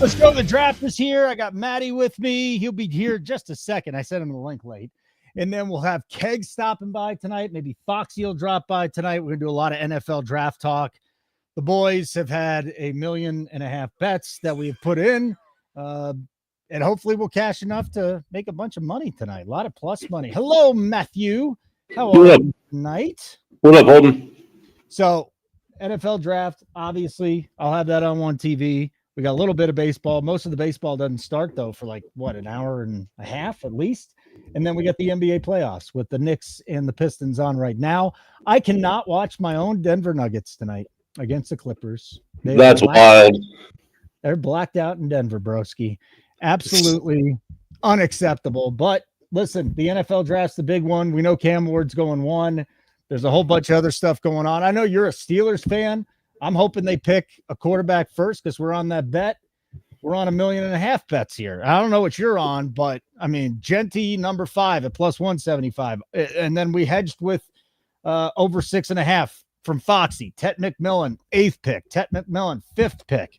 Let's go. The draft is here. I got Matty with me. He'll be here just a second. I sent him the link late. And then we'll have Keg stopping by tonight. Maybe Foxy will drop by tonight. We're going to do a lot of NFL draft talk. The boys have had 1.5 million bets that we have put in. And hopefully we'll cash enough to make a bunch of money tonight. A lot of plus money. Hello, Matthew. How are you tonight? What up, Holden? So, NFL draft, obviously, I'll have that on one TV. We got a little bit of baseball. Most of the baseball doesn't start, though, for like, an hour and a half at least. And then we got the NBA playoffs with the Knicks and the Pistons on right now. I cannot watch my own Denver Nuggets tonight against the Clippers. That's wild. They're blacked out in Denver, broski. Absolutely unacceptable. But listen, the NFL draft's the big one. We know Cam Ward's going 1. There's a whole bunch of other stuff going on. I know you're a Steelers fan. I'm hoping they pick a quarterback first because we're on that bet. We're on 1.5 million bets here. I don't know what you're on, but I mean, Jeanty number 5 at plus 175. And then we hedged with over 6.5 from Foxy. Tet McMillan, 8th pick. Tet McMillan, 5th pick.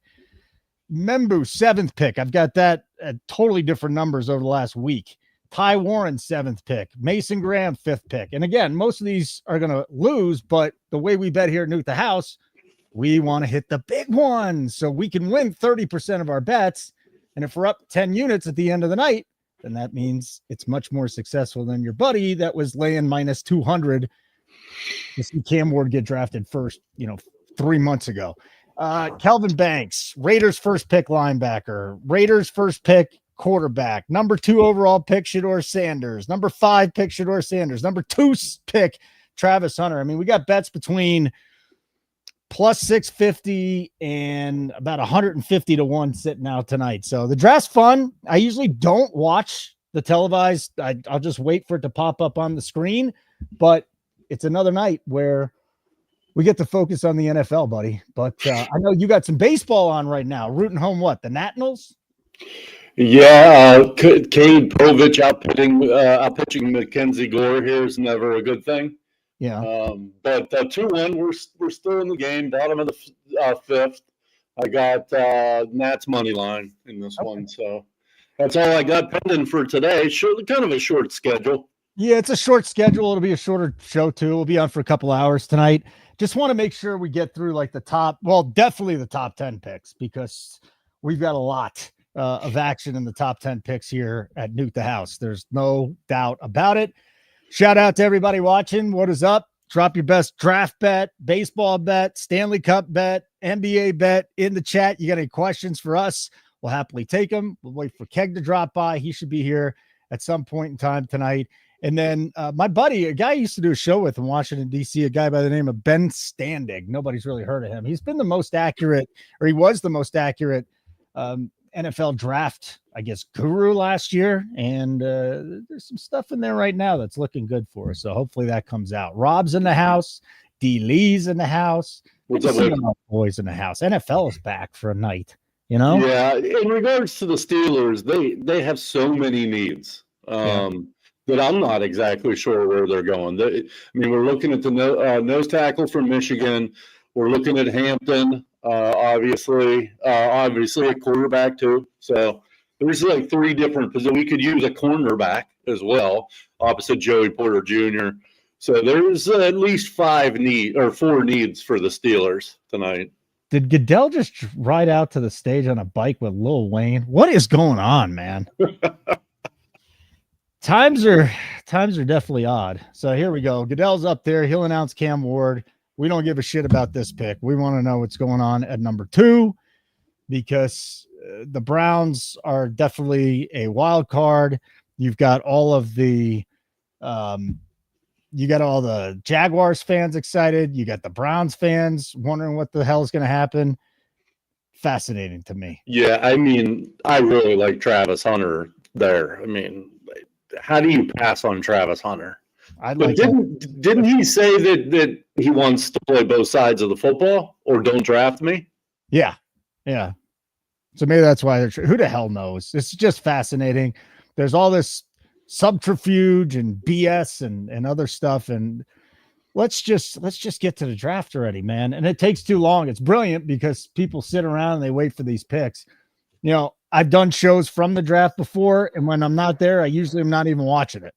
Membu, 7th pick. I've got that at totally different numbers over the last week. Ty Warren, 7th pick. Mason Graham, 5th pick. And again, most of these are going to lose, but the way we bet here at Nuke the House, we want to hit the big ones so we can win 30% of our bets. And if we're up 10 units at the end of the night, then that means it's much more successful than your buddy that was laying minus 200 to see Cam Ward get drafted first, 3 months ago. Kelvin Banks, Raiders first pick linebacker, Raiders first pick quarterback, number 2 overall pick Shedeur Sanders, number 5 pick Shedeur Sanders, number 2 pick Travis Hunter. I mean, we got bets between plus 650 and about 150 to 1 sitting out tonight. So the draft's fun. I usually don't watch the televised. I'll just wait for it to pop up on the screen, but it's another night where we get to focus on the NFL, buddy. But I know you got some baseball on right now. Rooting home what? The Nationals? Yeah, Cade Povich outpitching Mackenzie Gore here is never a good thing. Yeah. But 2-1, we're still in the game. Bottom of the 5th. I got Nats money line in this one, so that's all I got pending for today. Kind of a short schedule. Yeah, it's a short schedule. It'll be a shorter show too. We'll be on for a couple hours tonight. Just want to make sure we get through like definitely the top 10 picks because we've got a lot of action in the top 10 picks here at Nuke the House. There's no doubt about it. Shout out to everybody watching. What is up? Drop your best draft bet, baseball bet, Stanley Cup bet, NBA bet in the chat. You got any questions for us? We'll happily take them. We'll wait for Keg to drop by. He should be here at some point in time tonight. And then my buddy, a guy I used to do a show with in Washington, D.C., a guy by the name of Ben Standig. Nobody's really heard of him. He's been the most accurate, or he was the most accurate NFL draft, I guess, guru last year. And there's some stuff in there right now that's looking good for us. So hopefully that comes out. Rob's in the house. D. Lee's in the house. What's up, boys in the house? NFL is back for a night, Yeah. In regards to the Steelers, they have so many needs. That I'm not exactly sure where they're going. We're looking at the nose tackle from Michigan. We're looking at Hampton, obviously a quarterback too. So there's like 3 different positions. We could use a cornerback as well, opposite Joey Porter Jr. So there's at least 4 needs for the Steelers tonight. Did Goodell just ride out to the stage on a bike with Lil Wayne? What is going on, man? Times are definitely odd. So here we go. Goodell's up there. He'll announce Cam Ward. We don't give a shit about this pick. We want to know what's going on at number 2 because the Browns are definitely a wild card. You've got all of the Jaguars fans excited. You got the Browns fans wondering what the hell is going to happen. Fascinating to me. Yeah, I really like Travis Hunter there. How do you pass on Travis Hunter? Didn't he say that he wants to play both sides of the football or don't draft me? Yeah. So maybe that's why who the hell knows? It's just fascinating. There's all this subterfuge and BS and other stuff. And let's just get to the draft already, man. And it takes too long. It's brilliant because people sit around and they wait for these picks. I've done shows from the draft before, and when I'm not there, I usually am not even watching it.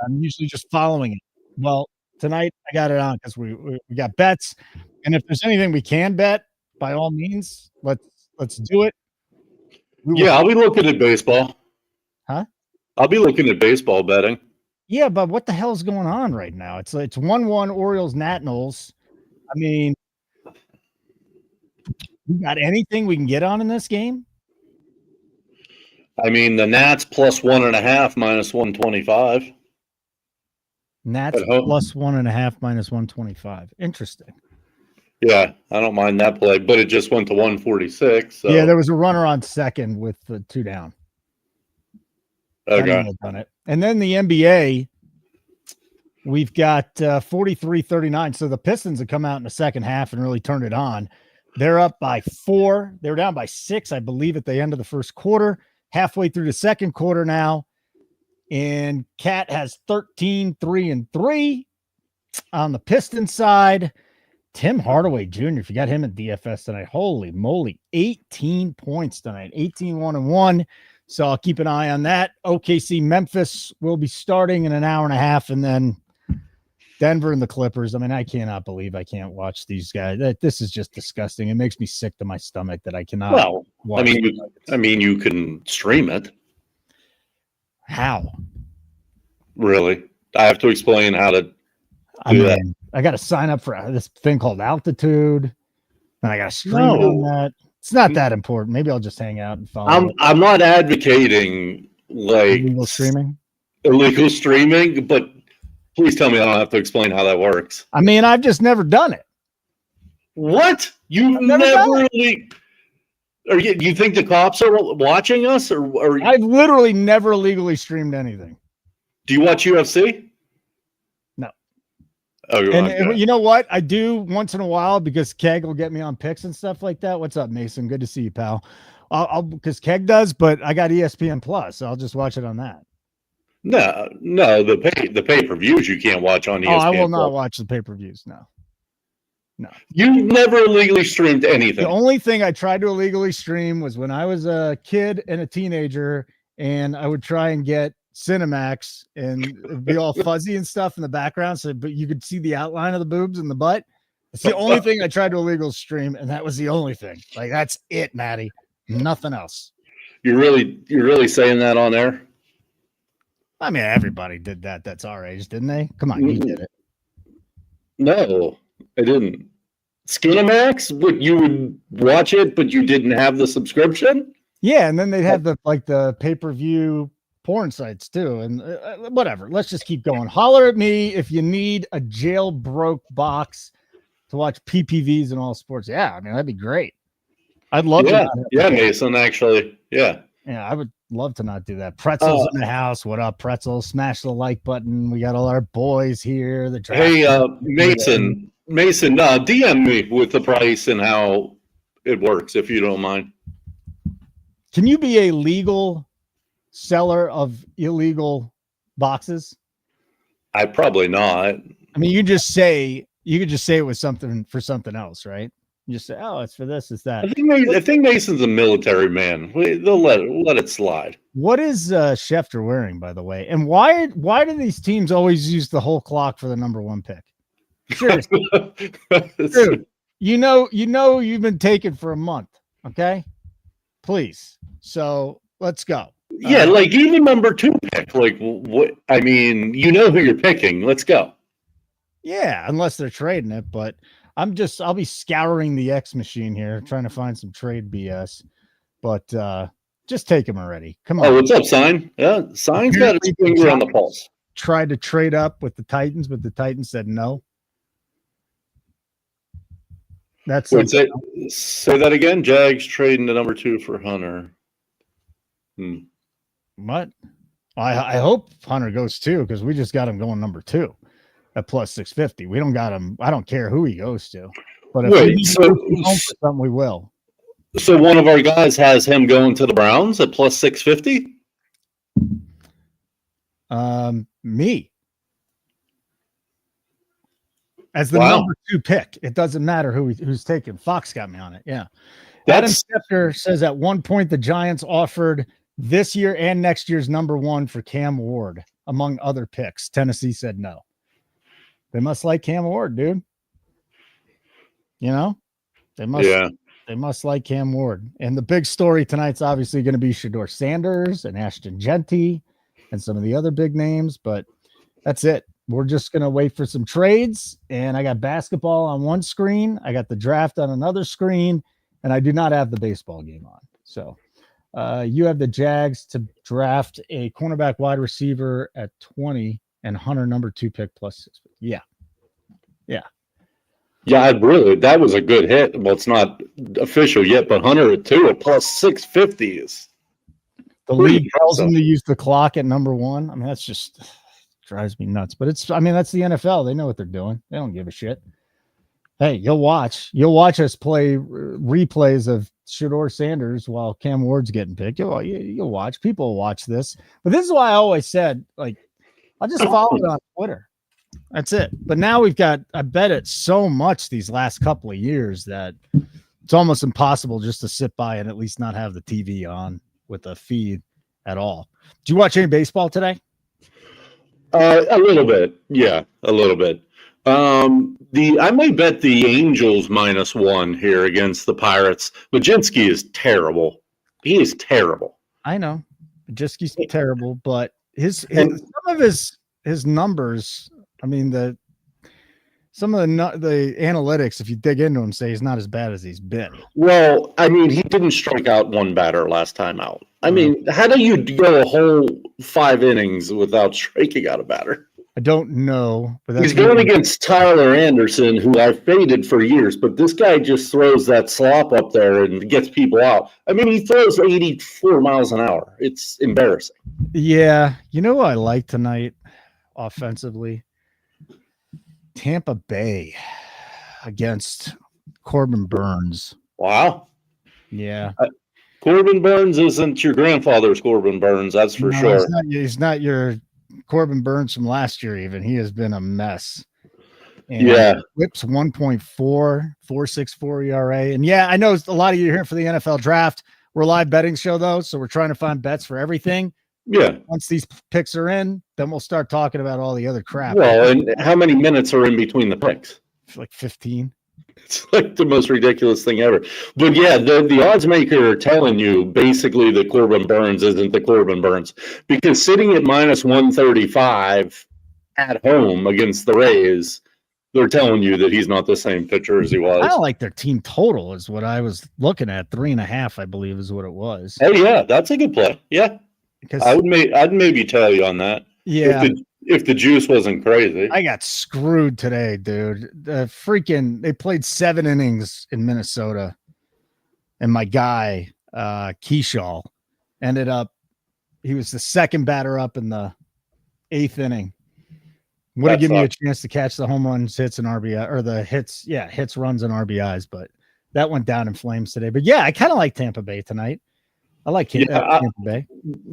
I'm usually just following it. Well, tonight I got it on because we got bets, and if there's anything we can bet, by all means, let's do it. Yeah, I'll be looking at baseball. Huh? I'll be looking at baseball betting. Yeah, but what the hell's going on right now? It's 1-1 Orioles Nationals. I mean, you got anything we can get on in this game? I mean, the Nats plus 1.5 minus 125. Nats plus 1.5 minus 125. Interesting. Yeah, I don't mind that play, but it just went to 146. So. Yeah, there was a runner on second with the 2 down. Okay. Done it. And then the NBA, we've got 43-39. So the Pistons have come out in the second half and really turned it on. They're up by 4. They were down by 6, I believe, at the end of the first quarter. Halfway through the second quarter now. And Cat has 13, 3, and 3 on the Pistons side. Tim Hardaway Jr., if you got him at DFS tonight, holy moly, 18 points tonight, 18, 1 and 1. So I'll keep an eye on that. OKC Memphis will be starting in an hour and a half, and then Denver and the Clippers. I mean, I cannot believe I can't watch these guys. This is just disgusting. It makes me sick to my stomach that I cannot. Well, watch you can stream it. How? Really? I have to explain how to do that. I got to sign up for this thing called Altitude, and I got to stream it on that. It's not that important. Maybe I'll just hang out and follow. I'm not advocating like illegal streaming, but please tell me I don't have to explain how that works. I mean, I've just never done it. What? You've never you think the cops are watching us, or I've literally never legally streamed anything. Do you watch UFC? No. Oh, and you know what? I do once in a while because Keg will get me on picks and stuff like that. What's up, Mason? Good to see you, pal. I'll because Keg does, but I got ESPN Plus, so I'll just watch it on that. No, the pay-per-views you can't watch on ESPN. Oh, I will not watch the pay-per-views. No. You never illegally streamed anything. The only thing I tried to illegally stream was when I was a kid and a teenager, and I would try and get Cinemax and it'd be all fuzzy and stuff in the background, but you could see the outline of the boobs and the butt. It's the only thing I tried to illegal stream, and that was the only thing. Like, that's it, Matty. Nothing else. You're really saying that on air? I mean, everybody did that. That's our age, didn't they? Come on, you did it. No, I didn't. Skinamax? But you would watch it, but you didn't have the subscription? Yeah, and then they'd have the pay-per-view porn sites too, and whatever. Let's just keep going. Holler at me if you need a jailbroke box to watch PPVs and all sports. Yeah, I mean, that'd be great. I'd love to. Yeah, Mason, actually. Yeah. Yeah, I would love to not do that. Pretzels in the house. What up, Pretzels? Smash the like button. We got all our boys here. Hey, Mason, DM me with the price and how it works, if you don't mind. Can you be a legal seller of illegal boxes? I probably not. I mean, you could just say it was something for something else, right? You just say, oh, it's for this, it's that. I think Mason's a military man. They'll let it slide. What is Schefter wearing, by the way? And why do these teams always use the whole clock for the number 1 pick? Seriously. Dude, you know you've been taken for a month, okay? Please. So let's go. Yeah, like even number 2 pick. Like what? I mean, you know who you're picking. Let's go. Yeah, unless they're trading it, but I'll be scouring the X machine here, trying to find some trade BS. But just take him already. Come on. Oh, what's up, Sign? Yeah, Sign's got his finger on the pulse. Tried to trade up with the Titans, but the Titans said no. That's say that again. Jags trading the number 2 for Hunter. What? I hope Hunter goes too, because we just got him going number 2 at plus 650. We don't got him. I don't care who he goes to. But if something, we will. So one of our guys has him going to the Browns at plus 650? Me. as the number 2 pick. It doesn't matter who's taken. Fox got me on it. Yeah. Adam Schefter says at one point the Giants offered this year and next year's number 1 for Cam Ward, among other picks. Tennessee said no. They must like Cam Ward, dude. You know, they must like Cam Ward. And the big story tonight's obviously going to be Shedeur Sanders and Ashton Jeanty and some of the other big names, but that's it. We're just going to wait for some trades. And I got basketball on one screen. I got the draft on another screen, and I do not have the baseball game on. So you have the Jags to draft a cornerback wide receiver at 20 and Hunter number 2 pick plus 6. Yeah. Yeah, that was a good hit. Well, it's not official yet, but Hunter at 2 at plus 650 is the league tells them to use the clock at number 1. I mean, that's just drives me nuts. But that's the NFL. They know what they're doing. They don't give a shit. Hey, you'll watch us play replays of Shedeur Sanders while Cam Ward's getting picked. You'll watch. People will watch this. But this is why I always said, like, I'll just follow it on Twitter. That's it. But now I bet it so much these last couple of years that it's almost impossible just to sit by and at least not have the TV on with a feed at all. Did you watch any baseball today? A little bit. Yeah, a little bit. I may bet the Angels -1 here against the Pirates. Majinski is terrible. He is terrible. I know. Majinski's terrible, but some of his numbers, I mean, some of the analytics, if you dig into him, say he's not as bad as he's been. Well, I mean, he didn't strike out one batter last time out. I mean, how do you go a whole 5 innings without striking out a batter? I don't know. But he's going against Tyler Anderson, who I've faded for years, but this guy just throws that slop up there and gets people out. I mean, he throws 84 miles an hour. It's embarrassing. Yeah. You know what I like tonight offensively? Tampa Bay against Corbin Burns. Wow. Yeah. Corbin Burns isn't your grandfather's Corbin Burns, that's for sure. He's not your Corbin Burns from last year even. He has been a mess. And Whips 1.464 ERA. And yeah, I know a lot of you are here for the NFL draft. We're a live betting show though, so we're trying to find bets for everything. Yeah. Once these picks are in, then we'll start talking about all the other crap. Well, and how many minutes are in between the picks? Like 15. It's like the most ridiculous thing ever. But yeah, the odds maker are telling you basically that Corbin Burns isn't the Corbin Burns, because sitting at -135 at home against the Rays, they're telling you that he's not the same pitcher as he was. I don't like their team total is what I was looking at. 3.5, I believe, is what it was. Oh yeah, that's a good play. Yeah. Because I'd maybe tell you on that. Yeah. If the juice wasn't crazy. I got screwed today, dude. They played 7 innings in Minnesota. And my guy, Keyshaw, ended up, he was the second batter up in the 8th inning. Would have given me a chance to catch the home runs, hits, and RBI, or the hits, runs, and RBIs, but that went down in flames today. But yeah, I kind of like Tampa Bay tonight. I like Tampa Bay.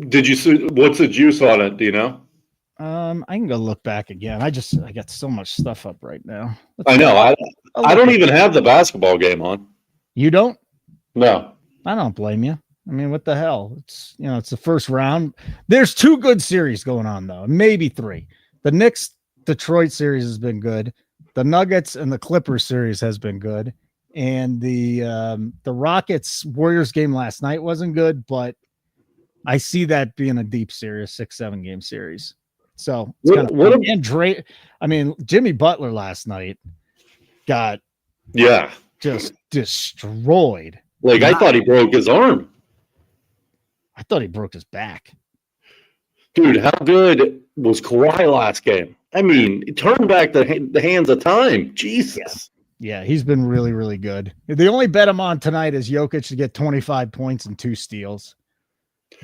Did you see what's the juice on it? Do you know? I can go look back again. I got so much stuff up right now. I know. I don't even have the basketball game on. You don't? No. I don't blame you. I mean, what the hell? It's the first round. There's 2 good series going on though, maybe 3. The Knicks Detroit series has been good. The Nuggets and the Clippers series has been good. And the Rockets Warriors game last night wasn't good, but I see that being a deep series, 6-7 game series. So Jimmy Butler last night got just destroyed. Like I thought he broke his arm. I thought he broke his back. Dude, how good was Kawhi last game? I mean, it turned back the hands of time. Jesus. Yeah, he's been really, really good. The only bet I'm on tonight is Jokic to get 25 points and 2 steals.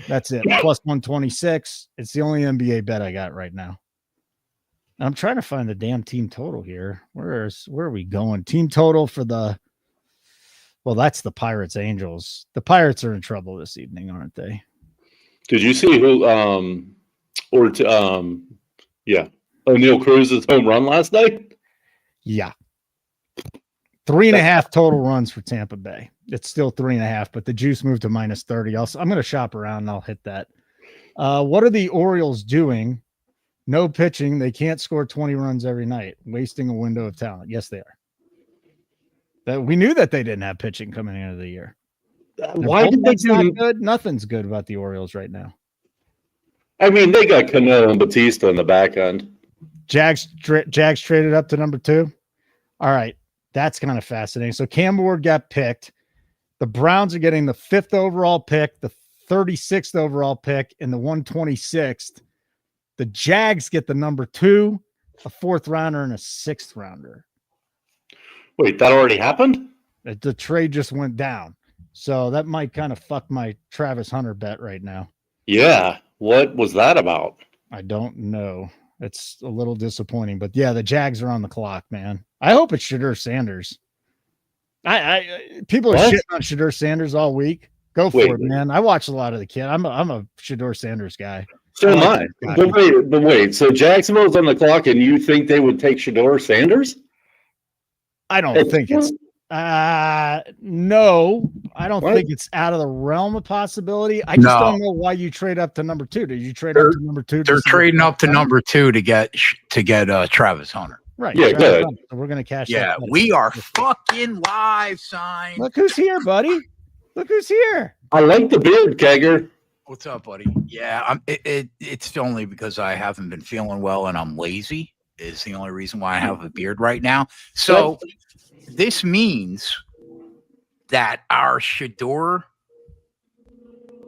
That's it. Plus 126. It's the only NBA bet I got right now. I'm trying to find the damn team total here. Where are we going? Team total for that's the Pirates Angels. The Pirates are in trouble this evening, aren't they? Did you see who O'Neal Cruz's home run last night? Yeah. 3.5 total runs for Tampa Bay. It's still 3.5, but the juice moved to -30. I'm going to shop around and I'll hit that. What are the Orioles doing? No pitching. They can't score 20 runs every night, wasting a window of talent. Yes, they are. We knew that they didn't have pitching coming into the year. Why did they do not good? Nothing's good about the Orioles right now. I mean, they got Cano and Batista in the back end. Jags traded up to number 2. All right. That's kind of fascinating. So Cam Ward got picked. The Browns are getting the 5th overall pick, the 36th overall pick, and the 126th. The Jags get the number 2, a 4th rounder, and a 6th rounder. Wait, that already happened? The trade just went down. So that might kind of fuck my Travis Hunter bet right now. Yeah. What was that about? I don't know. It's a little disappointing, but yeah, the Jags are on the clock, man. I hope it's Shedeur Sanders. People are shitting on Shedeur Sanders all week. Go for it, man. I watch a lot of the kid. I'm a Shedeur Sanders guy. So am I. But wait. So Jacksonville's on the clock, and you think they would take Shedeur Sanders? I don't think it's. No, I don't think it's out of the realm of possibility. I just don't know why you trade up to number 2. Did you trade up to number 2? They're trading up to number 2 to get Travis Hunter. Right. Yeah, good. So we're gonna cash. Yeah, we are fucking live, sign. Look who's here, buddy. Look who's here. I like the beard, Kegger. What's up, buddy? Yeah, it's only because I haven't been feeling well and I'm lazy. Is the only reason why I have a beard right now. So this means that our Shedeur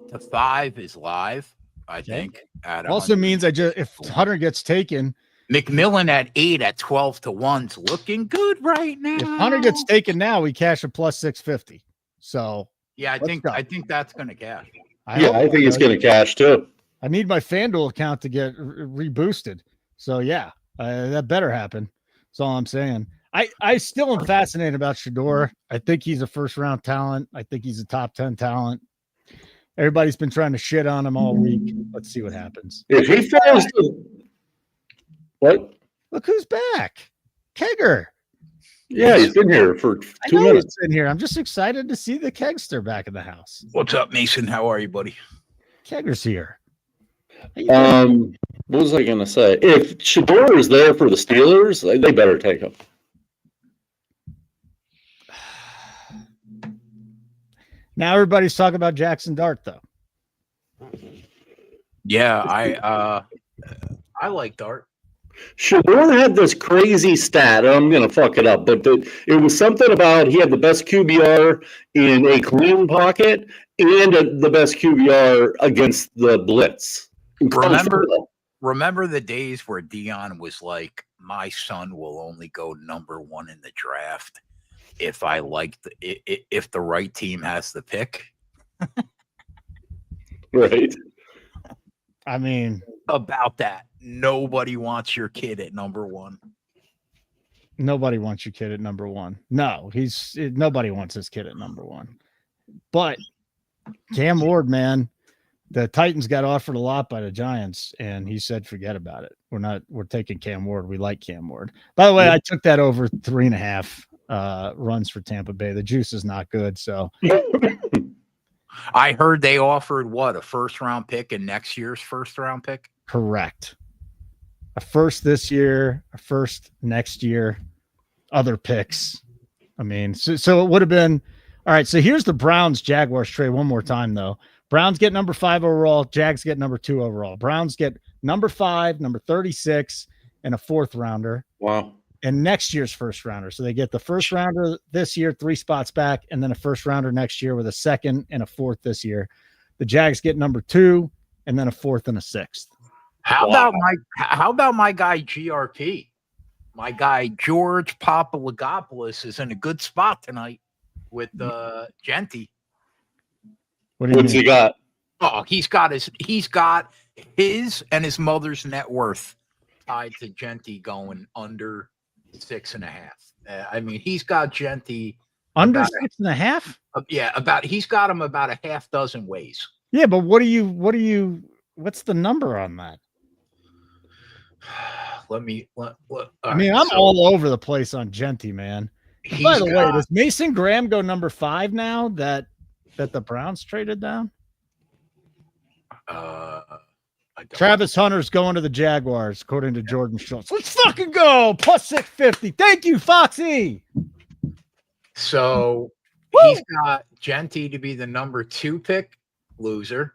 to 5 is live. I think. Also means if Hunter gets taken, McMillan at 8 at 12 to 1's looking good right now. If Hunter gets taken now, we cash a plus 650. So yeah, I think that's going to cash. I think it's going to cash too. I need my FanDuel account to get reboosted. So yeah, that better happen. That's all I'm saying. I still am fascinated about Shedeur. I think he's a first round talent. I think he's a top 10 talent. Everybody's been trying to shit on him all week. Let's see what happens. If he fails to what? Look who's back. Kegger. Yeah, he's been here for 2 minutes. He's been here. I'm just excited to see the Kegster back in the house. What's up, Mason? How are you, buddy? Kegger's here. What was I going to say? If Shedeur is there for the Steelers, they better take him. Now everybody's talking about Jaxson Dart, though. Yeah, I like Dart. Shedeur had this crazy stat. I'm going to fuck it up, but it was something about he had the best QBR in a clean pocket and the best QBR against the blitz. Remember the days where Dion was like, my son will only go number 1 in the draft if I like if the right team has the pick. Right. I mean, about that. Nobody wants your kid at number 1. Nobody wants your kid at number 1. No, nobody wants his kid at number 1. But Cam Ward, man, the Titans got offered a lot by the Giants, and he said, forget about it. We're taking Cam Ward. We like Cam Ward. By the way, I took that over 3.5 runs for Tampa Bay. The juice is not good. So I heard they offered a first round pick and next year's first round pick. Correct. A first this year, a first next year, other picks. I mean, so it would have been all right. So here's the Browns Jaguars trade one more time, though. Browns get number 5 overall. Jags get number 2 overall. Browns get number 5, number 36, and a 4th rounder. Wow. And next year's first rounder. So they get the first rounder this year, 3 spots back, and then a first rounder next year with a 2nd and a 4th this year. The Jags get number 2 and then a 4th and a 6th. How about my guy GRP? My guy George Papadopoulos is in a good spot tonight with Jeanty. What's he got? Oh, he's got his and his mother's net worth tied to Jeanty going under 6.5. I mean, he's got Jeanty under 6.5. Yeah, he's got him about a half dozen ways. Yeah, but what's the number on that? I mean, I'm all over the place on Jeanty, man. By the way, does Mason Graham go number 5 now that the Browns traded down? Travis Hunter's going to the Jaguars, according to Jordan Schultz. Let's fucking go. Plus 650. Thank you, Foxy. So he's got Jeanty to be the number 2 pick, loser.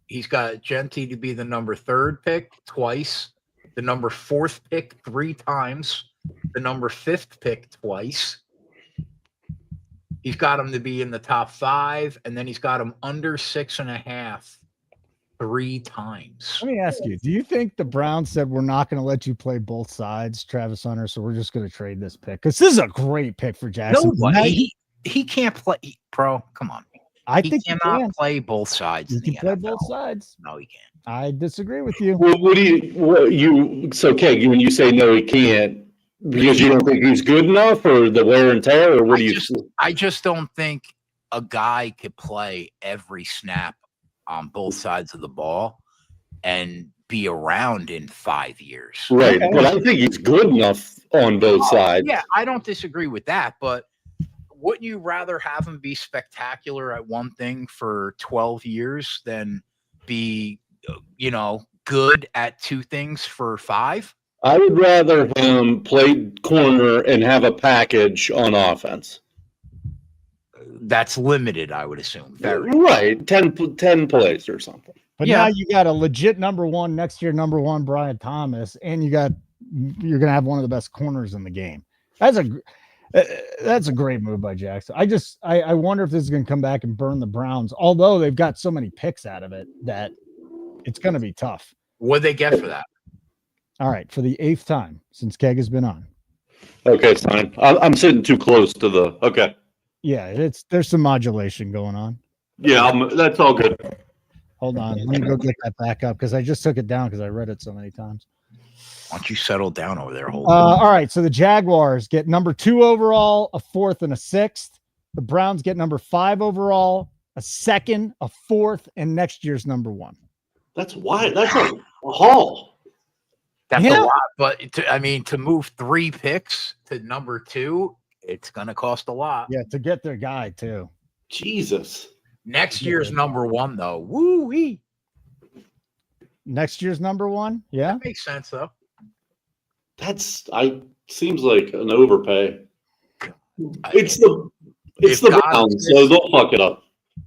He's got Jeanty to be the number 3rd pick twice, the number 4th pick 3 times, the number 5th pick twice. He's got him to be in the top 5, and then he's got him under 6.5 3 times. Let me ask you, do you think the Browns said we're not going to let you play both sides, Travis Hunter, so we're just going to trade this pick? Because this is a great pick for Jackson. No, he can't play, bro. Come on. I think he cannot play both sides. He can play both sides. No, he can't. I disagree with you. So Keg, when you say no, he can't, because you don't think he's good enough, or the wear and tear, or what I just don't think a guy could play every snap on both sides of the ball and be around in 5 years. Right. But I think he's good enough on both sides. Yeah, I don't disagree with that, but wouldn't you rather have him be spectacular at one thing for 12 years than be, good at 2 things for 5? I would rather him play corner and have a package on offense. That's limited, I would assume. Right. 10 plays or something. But now you got a legit number 1 next year, number 1 Brian Thomas, and you're going to have one of the best corners in the game. That's a great move by Jackson. I wonder if this is going to come back and burn the Browns, although they've got so many picks out of it that it's going to be tough. What'd they get for that? All right, for the 8th time since Keg has been on. Okay, it's fine. I'm sitting too close to the. Okay. Yeah, there's some modulation going on. Yeah, that's all good. Hold on, let me go get that back up because I just took it down because I read it so many times. Why don't you settle down over there? Holden? All right, so the Jaguars get number 2 overall, a 4th, and a 6th. The Browns get number 5 overall, a 2nd, a 4th, and next year's number 1. That's why. That's a haul. That's a lot, but to move 3 picks to number 2, it's going to cost a lot. Yeah, to get their guy too. Jesus. Next year's number 1, though. Woo-wee. Next year's number 1? Yeah. That makes sense, though. Seems like an overpay. It's the Browns, so they'll fuck it up.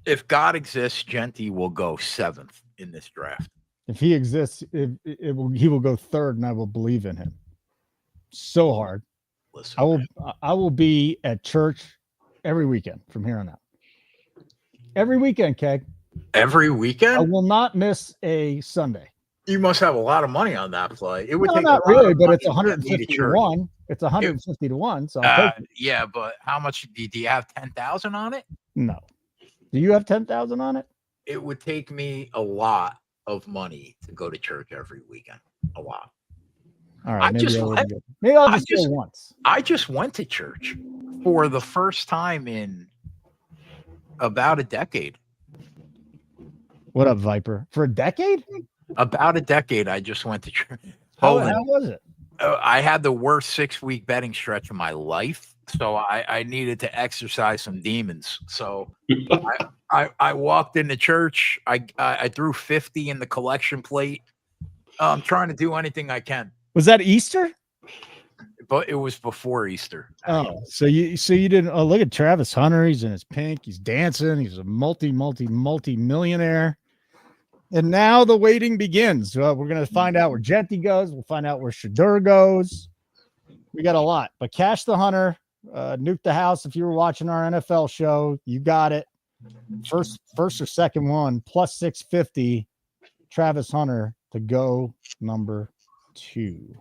If God exists, Jeanty will go 7th in this draft. If he exists, he will go 3rd, and I will believe in him. So hard. Listen, I will be at church every weekend from here on out. Every weekend, Keg. Every weekend? I will not miss a Sunday. You must have a lot of money on that play. It would take not really, but it's 150 to 1. It's 150 to 1. So yeah, but how much do you have? 10,000 on it? No. Do you have 10,000 on it? It would take me a lot of money to go to church every weekend. A lot. All right. Maybe I'll just go once. I just went to church for the first time in about a decade. What up, Viper? For a decade? About a decade, I just went to church. How was it? I had the worst 6-week betting stretch of my life, so I needed to exercise some demons. So I walked into church. I threw 50 in the collection plate. I'm trying to do anything I can. Was that Easter? But it was before Easter. Oh, so you didn't? Oh, look at Travis Hunter. He's in his pink. He's dancing. He's a multi-millionaire. And now the waiting begins. We're going to find out where Jeanty goes. We'll find out where Shedeur goes. We got a lot. But Cash the Hunter, Nuke the House. If you were watching our NFL show, you got it. First or second one, plus 650. Travis Hunter to go number 2.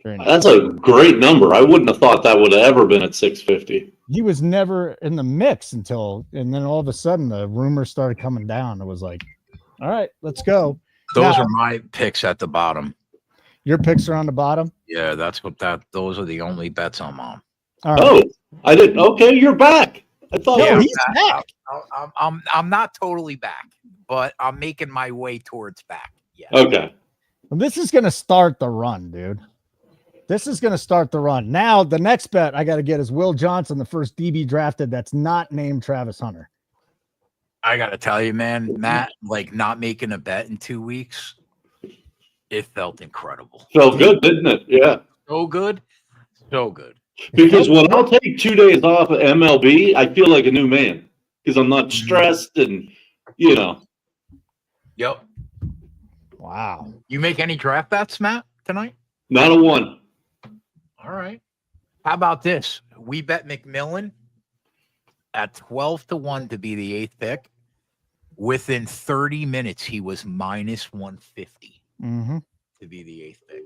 Very nice. That's a great number. I wouldn't have thought that would have ever been at 650. He was never in the mix and then all of a sudden the rumors started coming down. It was like, all right, let's go. Those are my picks at the bottom. Your picks are on the bottom? Yeah, those are the only bets I'm on. All right. Oh, I didn't. Okay, you're back. I thought he's back. I'm not totally back, but I'm making my way towards back. Yeah. Okay. Well, this is going to start the run, dude. This is going to start the run. Now, the next bet I got to get is Will Johnson, the first DB drafted that's not named Travis Hunter. I got to tell you, man, Matt, like not making a bet in 2 weeks, it felt incredible. Felt good, didn't it? Yeah. So good. So good. Because when I'll take 2 days off of MLB, I feel like a new man because I'm not stressed and, you know. Yep. Wow. You make any draft bets, Matt, tonight? Not a one. All right. How about this? We bet McMillan at 12-1 to be the 8th pick. Within 30 minutes, he was minus 150 to be the 8th pick.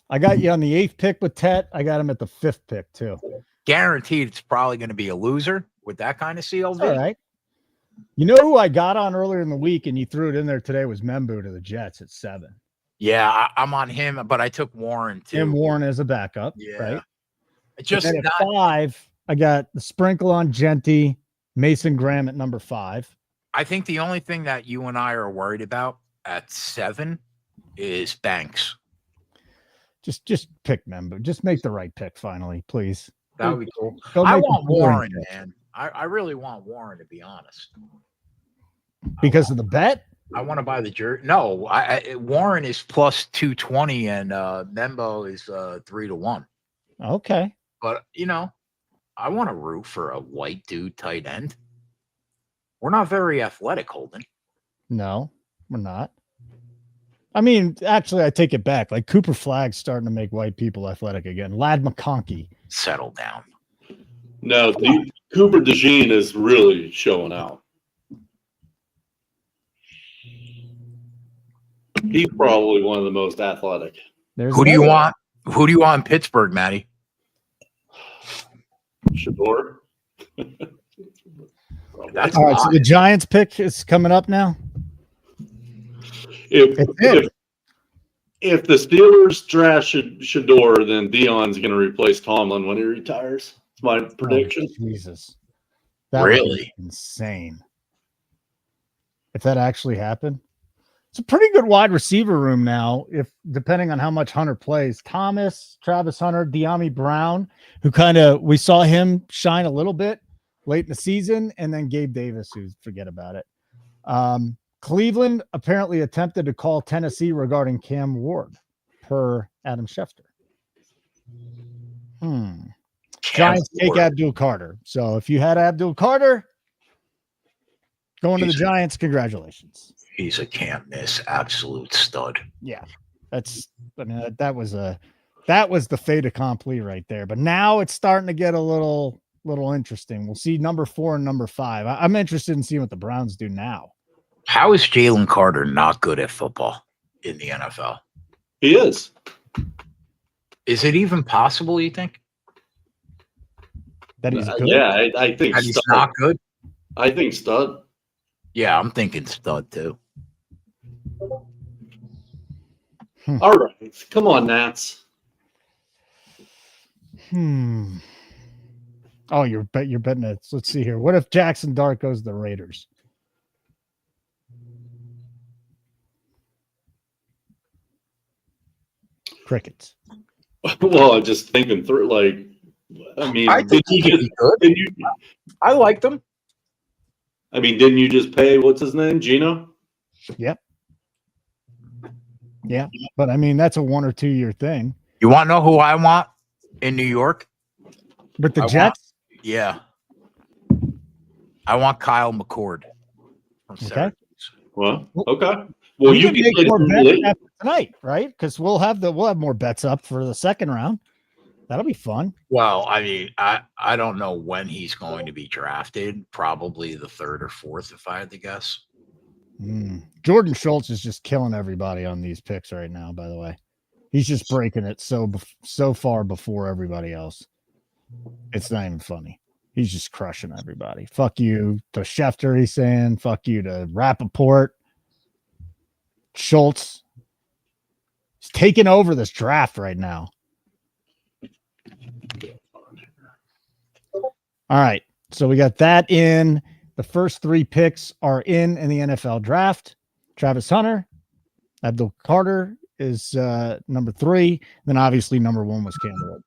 I got you on the 8th pick with Tet. I got him at the 5th pick, too. Guaranteed it's probably going to be a loser with that kind of CLV. All right. You know who I got on earlier in the week, and you threw it in there today, was Membu to the Jets at 7. Yeah, I'm on him, but I took Warren, too. And Warren as a backup, Yeah. right? Just at 5, I got the sprinkle on Jeanty, Mason Graham at number 5. I think the only thing that you and I are worried about at 7 is Banks. Just pick Membu. Just make the right pick finally, please. That would be cool. Don't I make want a boring Warren, pick. man. I really want Warren, to be honest. Because of the bet? I want to buy the jersey. No, Warren is plus 220 and Membo is 3-1. Okay. But, you know, I want to root for a white dude tight end. We're not very athletic, Holden. No, we're not. I mean, actually, I take it back. Like Cooper Flagg's starting to make white people athletic again. Lad McConkey. Settle down. No, Cooper DeJean is really showing out. He's probably one of the most athletic. Who do you want? Who do you want in Pittsburgh, Matty? Shedeur. That's all right. So the Giants pick is coming up now. If the Steelers draft Shedeur, then Dion's going to replace Tomlin when he retires. It's my prediction. Oh, Jesus, that really insane. If that actually happened, it's a pretty good wide receiver room now. If depending on how much Hunter plays, Thomas, Travis Hunter, De'Ami Brown, who we saw him shine a little bit late in the season, and then Gabe Davis, who forget about it. Cleveland apparently attempted to call Tennessee regarding Cam Ward, per Adam Schefter. Giants take Abdul Carter. So if you had Abdul Carter going to the Giants, congratulations. He's a can't miss absolute stud. Yeah, that was the fait accompli right there. But now it's starting to get a little interesting. We'll see number 4 and number 5. I'm interested in seeing what the Browns do now. How is Jalen Carter not good at football in the NFL? He is. Is it even possible, you think? That he's good? Yeah, I think that he's not good? I think stud. Yeah, I'm thinking stud too. All right. Come on, Nats. Oh, you're betting it. Let's see here. What if Jaxson Dart goes to the Raiders? Crickets. Well, I'm just thinking through. I mean, I think he could be good. I liked him. I mean, didn't you just pay what's his name, Gino? Yep. Yeah, but I mean that's a 1 or 2 year thing. You want to know who I want in New York? But the Jets? Yeah. I want Kyle McCord from Okay. Well, okay. Well, you can make more bets after tonight, right? Because we'll have more bets up for the second round. That'll be fun. Well, I mean, I don't know when he's going to be drafted. Probably the 3rd or 4th, if I had to guess. Jordan Schultz is just killing everybody on these picks right now, by the way. He's just breaking it so far before everybody else. It's not even funny. He's just crushing everybody. Fuck you to Schefter, he's saying. Fuck you to Rappaport. Schultz. He's taking over this draft right now. All right. So we got that in. The first 3 picks are in the NFL draft. Travis Hunter, Abdul Carter is number 3. Then obviously number 1 was Campbell.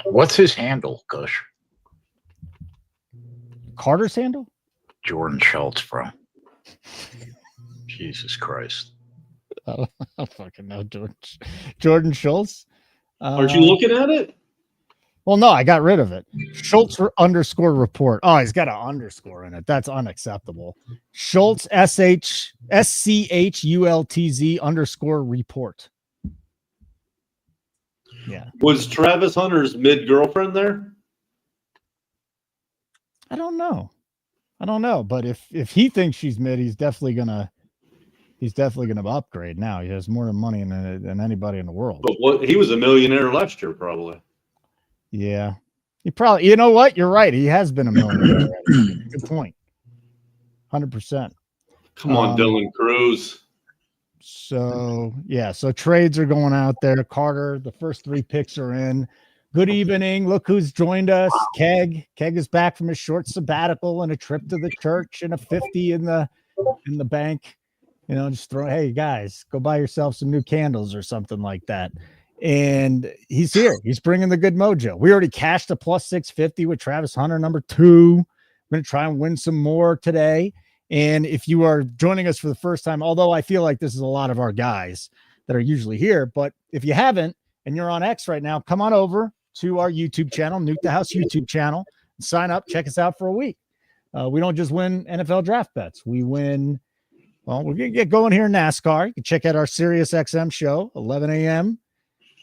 What's his handle, Gush? Carter's handle? Jordan Schultz, bro. Jesus Christ. I don't fucking know, Jordan Schultz. Aren't you looking at it? Well, no, I got rid of it. Schultz underscore report. Oh, he's got an underscore in it. That's unacceptable. Schultz, SCHULTZ underscore report. Yeah. Was Travis Hunter's mid-girlfriend there? I don't know. But if he thinks she's mid, he's definitely gonna upgrade now. He has more money than anybody in the world. But he was a millionaire last year, probably. Yeah. He probably, you know what? You're right. He has been a millionaire. Good point. 100%. Come on, Dylan Cruz. So trades are going out there. Carter, the first 3 picks are in. Good evening. Look who's joined us. Keg. Keg is back from his short sabbatical and a trip to the church and a 50 in the bank. You know, just hey guys, go buy yourself some new candles or something like that. And he's here. He's bringing the good mojo. We already cashed a plus 650 with Travis Hunter, number 2. I'm going to try and win some more today. And if you are joining us for the first time, although I feel like this is a lot of our guys that are usually here, but if you haven't and you're on X right now, come on over to our YouTube channel, Nuke the House YouTube channel, and sign up. Check us out for a week. We don't just win NFL draft bets. We win. Well, we're going to get going here in NASCAR. You can check out our Sirius XM show, 11 a.m.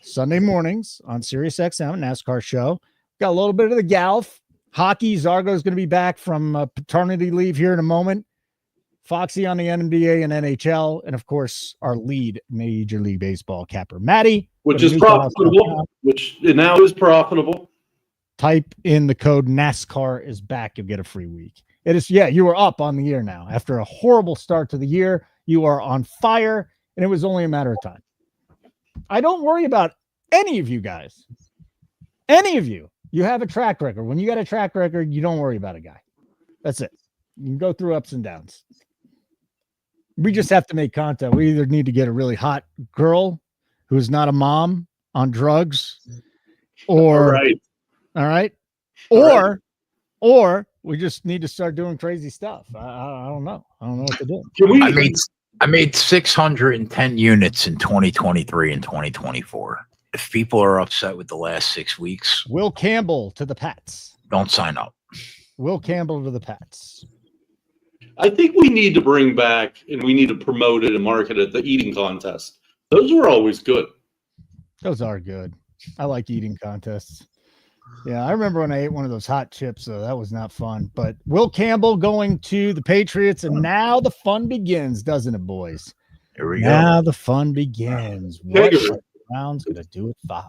Sunday mornings on Sirius XM, NASCAR show. Got a little bit of the golf. Hockey, Zargo is going to be back from paternity leave here in a moment. Foxy on the NBA and NHL. And, of course, our lead Major League Baseball capper, Matty. Which is profitable. Which now is profitable. Type in the code NASCAR is back. You'll get a free week. It is, you are up on the year now. After a horrible start to the year, you are on fire, and it was only a matter of time. I don't worry about any of you guys. Any of you. You have a track record. When you got a track record, you don't worry about a guy. That's it. You can go through ups and downs. We just have to make content. We either need to get a really hot girl who's not a mom on drugs, or or we just need to start doing crazy stuff. I don't know. I don't know what to do. I made 610 units in 2023 and 2024. If people are upset with the last 6 weeks, Will Campbell to the Pats. Don't sign up. Will Campbell to the Pats. I think we need to bring back, and we need to promote it and market it, the eating contest. Those were always good. Those are good. I like eating contests. Yeah, I remember when I ate one of those hot chips, though. That was not fun. But Will Campbell going to the Patriots, and now the fun begins, doesn't it, boys? Here we go. Now the fun begins. What are Browns going to do at 5?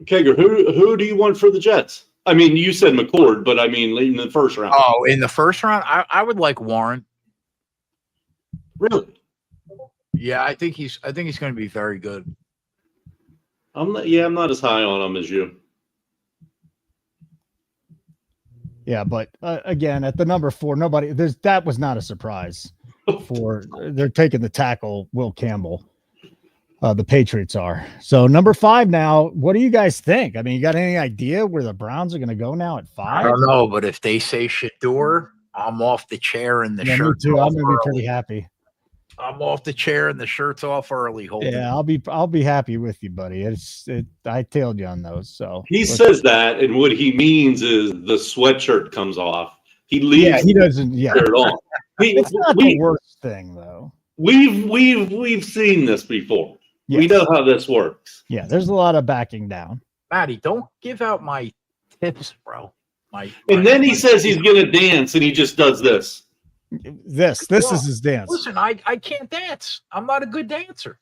Kegger, who do you want for the Jets? I mean, you said McCord, but I mean, in the first round. Oh, in the first round, I would like Warren. Really? Yeah, I think he's going to be very good. I'm not as high on him as you. Yeah, but again, at the number 4, that was not a surprise. They're taking the tackle, Will Campbell. The Patriots are. So number 5 now, what do you guys think? I mean, you got any idea where the Browns are going to go now at 5? I don't know, but if they say Shedeur, I'm off the chair and the shirt. Me too. I'm going to be pretty happy. I'm off the chair and the shirt's off early. Holden. Yeah, I'll be happy with you, buddy. I tailed you on those. So he says that, and what he means is the sweatshirt comes off. He leaves. Yeah, he doesn't. Yeah, it on. It's not the worst thing, though. We've seen this before. Yes. We know how this works. Yeah, there's a lot of backing down. Matty, don't give out my tips, bro. Then he says he's going to dance, and he just does this. This is his dance. Listen, I can't dance. I'm not a good dancer.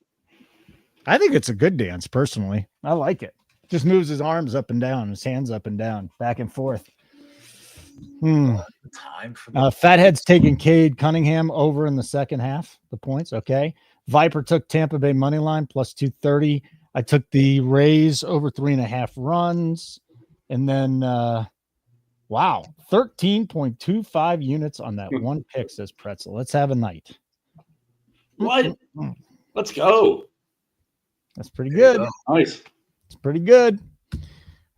I think it's a good dance, personally. I like it. Just moves his arms up and down, his hands up and down, back and forth. Time for Fathead's taking Cade Cunningham over in the second half, the points. Okay. Viper took Tampa Bay money line plus 230. I took the Rays over 3.5 runs. And then, 13.25 units on that one pick, says Pretzel. Let's have a night. What? Let's go. That's pretty good. Nice. It's pretty good.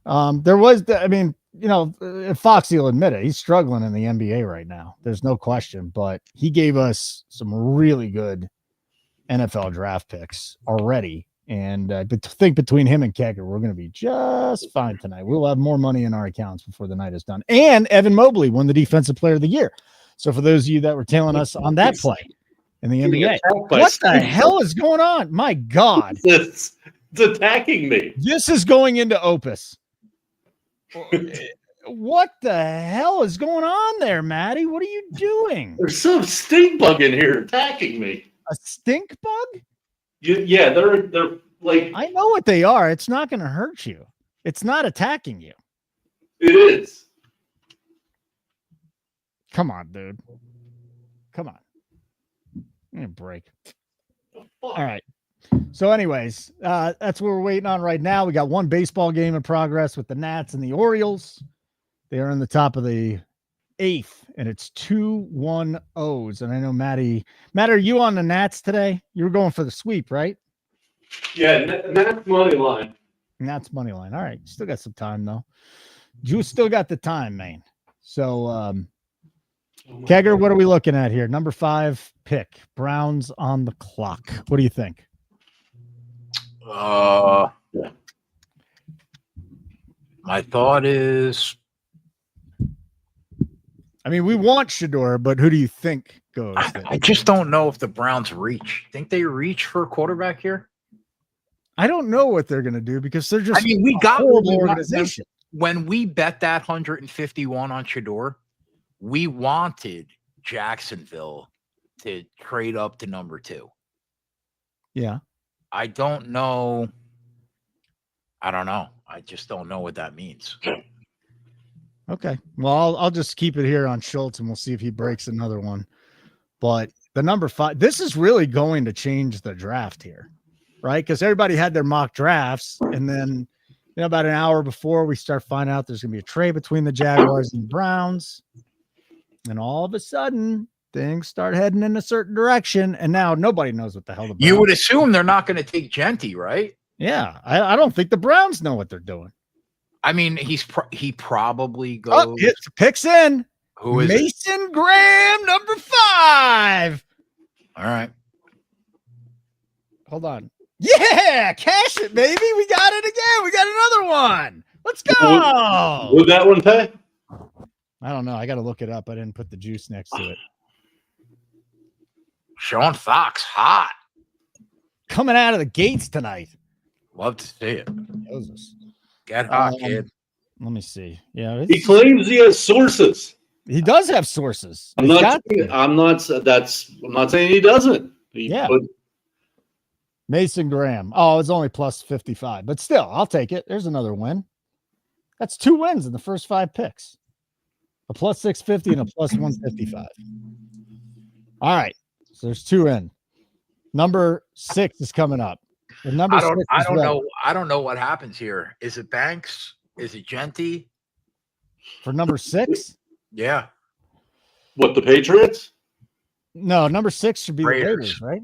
There was, Foxy will admit it. He's struggling in the NBA right now. There's no question, but he gave us some really good NFL draft picks already. And I think between him and Kegger, we're going to be just fine tonight. We'll have more money in our accounts before the night is done. And Evan Mobley won the Defensive Player of the Year. So for those of you that were tailing us on that play in the NBA, what the hell is going on? My God. It's attacking me. This is going into Opus. What the hell is going on there, Matty? What are you doing? There's some stink bug in here attacking me. A stink bug? Yeah, they're like. I know what they are. It's not going to hurt you. It's not attacking you. It is. Come on, dude. Come on. Give me a break. All right. So anyways, that's what we're waiting on right now. We got one baseball game in progress with the Nats and the Orioles. They are in the top of the 8th, and it's 2-1-0s. And I know Matt, are you on the Nats today? You were going for the sweep, right? Yeah, Nats money line. Nats money line. All right. Still got some time, though. You still got the time, man. So, Kegger, what are we looking at here? Number 5 pick. Browns on the clock. What do you think? My thought is, I mean, we want Shedeur, but who do you think goes? I just don't know if the Browns reach. Think they reach for a quarterback here? I don't know what they're going to do because they're just. I mean, we got horrible organization. When we bet that 151 on Shedeur, we wanted Jacksonville to trade up to number 2. Yeah. I don't know. I don't know. I just don't know what that means. Okay. Well, I'll just keep it here on Schultz and we'll see if he breaks another one. But the number 5, this is really going to change the draft here, right? Because everybody had their mock drafts. And then, about an hour before we start finding out there's going to be a trade between the Jaguars and the Browns. And all of a sudden, things start heading in a certain direction. And now nobody knows what the hell the Browns. You would assume they're not going to take Jeanty, right? Yeah. I don't think the Browns know what they're doing. I mean, he probably goes. Oh, it's picks in. Who is Mason it? Graham, number 5. All right. Hold on. Yeah, cash it, baby. We got it again. We got another one. Let's go. Would that one pay? I don't know. I got to look it up. I didn't put the juice next to it. Sean Fox, hot. Coming out of the gates tonight. Love to see it. Moses. Get hot, kid. Let me see. Yeah, he claims he has sources. He does have sources. I'm not saying he doesn't. Mason Graham. Oh, it's only plus 55, but still, I'll take it. There's another win. That's 2 wins in the first 5 picks. A plus 650 and a plus 155. All right. So there's 2 in. Number 6 is coming up. I don't know what happens here. Is it Banks? Is it Jeanty? For number 6? Yeah. What, the Patriots? No, number 6 should be the Raiders, right?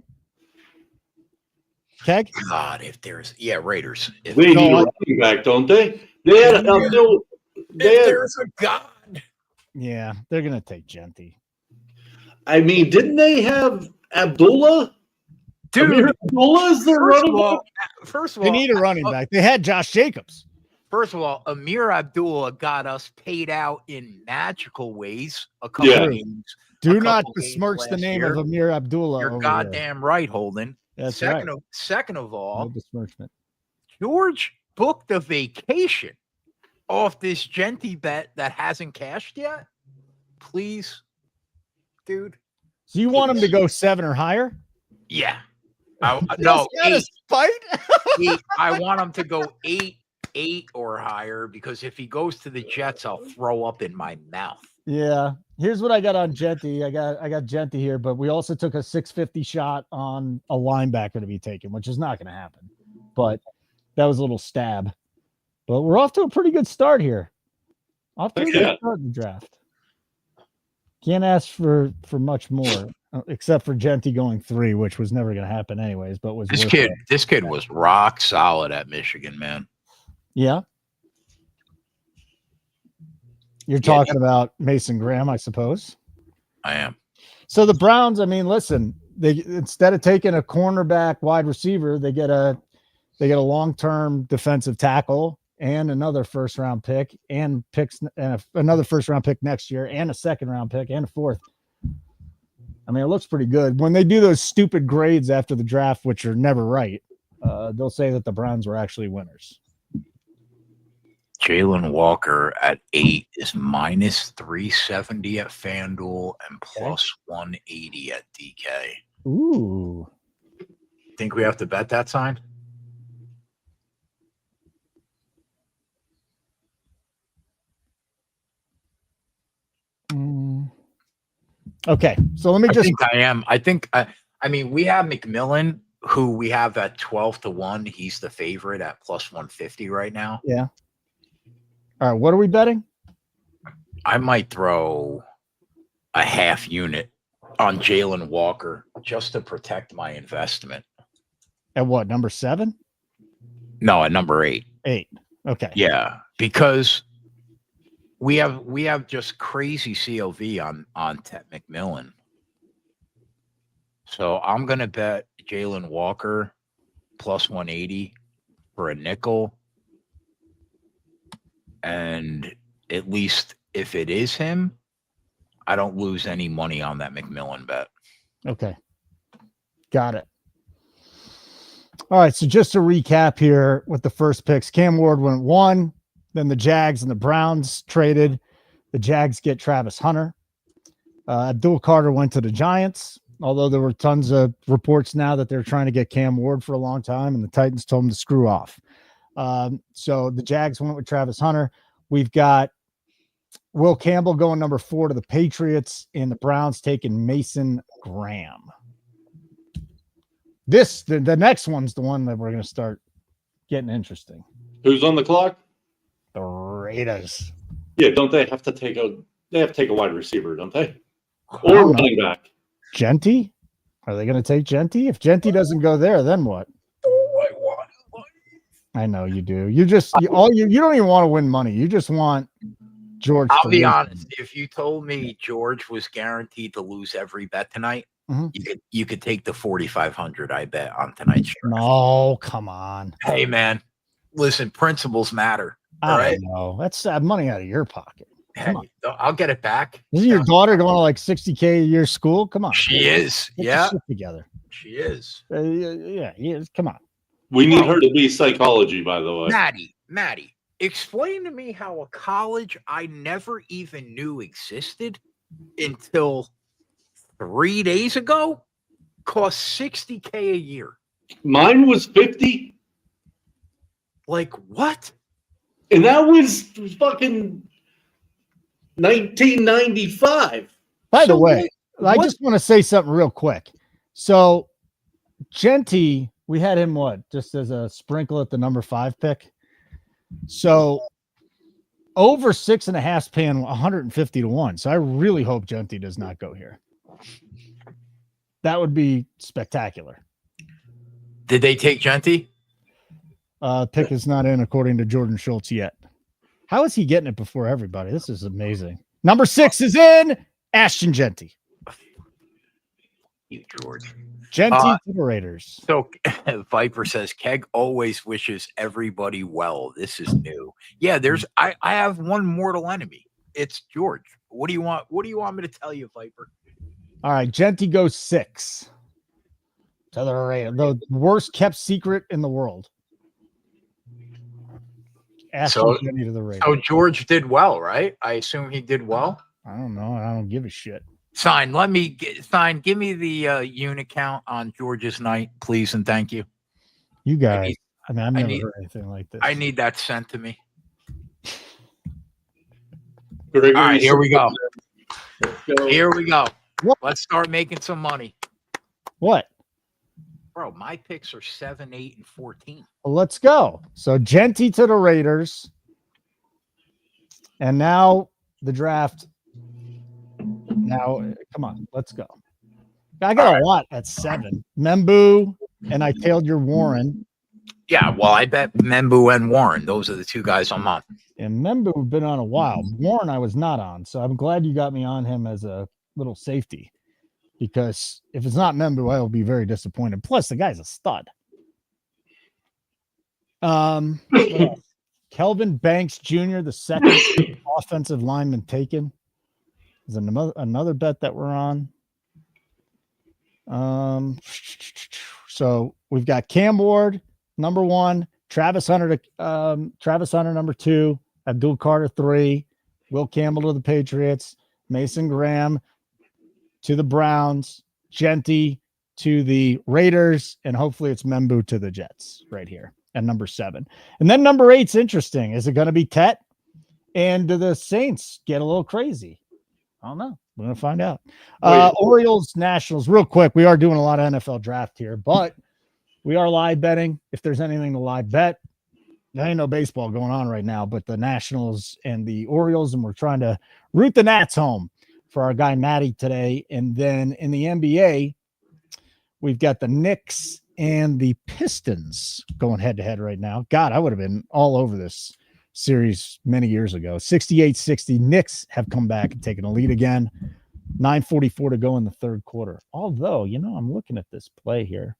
Keg? God, if there's Raiders. They need a running back, don't they? They had there's a God. Yeah, they're gonna take Jeanty. I mean, didn't they have Abdullah? Dude, Abdullah is their running back. First of all, they need a running back. They had Josh Jacobs. First of all, Amir Abdullah got us paid out in magical ways a couple games. Do not besmirch the name of Amir Abdullah. You're goddamn right, Holden. That's second right. of all, no besmirchment. George booked a vacation off this Jeanty bet that hasn't cashed yet. Please, dude. So you want him to go 7 or higher? Yeah. No, 8. Fight? 8. I want him to go 8 or higher because if he goes to the Jets, I'll throw up in my mouth. Yeah. Here's what I got on Jeanty. I got Jeanty here, but we also took a 650 shot on a linebacker to be taken, which is not going to happen. But that was a little stab. But we're off to a pretty good start here. Off to a good start in the draft. Can't ask for much more. except for Jeanty going 3, which was never going to happen anyways. But was This worth kid, it. this kid was rock solid at Michigan, man. Yeah. You're talking about Mason Graham, I suppose. I am. So the Browns, I mean, listen, they instead of taking a cornerback wide receiver, they get a long-term defensive tackle and another first-round pick and picks and another first-round pick next year and a second-round pick and a fourth. I mean, it looks pretty good. When they do those stupid grades after the draft, which are never right, they'll say that the Browns were actually winners. Jalen Walker at 8 is minus 370 at FanDuel and plus 180 at DK. Ooh. Think we have to bet that sign? Okay, so let me I mean, we have McMillan, who we have at 12-1. He's the favorite at plus 150 right now. Yeah. All right, what are we betting? I might throw a half unit on Jalen Walker just to protect my investment. At what, number 7? No, at number 8. 8. Okay. Yeah, because we have just crazy COV on Ted McMillan. So I'm gonna bet Jalen Walker plus 180 for a nickel. And at least if it is him, I don't lose any money on that McMillan bet. Okay. Got it. All right. So just to recap here with the first picks, Cam Ward went 1, then the Jags and the Browns traded. The Jags get Travis Hunter. Abdul Carter went to the Giants, although there were tons of reports now that they're trying to get Cam Ward for a long time, and the Titans told him to screw off. So the Jags went with Travis Hunter. We've got Will Campbell going number 4 to the Patriots, and the Browns taking Mason Graham. The next one's the one that we're going to start getting interesting. Who's on the clock? The Raiders. Yeah, don't they have to take a wide receiver, don't they? Or running back. Jeanty? Are they going to take Jeanty? If Jeanty doesn't go there, then what? I know you do. You don't even want to win money. You just want George. I'll be honest. If you told me George was guaranteed to lose every bet tonight, you could take the 4,500 I bet on tonight's show. No, come on. Hey man, listen, principles matter. All I right. know. That's money out of your pocket. Hey, I'll get it back. Isn't your daughter going to like $60K a year school? Come on. She is. Get Yeah. your shit together. She is. Yeah. Come on. We need her to be psychology, by the way. Matty, explain to me how a college I never even knew existed until 3 days ago costs $60K a year. Mine was 50. Like what? And that was fucking 1995. By the way, I just want to say something real quick. So Jeanty, we had him just as a sprinkle at the number 5 pick. So over 6.5 paying 150-1. So I really hope Jeanty does not go here. That would be spectacular. Did they take Jeanty? Pick is not in according to Jordan Schultz yet. How is he getting it before everybody? This is amazing. Number 6 is in. Ashton Jeanty. You George. Jeanty to the Raiders. So Viper says Keg always wishes everybody well. This is new. Yeah, I have one mortal enemy. It's George. What do you want? What do you want me to tell you, Viper? All right, Jeanty goes 6 to the Raiders. The worst kept secret in the world. Ashton Jeanty to the Raiders. So George did well, right? I assume he did well. I don't know. I don't give a shit. Give me the unit count on George's night, please, and thank you. You guys, I've never heard anything like this. I need that sent to me. All right, here we go. Here we go. What? Let's start making some money. What? Bro, my picks are 7, 8, and 14. Well, let's go. So Jeanty to the Raiders. And now the draft. Now, come on, let's go. I got a lot at 7. Membu, and I tailed your Warren. Yeah, well, I bet Membu and Warren. Those are the 2 guys I'm on. And Membu have been on a while. Warren I was not on, so I'm glad you got me on him as a little safety. Because if it's not Membu, I will be very disappointed. Plus, the guy's a stud. Kelvin Banks Jr., the second offensive lineman taken, is another bet that we're on. So we've got Cam Ward, number 1, Travis Hunter number 2, Abdul Carter 3, Will Campbell to the Patriots, Mason Graham to the Browns, Jeanty to the Raiders, and hopefully it's Membu to the Jets right here at number 7. And then number 8's interesting. Is it going to be Tet? And do the Saints get a little crazy? I don't know. We're going to find out. Orioles, Nationals, real quick. We are doing a lot of NFL draft here, but we are live betting. If there's anything to live bet, there ain't no baseball going on right now, but the Nationals and the Orioles, and we're trying to root the Nats home for our guy Matty today. And then in the NBA, we've got the Knicks and the Pistons going head-to-head right now. God, I would have been all over this series many years ago. 68-60. Knicks have come back and taken a lead again. 9:44 to go in the third quarter. Although, I'm looking at this play here.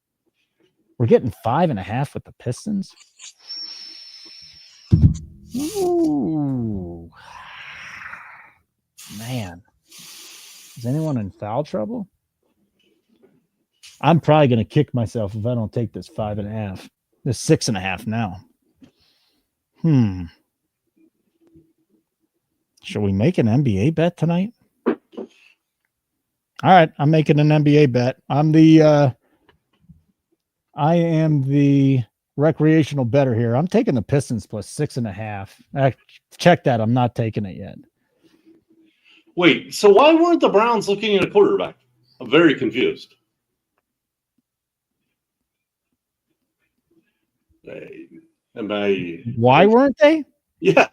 We're getting 5.5 with the Pistons. Ooh. Man. Is anyone in foul trouble? I'm probably going to kick myself if I don't take this 5.5. This 6.5 now. Should we make an NBA bet tonight? All right, I'm making an NBA bet. I am the recreational bettor here. I'm taking the Pistons plus 6.5. Check that. I'm not taking it yet. Wait, so why weren't the Browns looking at a quarterback? I'm very confused. Why weren't they? Yeah.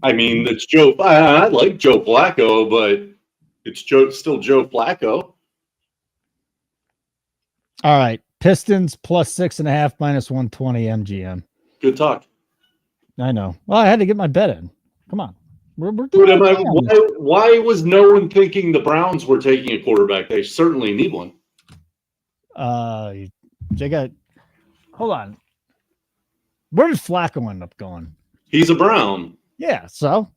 I mean, it's Joe. I like Joe Flacco, but it's still Joe Flacco. All right. Pistons plus 6.5 minus 120 MGM. Good talk. I know. Well, I had to get my bet in. Come on. We're doing why was no one thinking the Browns were taking a quarterback? They certainly need one. Hold on. Where did Flacco end up going? He's a Brown. Yeah, so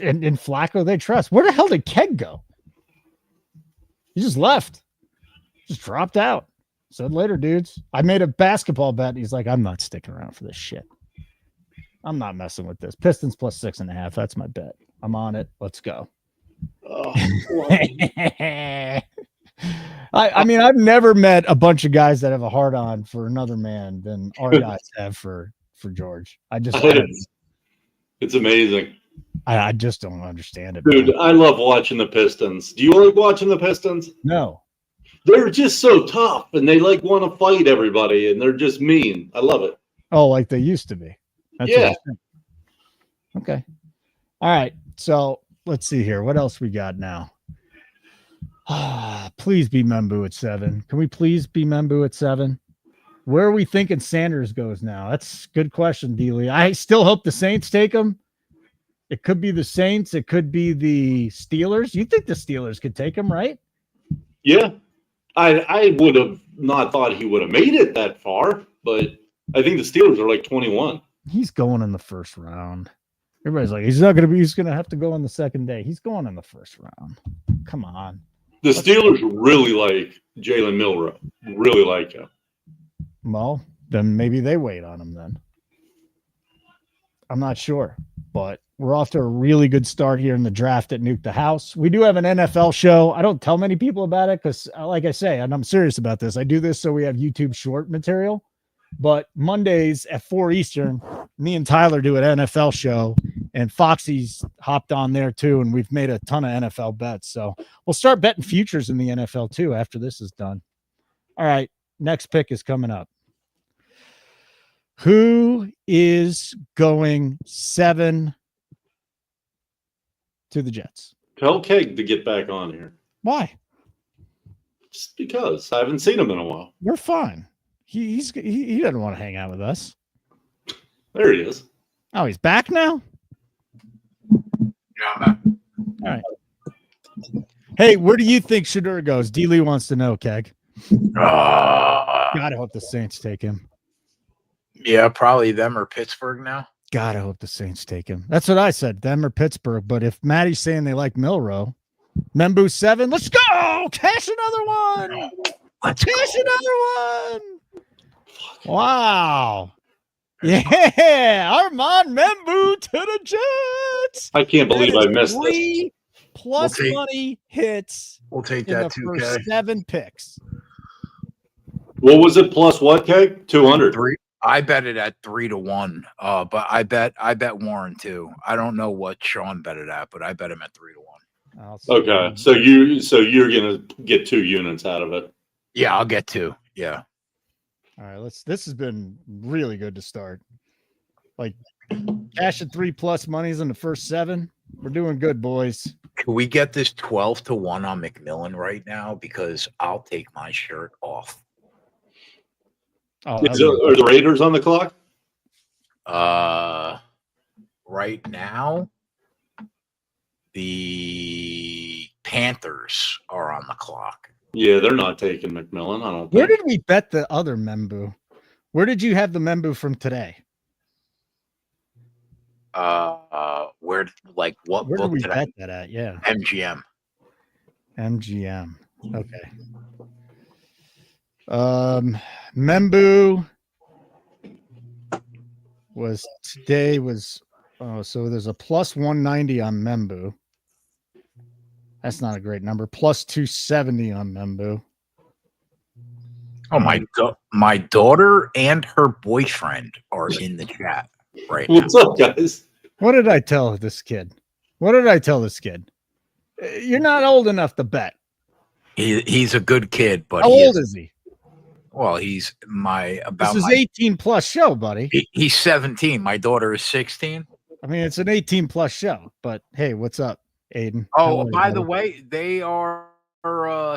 in Flacco they trust. Where the hell did Keg go? He just left. Just dropped out. Said later, dudes. I made a basketball bet. He's like, I'm not sticking around for this shit. I'm not messing with this. Pistons plus 6.5. That's my bet. I'm on it. Let's go. Oh, I mean, I've never met a bunch of guys that have a hard on for another man than our guys have for George. It's amazing. I just don't understand it, dude. man. I love watching the Pistons. Do you like watching the Pistons? No. They're just so tough, and they want to fight everybody, and they're just mean. I love it. Oh, like they used to be. Yeah. Okay. All right. So let's see here. What else we got now? Please be Membu at 7. Can we please be Membu at 7? Where are we thinking Sanders goes now? That's a good question, Dealey. I still hope the Saints take him. It could be the Saints. It could be the Steelers. You think the Steelers could take him, right? Yeah. I would have not thought he would have made it that far, but I think the Steelers are like 21. He's going in the first round. Everybody's like, he's going to have to go on the second day. He's going in the first round. Come on. The Steelers really like Jalen Milroe. Really like him. Well, then maybe they wait on him then. I'm not sure, but we're off to a really good start here in the draft at Nuke the House. We do have an NFL show. I don't tell many people about it because, like I say, and I'm serious about this, I do this so we have YouTube short material. But Mondays at 4 Eastern, me and Tyler do an NFL show, and Foxy's hopped on there too, and we've made a ton of NFL bets. So we'll start betting futures in the NFL too after this is done. All right, next pick is coming up. Who is going 7 to the Jets? Tell Keg to get back on here. Why? Just because I haven't seen him in a while. We're fine. He doesn't want to hang out with us. There he is. Oh, he's back now? Yeah, I'm back. All right. Hey, where do you think Shedeur goes? D. Lee wants to know, Keg. God, I hope the Saints take him. Yeah, probably them or Pittsburgh now. God, I hope the Saints take him. That's what I said, them or Pittsburgh. But if Matty's saying they like Milroe, Membu 7, let's go! Cash another one! Let's Cash go. another one! Wow. Yeah, Armand Membu to the Jets. I can't believe I missed this. 3 plus We'll take- money hits We'll take in the that 2K. first 7 picks. What was it plus what, Keg? 200. I bet it at 3-1. But I bet Warren too. I don't know what Sean bet it at, but I bet him at 3-1. I'll see. Okay, so you're gonna get 2 units out of it. Yeah, I'll get 2. Yeah. All right, this has been really good to start. Like cash at 3 plus monies in the first 7. We're doing good, boys. Can we get this 12-1 on McMillan right now? Because I'll take my shirt off. Oh, Are the Raiders on the clock? Right now, the Panthers are on the clock. Yeah, they're not taking McMillan. I don't think. where did we bet the other Membu? Where did you have the Membu from today? Where what Where did book we did I? bet that at? Yeah, MGM. MGM. Okay. Membu was so there's a plus 190 on Membu. That's not a great number. Plus 270 on Membu. Oh my daughter and her boyfriend are in the chat right now. What's up, guys? What did I tell this kid? You're not old enough to bet. He's a good kid, but How old is he? Well, he's This is 18 plus show, buddy. He's 17. My daughter is 16. I mean, it's an 18 plus show, but hey, what's up, Aiden? Oh, by the way, they are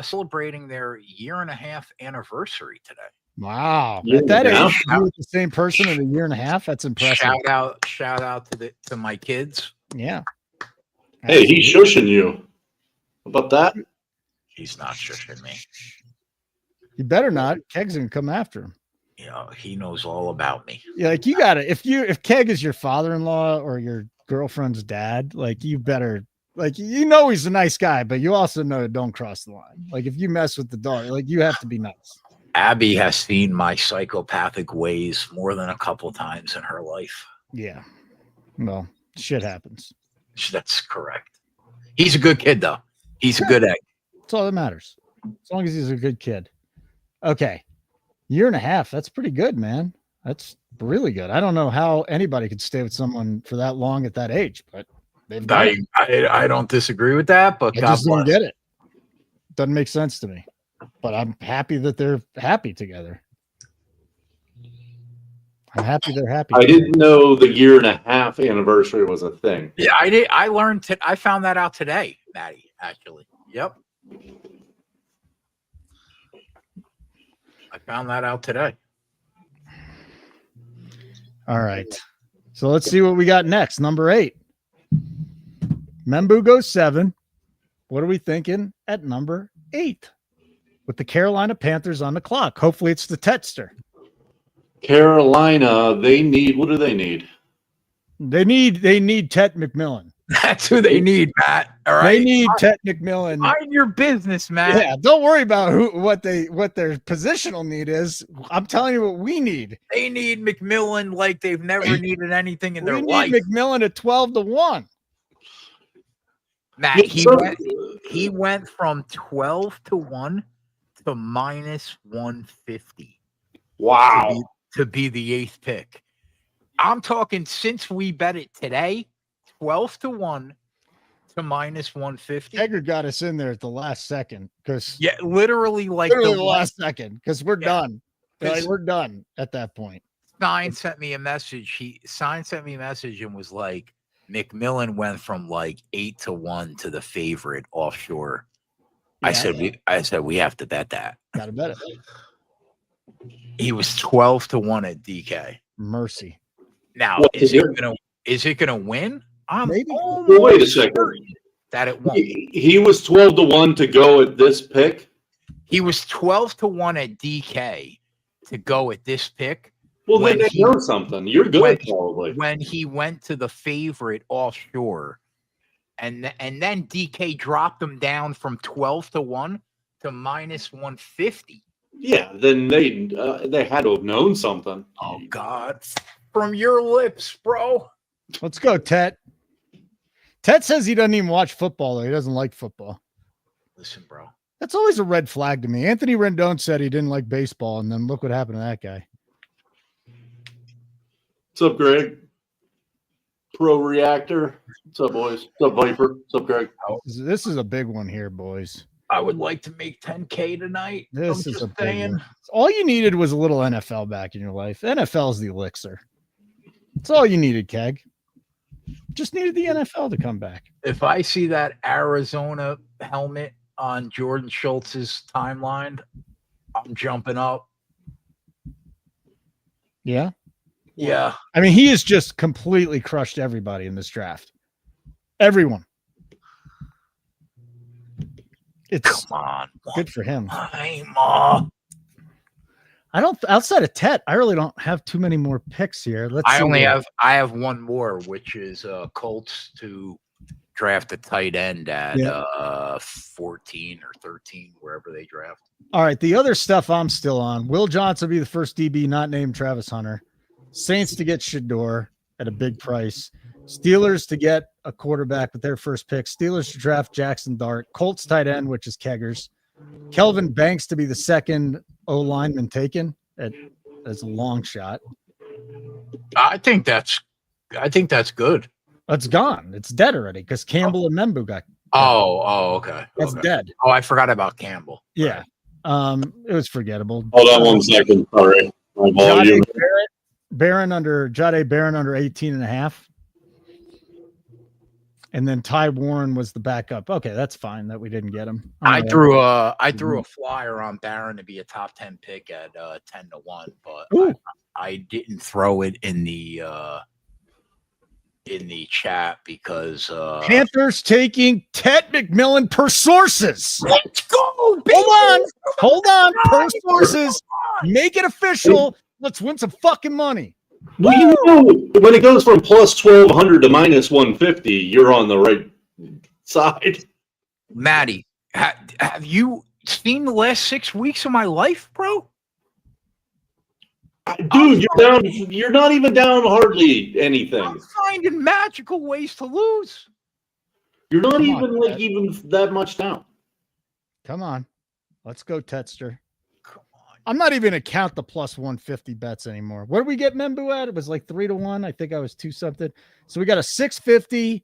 celebrating their 1.5-year anniversary today. Wow. Yeah, At that yeah. age, you with the same person in 1.5 years? That's impressive. Shout out to my kids. Yeah. Hey, he's shushing you. How about that? He's not shushing me. You better not. Keg's gonna come after him. You know, he knows all about me. Yeah, like you gotta if Keg is your father-in-law or your girlfriend's dad, like you better he's a nice guy, but you also know don't cross the line. Like if you mess with the dog, like you have to be nice. Abby has seen my psychopathic ways more than a couple times in her life. Yeah. Well, shit happens. That's correct. He's a good kid, though. He's a good egg. That's all that matters. As long as he's a good kid. Okay. 1.5 years. That's pretty good, man. That's really good. I don't know how anybody could stay with someone for that long at that age, but they've done it. I don't disagree with that, but I God just don't bless. get it. Doesn't make sense to me. But I'm happy that they're happy together. I'm happy they're happy. I didn't know the 1.5-year anniversary was a thing. Yeah, I did. I learned. I found that out today, Matty. Actually, yep. I found that out today. All right. So let's see what we got next. Number 8. Membu goes 7. What are we thinking at number 8? With the Carolina Panthers on the clock. Hopefully it's the Tetster. Carolina, they need, what do they need? They need Tet McMillan. That's who they need, Matt. All right. They need Tet McMillan. Mind your business, Matt. Yeah, don't worry about what their positional need is. I'm telling you what we need. They need McMillan like they've never needed anything in their We need life. McMillan at 12-1. Matt, he went from 12-1 to minus 150. Wow. To be the 8th pick. I'm talking since we bet it today, 12-1 to minus 150. Egger got us in there at the last second because Literally the last second because we're done. Because we're done at that point. Stein sent me a message. Stein sent me a message and was like, McMillan went from like 8-1 to the favorite offshore. Yeah. I said we have to bet that. Gotta bet it. He was 12-1 at DK. Mercy. Now, What is to it gonna win? I'm Maybe. almost Well, wait a second. certain that it won't. He was 12-1 to go at this pick. He was 12-1 at DK to go at this pick. Well, When then they he- know something. You're good, probably. When he went to the favorite offshore, and then DK dropped him down from 12-1 to -150. Yeah, then they had to have known something. Oh God, from your lips, bro. Let's go, Tet. Tet says he doesn't even watch football, though. He doesn't like football. Listen, bro. That's always a red flag to me. Anthony Rendon said he didn't like baseball, and then look what happened to that guy. What's up, Greg? Pro Reactor. What's up, boys? What's up, Viper? What's up, Greg? This is a big one here, boys. I would like to make 10K tonight. This I'm is just a big saying. one. All you needed was a little NFL back in your life. NFL is the elixir. That's all you needed, Keg. Just needed the NFL to come back. If I see that Arizona helmet on Jordan Schultz's timeline, I'm jumping up. Yeah. Yeah. I mean, he has just completely crushed everybody in this draft. Everyone. It's Come on. good for him. I don't, outside of Tet, I really don't have too many more picks here. I have one more, which is Colts to draft a tight end at 14 or 13, wherever they draft. All right. The other stuff I'm still on. Will Johnson be the first DB not named Travis Hunter. Saints to get Shedeur at a big price. Steelers to get a quarterback with their first pick. Steelers to draft Jaxson Dart. Colts tight end, which is Keggers. Kelvin Banks to be the second O lineman taken as a long shot. I think that's good. That's gone. It's dead already because Campbell and Membu got. Okay. That's Okay. dead. Oh, I forgot about Campbell. Yeah. It was forgettable. Hold on 1 second. Sorry. My volume. Jade Barron under 18.5. And then Ty Warren was the backup. Okay, that's fine that we didn't get him. I threw a flyer on Barron to be a top 10 pick at 10-1, but I didn't throw it in the chat because Panthers taking Ted McMillan per sources. Let's go, baby. Hold on, per sources. Make it official. Let's win some fucking money. Well, you know, when it goes from plus 1,200 to minus 150, you're on the right side. Matty, have you seen the last 6 weeks of my life, bro? Dude, you're down. You're not even down hardly anything. I'm finding magical ways to lose. You're not Come even on, even that much down. Come on. Let's go, Tetster. I'm not even going to count the plus 150 bets anymore. What did we get Membu at? It was like 3-1. I think I was 2 something. So we got a 650.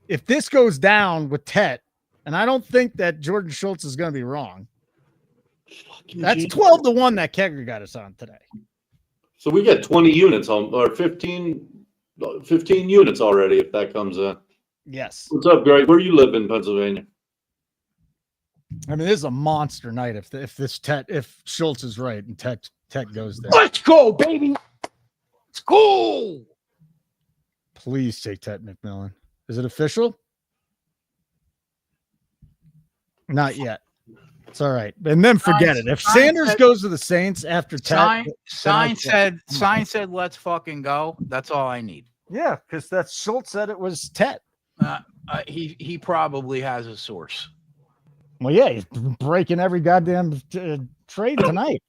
If this goes down with Tet, and I don't think that Jordan Schultz is going to be wrong. That's 12-1 that Kegger got us on today. So we got 20 units on, or 15 units already if that comes in. Yes. What's up, Greg? Where you live in Pennsylvania? I mean, this is a monster night if Schultz is right and Tet goes there. Let's go, baby. Let's go. Please say Tet McMillan. Is it official? Not yet. It's all right. And then forget it. If Sanders goes to the Saints after Tet. Sign said, let's fucking go. That's all I need. Yeah, because that's Schultz said it was Tet. He probably has a source. Well, yeah, he's breaking every goddamn trade tonight.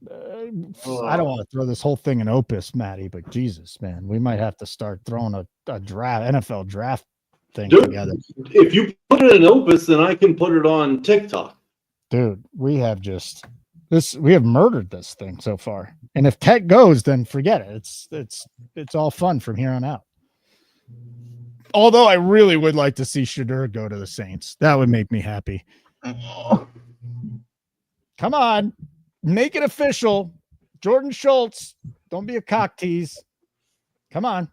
I don't want to throw this whole thing in Opus, Matty, but Jesus, man, we might have to start throwing a NFL draft thing together. If you put it in Opus, then I can put it on TikTok. Dude, we have murdered this thing so far. And if Tet goes, then forget it. It's all fun from here on out. Although I really would like to see Shedeur go to the Saints. That would make me happy. Come on. Make it official. Jordan Schultz. Don't be a cock tease. Come on.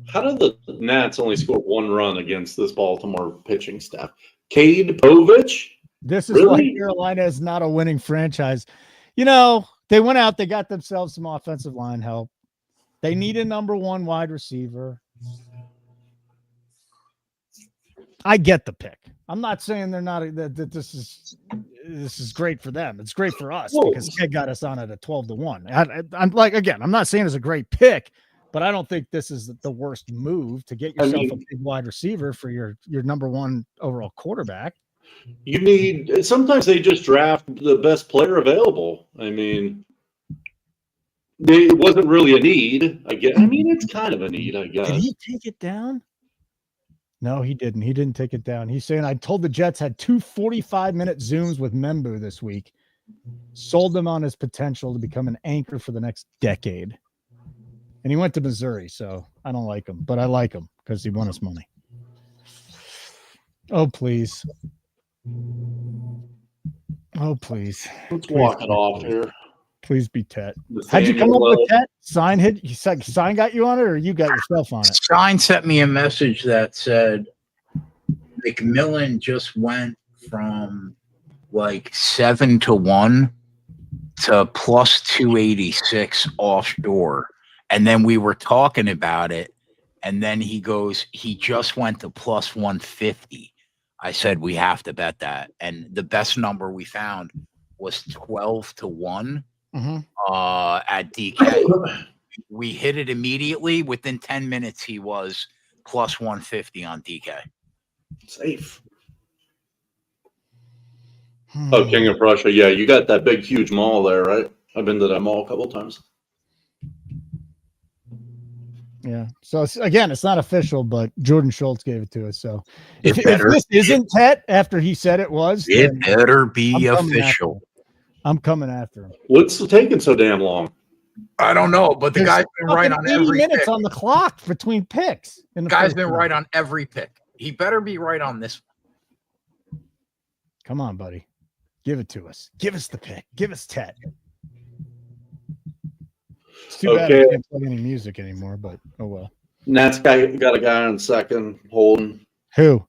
How did the Nats only score 1 run against this Baltimore pitching staff? Cade Povich? This is Really? why Carolina is not a winning franchise. You know, they went out, they got themselves some offensive line help. They need a number 1 wide receiver. I get the pick. I'm not saying they're not that this is great for them. It's great for us because Keg got us on at a 12-1. I'm like, again, I'm not saying it's a great pick, but I don't think this is the worst move to get yourself a big wide receiver for your number 1 overall quarterback. You need, sometimes they just draft the best player available. I mean, it wasn't really a need, I guess. I mean, it's kind of a need, I guess. Did he take it down? No, he didn't. He didn't take it down. He's saying, I told the Jets had 2 45-minute Zooms with Membu this week. Sold them on his potential to become an anchor for the next decade. And he went to Missouri, so I don't like him. But I like him because he won us money. Oh, please. Oh, please. Let's walk it off here. Please be Tet. How'd you come up with Tet? Sign hit. You said Sign got you on it, or you got yourself on it? Sign sent me a message that said McMillan just went from like 7-1 to plus 286 offshore, and then we were talking about it, and then he goes, he just went to plus 150. I said we have to bet that, and the best number we found was 12-1. At DK. We hit it immediately. Within 10 minutes, he was plus 150 on DK. Safe. Oh, King of Prussia. Yeah, you got that big, huge mall there, right? I've been to that mall a couple times. Yeah. So again, it's not official, but Jordan Schultz gave it to us. So if this isn't Tet after he said it was, it better be official. I'm coming after him. What's taking so damn long? I don't know, but the guy's been right on every minutes pick. On the clock between picks. The guy's been right on every pick. He better be right on this one. Come on, buddy. Give it to us. Give us the pick. Give us Tet. It's too bad I can't play any music anymore, but oh well. Nat's got a guy on second, Holden. Who?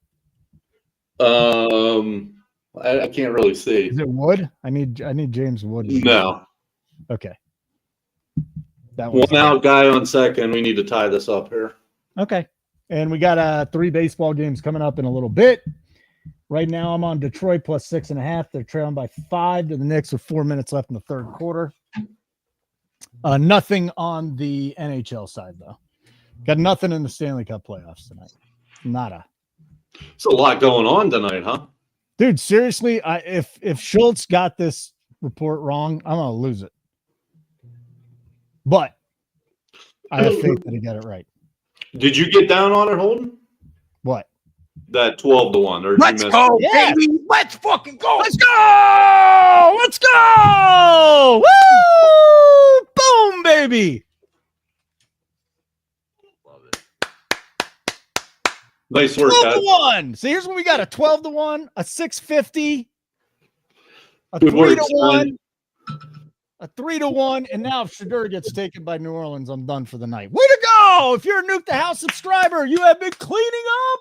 I can't really see. Is it Wood? I need James Wood. No. Okay. That one out guy on second. We need to tie this up here. Okay. And we got 3 baseball games coming up in a little bit. Right now I'm on Detroit plus 6.5. They're trailing by 5 to the Knicks with 4 minutes left in the third quarter. Nothing on the NHL side though. Got nothing in the Stanley Cup playoffs tonight. Nada. It's a lot going on tonight, huh? Dude, seriously, if Schultz got this report wrong, I'm gonna lose it. But I have faith that he got it right. Did you get down on it, Holden? What? That 12-1. Or let's go, yeah. baby. Let's fucking go. Let's go. Let's go. Woo! Boom, baby. Nice work, 12-1. So here's what we got: a 12-1, a 650, a 3-1, a 3-1, and now if Shedeur gets taken by New Orleans, I'm done for the night. Way to go! If you're a Nuke the House subscriber, you have been cleaning up.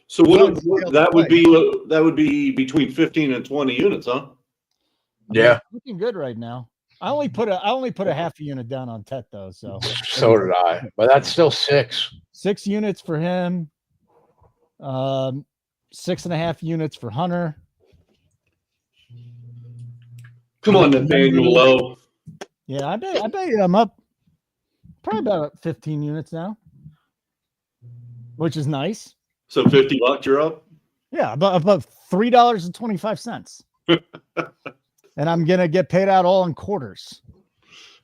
So that would be between 15 and 20 units, huh? Yeah, looking good right now. I only put a half a unit down on Tet though, so did I. But that's still 6. 6 units for him. 6.5 units for Hunter. Come on, Nathaniel Lowe. Yeah, I bet you I'm up probably about 15 units now, which is nice. So $50 you're up? Yeah, about $3.25. And I'm gonna get paid out all in quarters.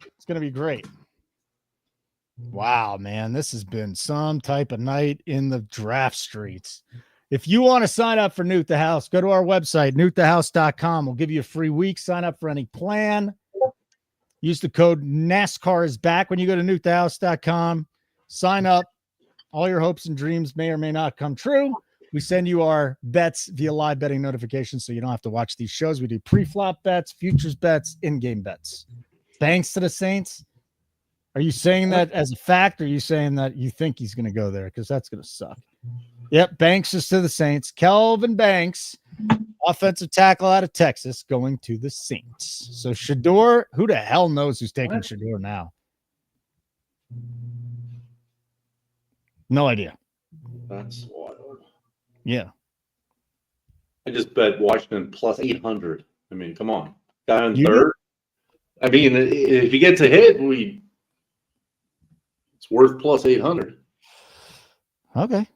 It's gonna be great. Wow, man, this has been some type of night in the draft streets. If you want to sign up for Nuke the House, go to our website, nukethehouse.com. We'll give you a free week. Sign up for any plan. Use the code NASCAR is back when you go to nukethehouse.com. Sign up. All your hopes and dreams may or may not come true. We send you our bets via live betting notifications so you don't have to watch these shows. We do pre-flop bets, futures bets, in-game bets. Thanks to the Saints. Are you saying that as a fact, or are you saying that you think he's going to go there? Because that's going to suck. Yep, Banks is to the Saints. Kelvin Banks, offensive tackle out of Texas, going to the Saints. So Shedeur, who the hell knows who's taking Shedeur now? No idea. That's wild. Yeah. I just bet Washington plus 800. I mean, come on. Guy on You third. I mean, if he gets a hit, it's worth plus 800. Okay.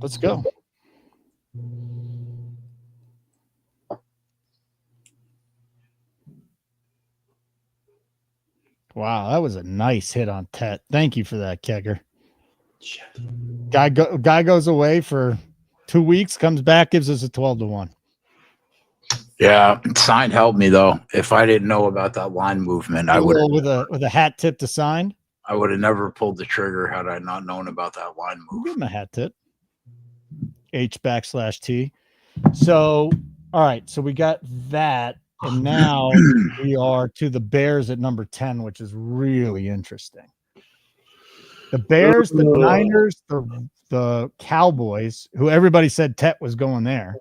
Let's go. Wow, that was a nice hit on Tet. Thank you for that, Kegger. Guy goes away for 2 weeks, comes back, gives us a 12-1. Yeah, sign helped me though. If I didn't know about that line movement, I would with a hat tip to sign. I would have never pulled the trigger had I not known about that line move. Give him a hat tip. H/T. So, all right. So we got that. And now we are to the Bears at number 10, which is really interesting. The Bears, the Niners, the Cowboys, who everybody said Tet was going there.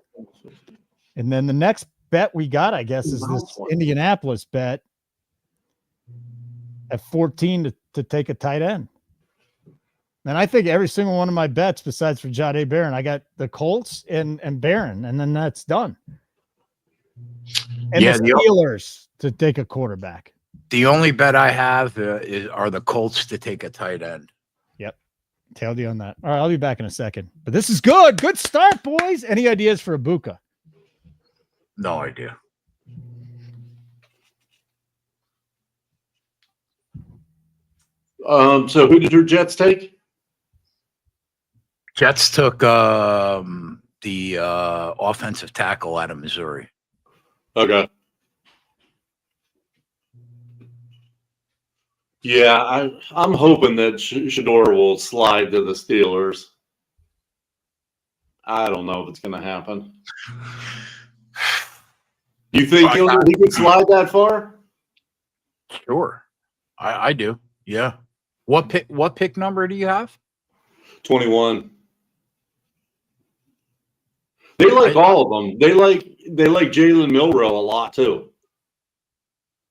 And then the next bet we got, I guess, is this Indianapolis bet at 14 to take a tight end. And I think every single one of my bets, besides for Jahdae Barron, I got the Colts and Barron, and then that's done. And the Steelers to take a quarterback. The only bet I have are the Colts to take a tight end. Yep. Tailed you on that. All right, I'll be back in a second. But this is good. Good start, boys. Any ideas for Ibuka? No idea. So who did your Jets take? Jets took the offensive tackle out of Missouri. Okay. Yeah, I'm hoping that Shedeur will slide to the Steelers. I don't know if it's going to happen. You think he could slide that far? Sure, I do. Yeah. What pick number do you have? 21. They like all of them. They like Jalen Milroe a lot too.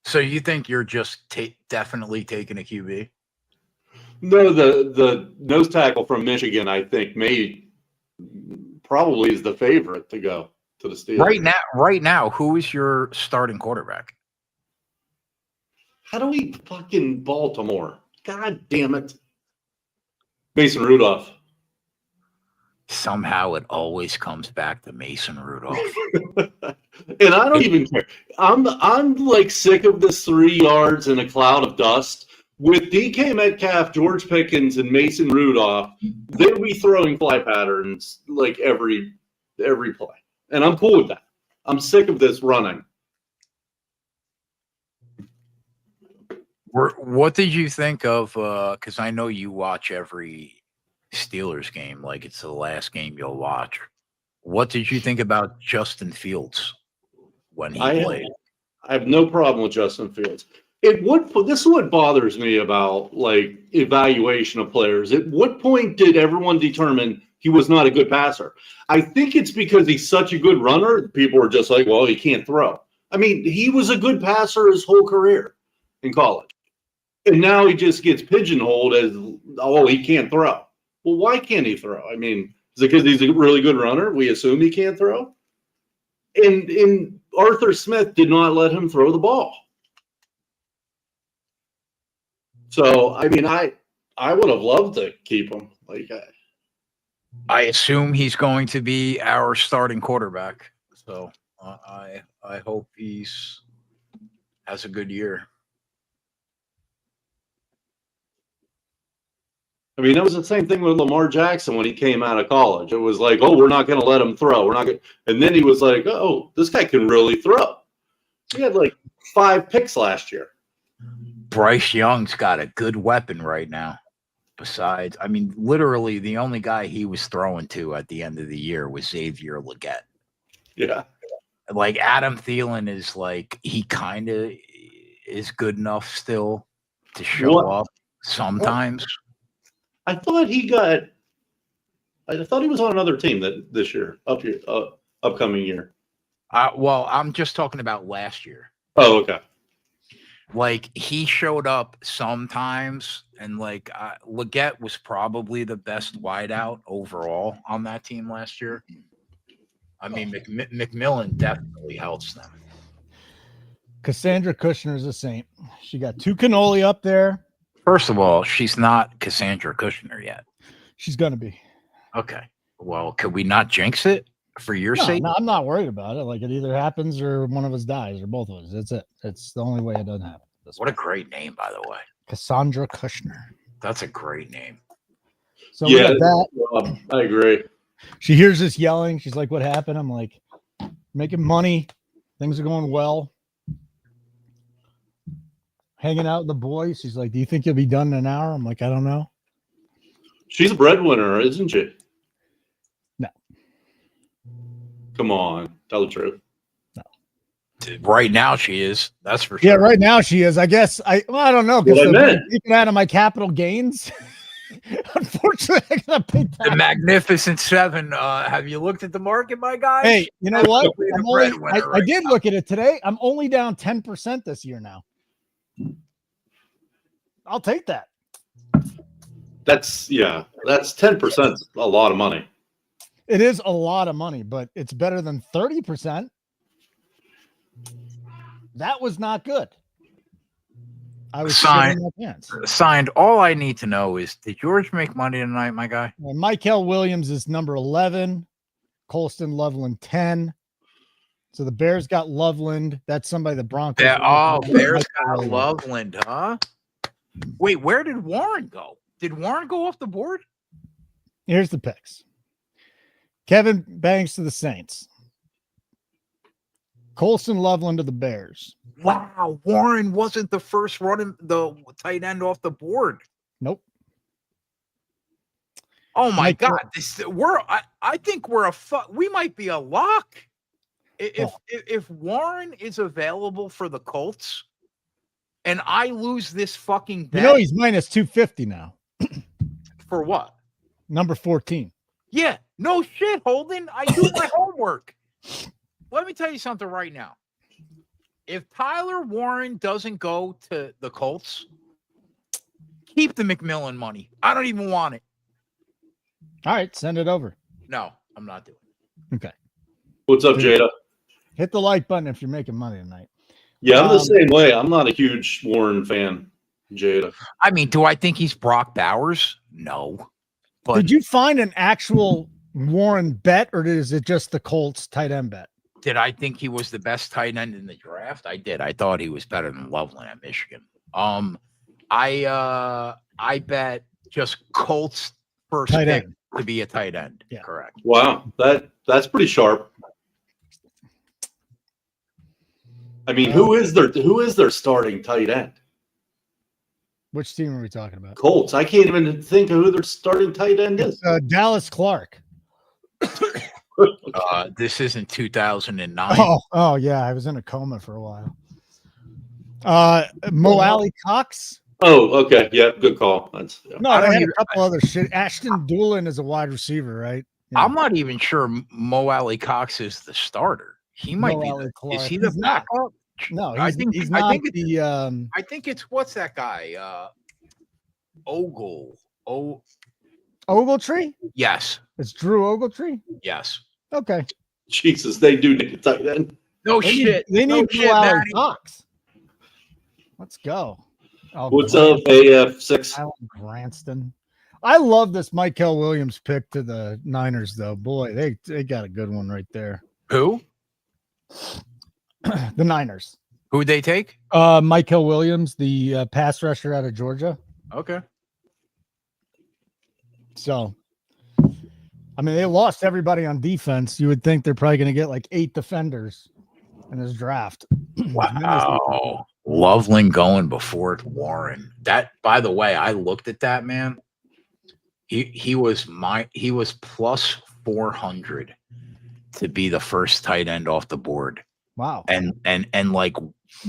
So you think you're just definitely taking a QB? No, the nose tackle from Michigan, I think, probably is the favorite to go to the Steelers. Right now, who is your starting quarterback? How do we fucking Baltimore? God damn it. Mason Rudolph. Somehow it always comes back to Mason Rudolph. And I don't even care. I'm like sick of this 3 yards in a cloud of dust. With DK Metcalf, George Pickens, and Mason Rudolph, they'll be throwing fly patterns like every play. And I'm cool with that. I'm sick of this running. What did you think of, because I know you watch every Steelers game like it's the last game you'll watch. What did you think about Justin Fields when he played? I have no problem with Justin Fields. This is what bothers me about like evaluation of players. At what point did everyone determine he was not a good passer? I think it's because he's such a good runner. People are just like, well, he can't throw. I mean, he was a good passer his whole career in college. And now he just gets pigeonholed as, oh, he can't throw. Well, why can't he throw? I mean, is it because he's a really good runner? We assume he can't throw? And Arthur Smith did not let him throw the ball. So, I mean, I would have loved to keep him. I assume he's going to be our starting quarterback. So I hope has a good year. I mean, that was the same thing with Lamar Jackson when he came out of college. It was like, oh, we're not going to let him throw. We're not going. And then he was like, oh, this guy can really throw. He had like 5 picks last year. Bryce Young's got a good weapon right now. Besides, I mean, literally the only guy he was throwing to at the end of the year was Xavier Legette. Yeah. Like Adam Thielen is like, he kind of is good enough still. to show up sometimes. I thought he was on another team this year, upcoming year. Well, I'm just talking about last year. Oh, okay. Like, he showed up sometimes, and like Leggett was probably the best wideout overall on that team last year. I mean, McMillan definitely helps them. Cassandra Kushner's a saint. She got 2 cannoli up there. First of all, she's not Cassandra Kushner yet. She's gonna be. Okay. Well, could we not jinx it for your sake? No, I'm not worried about it. Like, it either happens or one of us dies or both of us. That's it. It's the only way it doesn't happen. What a great name, by the way. Cassandra Kushner. That's a great name. So yeah, that. I agree. She hears us yelling. She's like, "What happened?" I'm like, "Making money. Things are going well. Hanging out with the boys." She's like, "Do you think you'll be done in an hour?" I'm like, "I don't know." She's a breadwinner, isn't she? No. Come on, tell the truth. No. Right now she is. That's for sure. Yeah, right now she is. I guess I don't know because taking out of my capital gains. Unfortunately, I gotta pay tax. The Magnificent Seven. Have you looked at the market, my guy? Hey, you know what? I did look at it today. I'm only down 10% this year now. I'll take that. That's 10%. A lot of money. It is a lot of money, but it's better than 30%. That was not good. I was signed. All I need to know is, did George make money tonight, my guy? Michael Williams is number 11. Colston Loveland 10. So the Bears got Loveland. That's somebody the Broncos. Bears got Loveland, huh? Wait, where did Warren go? Did Warren go off the board? Here's the picks. Kevin Banks to the Saints. Colston Loveland to the Bears. Wow, Warren wasn't the first the tight end off the board. Nope. Oh my God! I think we might be a lock. If Warren is available for the Colts, and I lose this fucking bet, he's minus 250 now. For what? Number 14. Yeah, no shit, Holden. I do my homework. Let me tell you something right now. If Tyler Warren doesn't go to the Colts, keep the McMillan money. I don't even want it. All right, send it over. No, I'm not doing it. Okay. What's up, Jada? Hit the like button if you're making money tonight. Yeah, I'm the same way. I'm not a huge Warren fan, Jada. I mean, do I think he's Brock Bowers? No. But did you find an actual Warren bet, or is it just the Colts tight end bet? Did I think he was the best tight end in the draft? I did. I thought he was better than Loveland at Michigan. I bet just Colts first tight pick end to be a tight end. Yeah. Correct. Wow, that's pretty sharp. I mean, who is their starting tight end? Which team are we talking about? Colts. I can't even think of who their starting tight end is. Dallas Clark. This isn't 2009. Oh yeah, I was in a coma for a while. Mo Alley Cox. Oh, okay. Yeah, good call. No, they had a couple other shit. Ashton Doolin is a wide receiver, right? Yeah. I'm not even sure Mo Alley Cox is the starter. He might be. Is he the backup? No, I think it's what's that guy? Ogletree? Yes. It's Drew Ogletree? Yes. Okay. Jesus, they do need a tight end. They need Cox. Let's go. What's up, AF6? Alan Granston. I love this Michael Williams pick to the Niners, though. Boy, they got a good one right there. Who? The Niners. Who'd they take? Michael Williams, the pass rusher out of Georgia. Okay. So, I mean, they lost everybody on defense. You would think they're probably going to get like 8 defenders in this draft. Wow. Loveland going before Warren. That, by the way, I looked at that, man. He was plus 400 to be the first tight end off the board. Wow. And like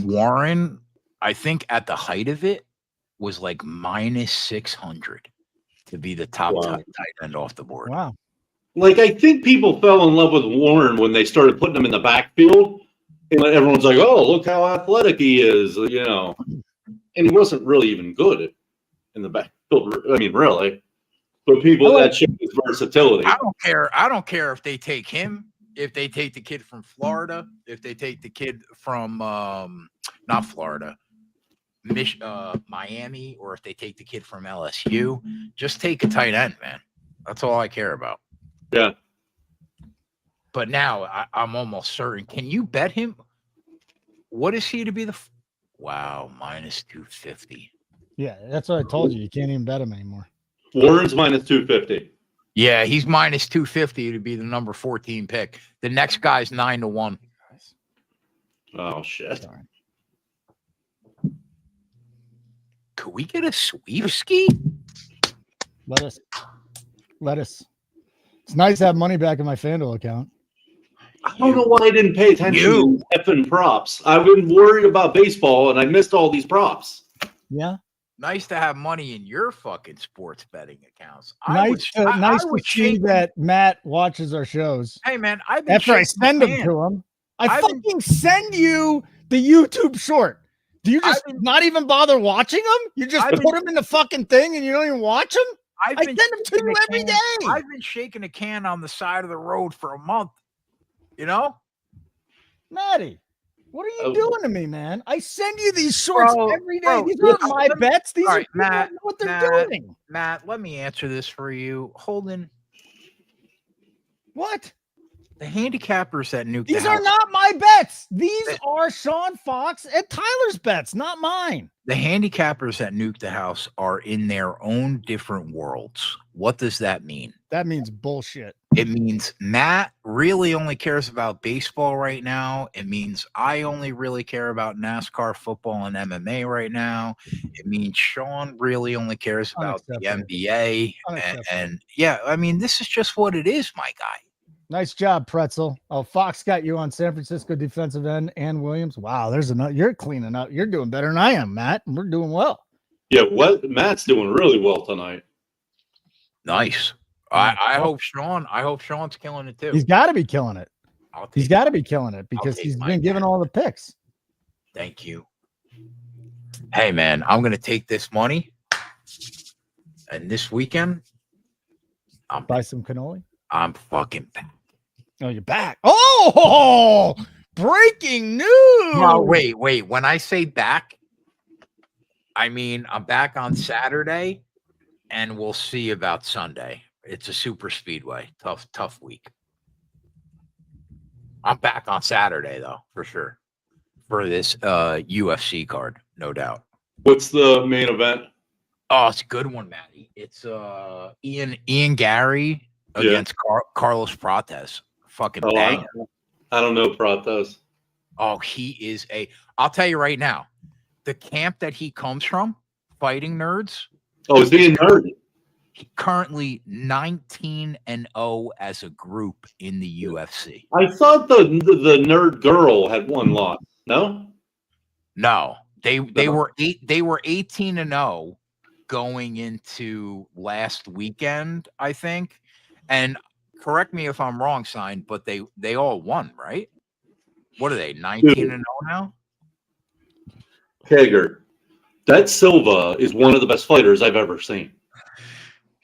Warren, I think at the height of it was like minus 600 to be the top tight end off the board. Wow. Like, I think people fell in love with Warren when they started putting him in the backfield. And everyone's like, oh, look how athletic he is, you know. And he wasn't really even good in the backfield. I mean, really. But people, that showed his versatility. I don't care if they take him, if they take the kid from Florida, if they take the kid from not Florida, Miami, or if they take the kid from LSU. Just take a tight end, man. That's all I care about. Yeah. But now I'm almost certain. Can you bet him? What is he to be wow, minus 250. Yeah, that's what I told you. You can't even bet him anymore. Warren's minus 250. Yeah, he's minus 250 to be the number 14 pick. The next guy's 9-1. Oh, shit. Sorry. Could we get a sweep ski? Let us. It's nice to have money back in my FanDuel account. I don't know why I didn't pay attention to effing props. I've been worried about baseball, and I missed all these props. Yeah. Nice to have money in your fucking sports betting accounts. Nice to see that Matt watches our shows. Hey, man, after I send them to him, I fucking send you the YouTube short. Do you just not even bother watching them? You just put them in the fucking thing and you don't even watch them? I send them to you every day. I've been shaking a can on the side of the road for a month. You know? Matty, what are you doing to me, man? I send you these shorts every day. These aren't my bets. These are Matt, what they're doing. Matt, let me answer this for you. Holden. What? The handicappers that Nuke These are not my bets. These are Sean Fox and Tyler's bets, not mine. The handicappers that Nuke the House are in their own different worlds. What does that mean? That means bullshit. It means Matt really only cares about baseball right now. It means I only really care about NASCAR, football, and MMA right now. It means Sean really only cares about the NBA. And yeah, I mean, this is just what it is, my guy. Nice job, Pretzel. Oh, Fox got you on San Francisco defensive end and Williams. Wow, there's another. You're cleaning up. You're doing better than I am, Matt. We're doing well. Yeah, Matt's doing really well tonight. Nice. I hope Sean's killing it too. He's got to be killing it. He's got to be killing it because he's been given all the picks. Thank you. Hey, man, I'm going to take this money and this weekend I'll buy some cannoli. I'm fucking back. Oh, you're back. Oh, breaking news. No, wait. When I say back, I mean I'm back on Saturday and we'll see about Sunday. It's a super speedway. Tough week. I'm back on Saturday though, for sure. For this UFC card, no doubt. What's the main event? Oh, it's a good one, Matty. It's Ian Gary against Carlos Prates. Fucking bang. I don't know Prates. Oh, he is I'll tell you right now, the camp that he comes from, Fighting Nerds. Oh, is he a nerd? Currently 19-0 as a group in the UFC. I thought the nerd girl had one loss. No, they were 18-0 going into last weekend, I think. And correct me if I'm wrong, Sign, but they all won, right? What are they? 19-0 now? Kegger, that Silva is one of the best fighters I've ever seen.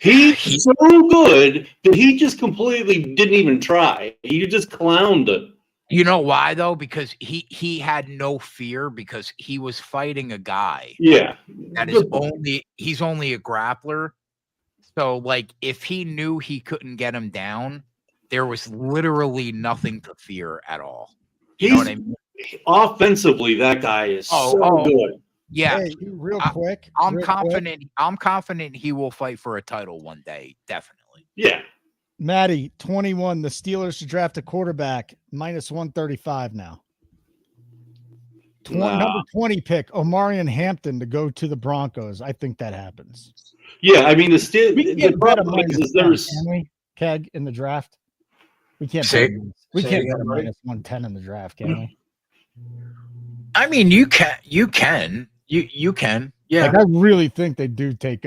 He's so good that he just completely didn't even try. He just clowned it. You know why though? Because he had no fear because he was fighting a guy. Yeah. That is he's only a grappler. So like if he knew he couldn't get him down, there was literally nothing to fear at all. You know what I mean? Offensively, that guy is so good. Yeah. Hey, real quick. I'm confident he will fight for a title one day. Definitely. Yeah. Matty, 21. The Steelers to draft a quarterback, minus 135 now. Number 20 pick, Omarion Hampton to go to the Broncos. I think that happens. Yeah, I mean the problem is there's Keg in the draft. We can't bet a minus 110 in the draft, can we? I mean, you can. Yeah. Like, I really think they take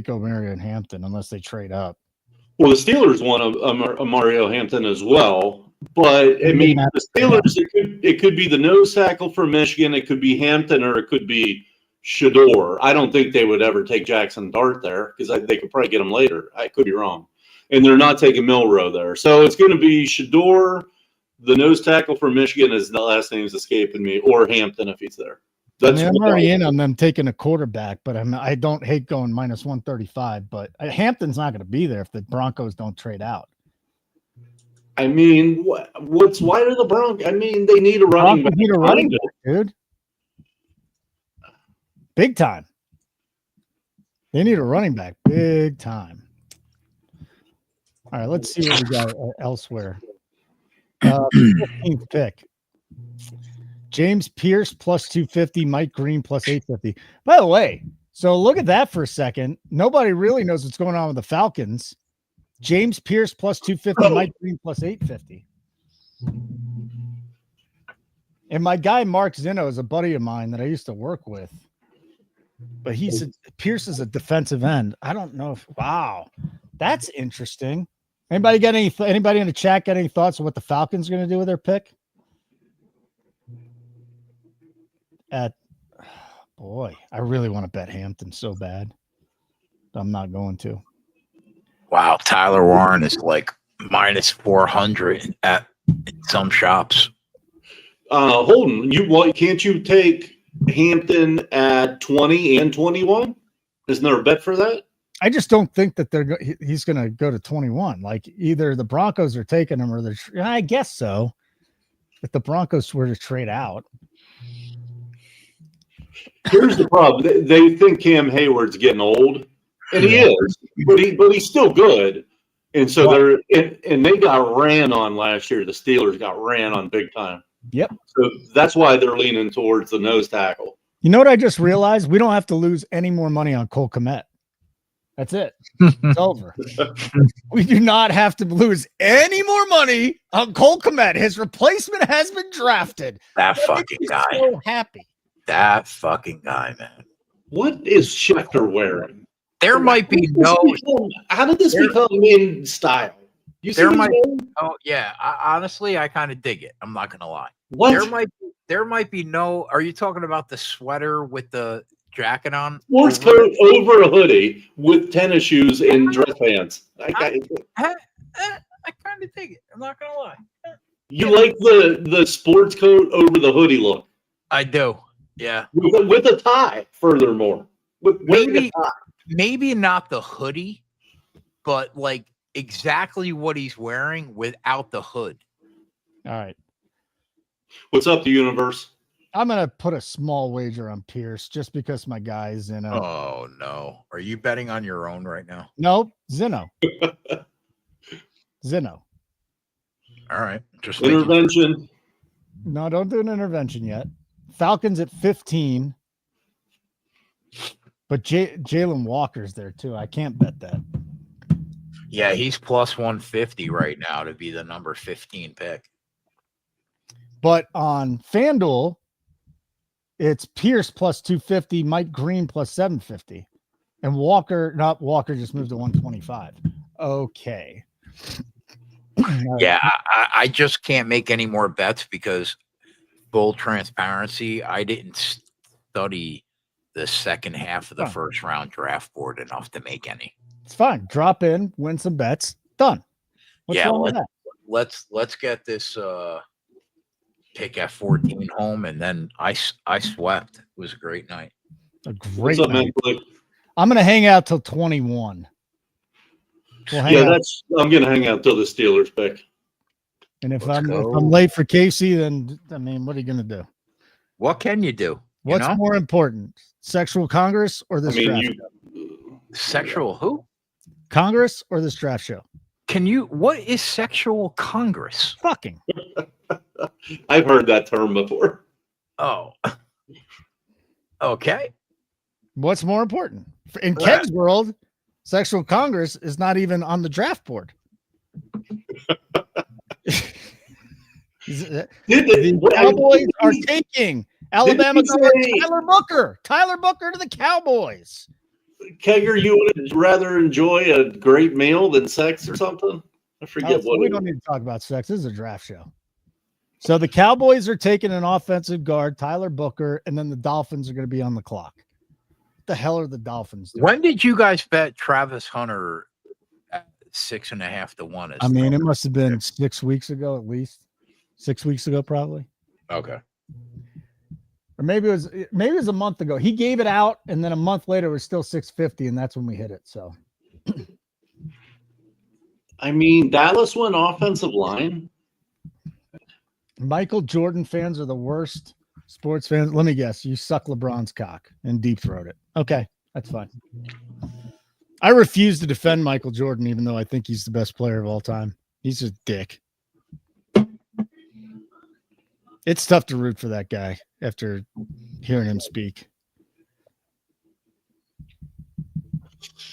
Mario and Hampton unless they trade up. Well, the Steelers want a Mario Hampton as well, but I mean, the Steelers, it could be the nose tackle from Michigan, it could be Hampton, or it could be Shedeur. I don't think they would ever take Jaxson Dart there because they could probably get him later. I could be wrong, and they're not taking Milroe there, so it's going to be Shedeur, the nose tackle from Michigan, is the last name's escaping me, or Hampton if he's there. I'm already in on them taking a quarterback, but I don't hate going minus 135. But Hampton's not going to be there if the Broncos don't trade out. I mean, why do the Broncos? I mean, they need a running back. Need a running back, dude. Big time. They need a running back, big time. All right, let's see what we got elsewhere. 15th pick. James Pierce plus 250, Mike Green plus 850. By the way, so look at that for a second. Nobody really knows what's going on with the Falcons. James Pierce plus 250, Mike Green plus 850. And my guy Mark Zeno is a buddy of mine that I used to work with. But Pierce is a defensive end. I don't know if that's interesting. Anybody in the chat got any thoughts on what the Falcons are going to do with their pick? I really want to bet Hampton so bad. I'm not going to. Wow, Tyler Warren is like minus 400 at some shops. Holden, can't you take Hampton at 20 and 21? Isn't there a bet for that? I just don't think that he's going to go to 21. Like, either the Broncos are taking him or I guess so. If the Broncos were to trade out. Here's the problem. They think Cam Hayward's getting old, and he is, but he's still good. And so they got ran on last year. The Steelers got ran on big time. Yep. So that's why they're leaning towards the nose tackle. You know what I just realized? We don't have to lose any more money on Cole Kmet. That's it. It's over. We do not have to lose any more money on Cole Kmet. His replacement has been drafted. That fucking guy. So happy. That fucking guy, man. What is Schefter wearing? There might be How did this become in style? Oh yeah. Honestly, I kind of dig it. I'm not gonna lie. What? There might be no. Are you talking about the sweater with the jacket on? Sports coat over a hoodie with tennis shoes and dress pants. I kind of dig it. I'm not gonna lie. You like the sports coat over the hoodie look? I do. Yeah. With a tie, furthermore. Maybe not the hoodie, but like exactly what he's wearing without the hood. All right. What's up, the universe? I'm going to put a small wager on Pierce just because my guy's in a... Oh, no. Are you betting on your own right now? Nope. Zeno. Zeno. All right. Just intervention. No, don't do an intervention yet. Falcons at 15. But Jalen Walker's there, too. I can't bet that. Yeah, he's plus 150 right now to be the number 15 pick. But on FanDuel, it's Pierce plus 250, Mike Green plus 750. And Walker just moved to 125. Okay. Yeah, I just can't make any more bets because full transparency, I didn't study the second half of the first round draft board enough to make any. It's fine. Drop in, win some bets. Done. What's wrong with that? Let's get this pick at 14 home, and then I swept. It was a great night. A great night. I'm going to hang out till 21. I'm going to hang out till the Steelers pick. And if I'm late for Casey, then I mean, what are you going to do? What can you do? What's more important, Sexual Congress or this draft? Sexual who? Congress or this draft show? What is Sexual Congress? Fucking. I've heard that term before. Oh. Okay. What's more important? In Keg's world, Sexual Congress is not even on the draft board. The Cowboys are taking Alabama Didn't going he say- Tyler Booker. Tyler Booker to the Cowboys. Kegger, you would rather enjoy a great meal than sex or something? I forget We don't need to talk about sex. This is a draft show. So the Cowboys are taking an offensive guard, Tyler Booker, and then the Dolphins are going to be on the clock. What the hell are the Dolphins doing? When did you guys bet Travis Hunter at 6.5 to 1? I mean, it must have been 6 weeks ago at least. 6 weeks ago, probably. Okay. Or maybe it was a month ago. He gave it out, and then a month later it was still 650, and that's when we hit it. So I mean, Dallas went offensive line. Michael Jordan fans are the worst sports fans. Let me guess. You suck LeBron's cock and deep throat it. Okay, that's fine. I refuse to defend Michael Jordan, even though I think he's the best player of all time. He's a dick. It's tough to root for that guy after hearing him speak.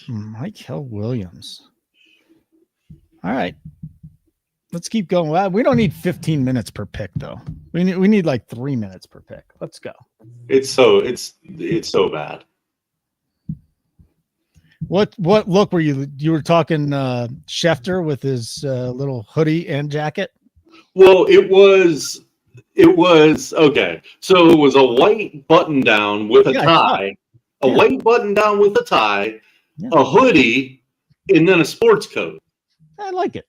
Michael Williams. All right. Let's keep going. Well, we don't need 15 minutes per pick, though. We need like 3 minutes per pick. Let's go. It's so bad. What look were you were talking Schefter with his little hoodie and jacket? Well, it was okay. So it was a white button down with a tie, white button down with a tie, a hoodie, and then a sports coat. I like it.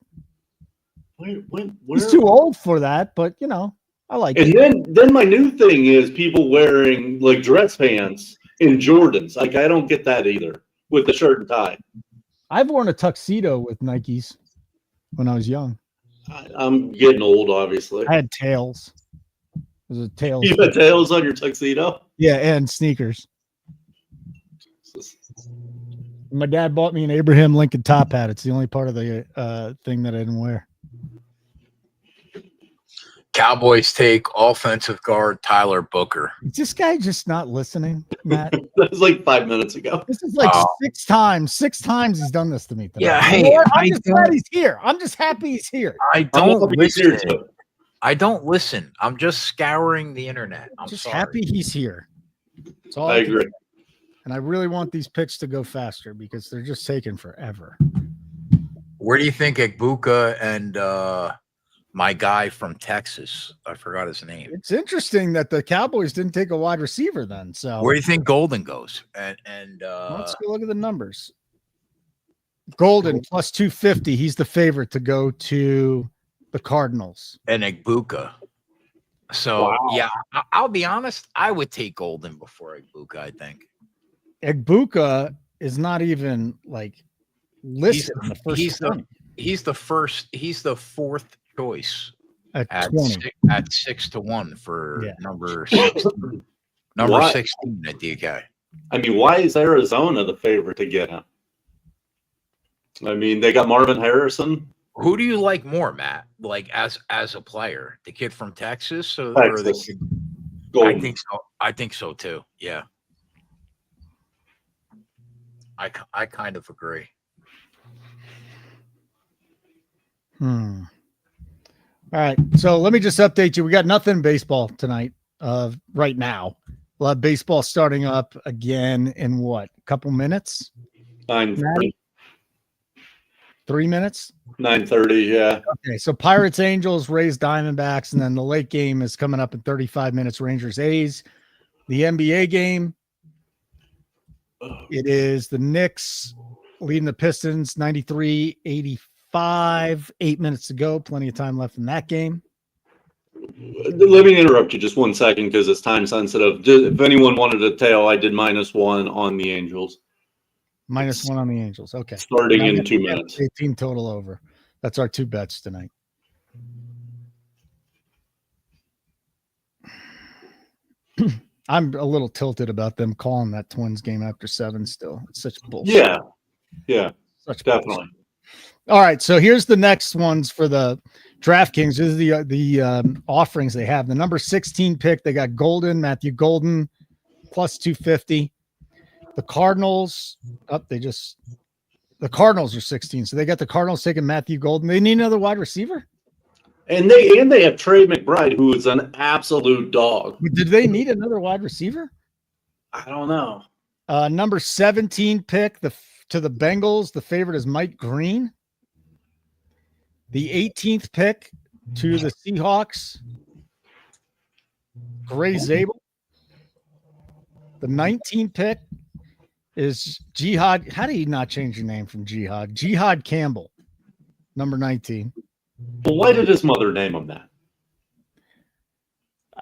Where? He's too old for that, but I like it. And then my new thing is people wearing like dress pants and Jordans. Like I don't get that either with the shirt and tie. I've worn a tuxedo with Nikes when I was young. I'm getting old, obviously. I had tails. It was a tails. You had tails on your tuxedo? Yeah, and sneakers. My dad bought me an Abraham Lincoln top hat. It's the only part of the thing that I didn't wear. Cowboys take offensive guard Tyler Booker. Is this guy just not listening, Matt? That was like 5 minutes ago. This is like 6 times. 6 times he's done this to me today. Yeah, hey, I'm just glad he's here. I'm just happy he's here. I don't listen. I'm just scouring the internet. I'm just sorry. happy he's here. That's all I agree. do. And I really want these picks to go faster because they're just taking forever. Where do you think Egbuka and my guy from Texas, I forgot his name. It's interesting that the Cowboys didn't take a wide receiver then. So where do you think Golden goes? And let's go look at the numbers. Golden plus 250. He's the favorite to go to the Cardinals. And Egbuka. So yeah, I'll be honest. I would take Golden before Egbuka. I think Egbuka is not even like listed in the first. He's the fourth choice at 6 to 1 for number 16 at DK. I mean, why is Arizona the favorite to get him? I mean, they got Marvin Harrison. Who do you like more, Matt? Like as a player, the kid from Texas, or the kid? I think so. I think so too. Yeah, I kind of agree. All right, so let me just update you. We got nothing in baseball tonight. Right now, we'll have baseball starting up again in what? A couple minutes? 9:30. 3 minutes? 9:30. Yeah. Okay, so Pirates, Angels, Rays, Diamondbacks, and then the late game is coming up in 35 minutes. Rangers, A's. The NBA game. It is the Knicks leading the Pistons 93-85. 8 minutes to go. Plenty of time left in that game. Let me interrupt you just 1 second because it's time sensitive. If anyone wanted to tail, I did -1 on the Angels. -1 on the Angels. Okay. Starting in 2 minutes. 18 total over. That's our 2 bets tonight. I'm a little tilted about them calling that Twins game after 7 still. It's such bullshit. Yeah. Such Definitely. bullshit. All right, so here's the next ones for the DraftKings. This is the offerings they have. The number 16 pick, they got Matthew Golden, plus 250. The Cardinals, the Cardinals are 16. So they got the Cardinals taking Matthew Golden. They need another wide receiver. And they have Trey McBride, who is an absolute dog. Did they need another wide receiver? I don't know. Number 17 pick to the Bengals. The favorite is Mike Green. The 18th pick to the Seahawks, Gray Zabel. The 19th pick is Jihad. How do you not change your name from Jihad? Jihad Campbell, number 19. Well, why did his mother name him that?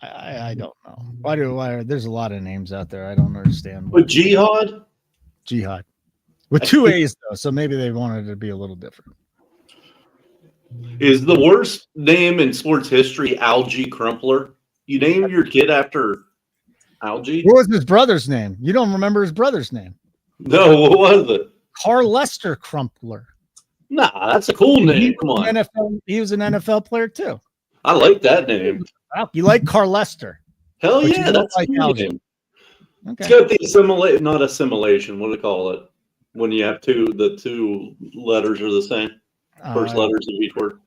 I don't know. Why? There's a lot of names out there. I don't understand. But Jihad? Jihad. With 2 A's, though, so maybe they wanted it to be a little different. Is the worst name in sports history Algie Crumpler? You name your kid after Algie? What was his brother's name? You don't remember his brother's name? No, what was it? Carl Lester Crumpler. Nah, that's a cool name. Come on. He was an NFL player, too. I like that name. Wow, you like Carl Lester? Hell But yeah, that's like a cool Algie. name. Okay. It's got the not assimilation. What do they call it? When you have the two letters are the same. First letters of each word.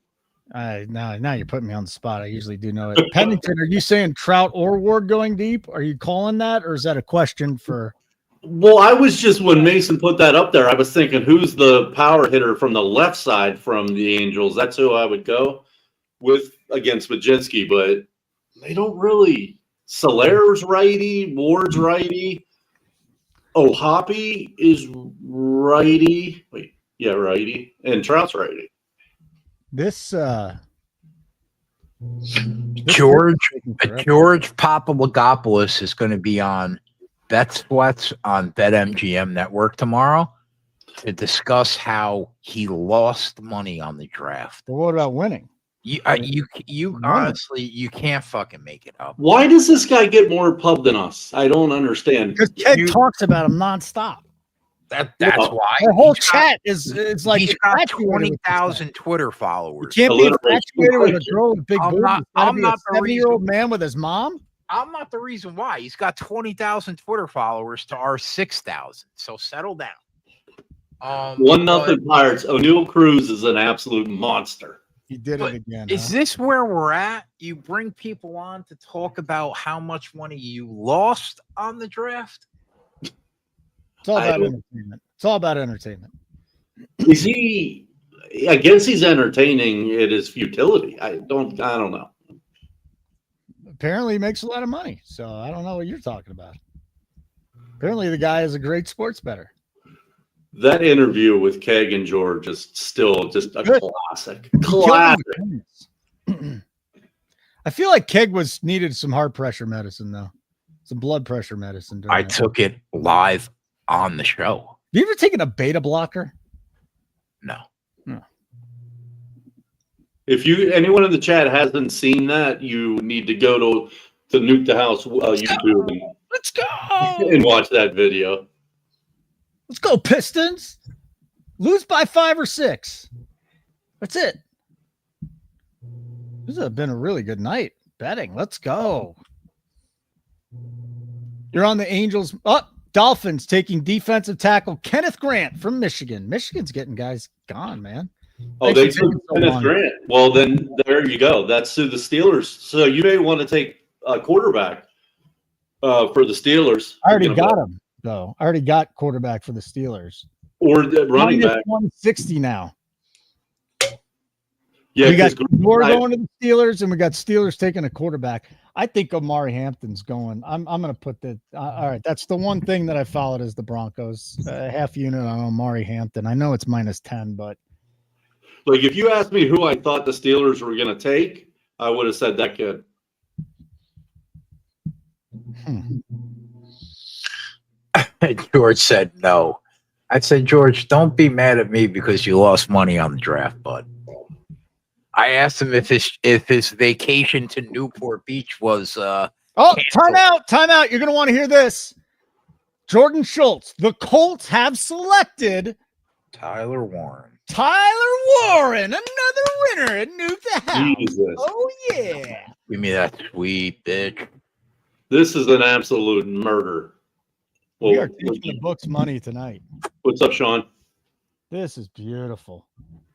Now you're putting me on the spot. I usually do know it. Pennington, are you saying Trout or Ward going deep? Are you calling that, or is that a question for? Well, I was just, when Mason put that up there, I was thinking, who's the power hitter from the left side from the Angels? That's who I would go with against Majinski, but they don't really. Solaire's righty, Ward's righty. Oh, Hoppy is righty. Wait, yeah, righty. And Trout's righty. This George Papadopoulos is going to be on Bet Sweats on BetMGM Network tomorrow to discuss how he lost money on the draft. But what about winning? You honestly, you can't fucking make it up. Why does this guy get more pub than us? I don't understand. Because Keg talks about him nonstop. That's Well, why The whole chat is like he's got infatuated with this guy. 20,000 Twitter followers. You can't be Alliteration. infatuated with a girl with big boobs. I'm not the 70-year-old man with his mom. I'm not the reason why. He's got 20,000 Twitter followers to our 6,000. So settle down. 1-0 Pirates. O'Neal Cruz is an absolute monster. He did it again. Is this where we're at? You bring people on to talk about how much money you lost on the draft? It's all about entertainment. It's all about entertainment. Is he? I guess he's entertaining. It is futility. I don't know. Apparently, he makes a lot of money. So I don't know what you're talking about. Apparently, the guy is a great sports bettor. That interview with Keg and George is still just a classic. Classic. I feel like Keg needed some heart pressure medicine, though. Some blood pressure medicine. I took it live on the show. Have you ever taken a beta blocker? No. If anyone in the chat hasn't seen that, you need to go to Nuke the House YouTube Let's go. and watch that video. Let's go, Pistons. Lose by 5 or 6. That's it. This has been a really good night betting. Let's go. You're on the Angels. Dolphins taking defensive tackle Kenneth Grant from Michigan. Michigan's getting guys gone, man. Oh, they took Kenneth Grant. Well, then there you go. That's to the Steelers. So you may want to take a quarterback for the Steelers. I already got him, though. I already got quarterback for the Steelers. Or the running back. 160 now. Yeah, we got Gore going to the Steelers, and we got Steelers taking a quarterback. I think Omari Hampton's going. I'm going to put that. All right, that's the one thing that I followed is the Broncos. Half unit on Omari Hampton. I know it's -10, but like if you asked me who I thought the Steelers were going to take, I would have said that kid. George said no. I said, George, don't be mad at me because you lost money on the draft, bud. I asked him if his vacation to Newport Beach was time out. You're going to want to hear this. Jordan Schultz, the Colts have selected Tyler Warren. Another winner at Nuke the House. Jesus. Oh, yeah. Give me that sweet bitch. This is an absolute murder. We are taking the book's money tonight. What's up, Sean? This is beautiful.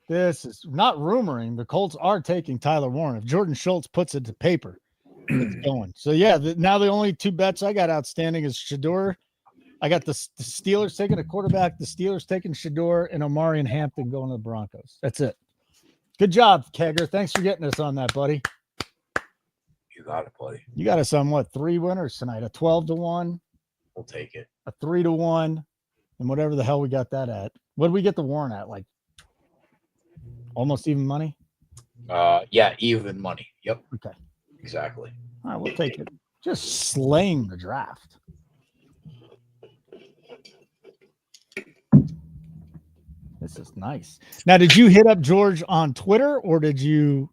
This is not rumoring. The Colts are taking Tyler Warren. If Jordan Schultz puts it to paper, it's going. So, yeah, now the only 2 bets I got outstanding is Shedeur. I got the Steelers taking a quarterback, the Steelers taking Shedeur, and Omari and Hampton going to the Broncos. That's it. Good job, Kegger. Thanks for getting us on that, buddy. You got it, buddy. You got us on what? 3 winners tonight? A 12-1. We'll take it. A 3-1, and whatever the hell we got that at. What did we get the Warren at? Like almost even money? Yeah, even money. Yep. Okay. Exactly. All right, we'll take it. Just slaying the draft. This is nice. Now, did you hit up George on Twitter or did you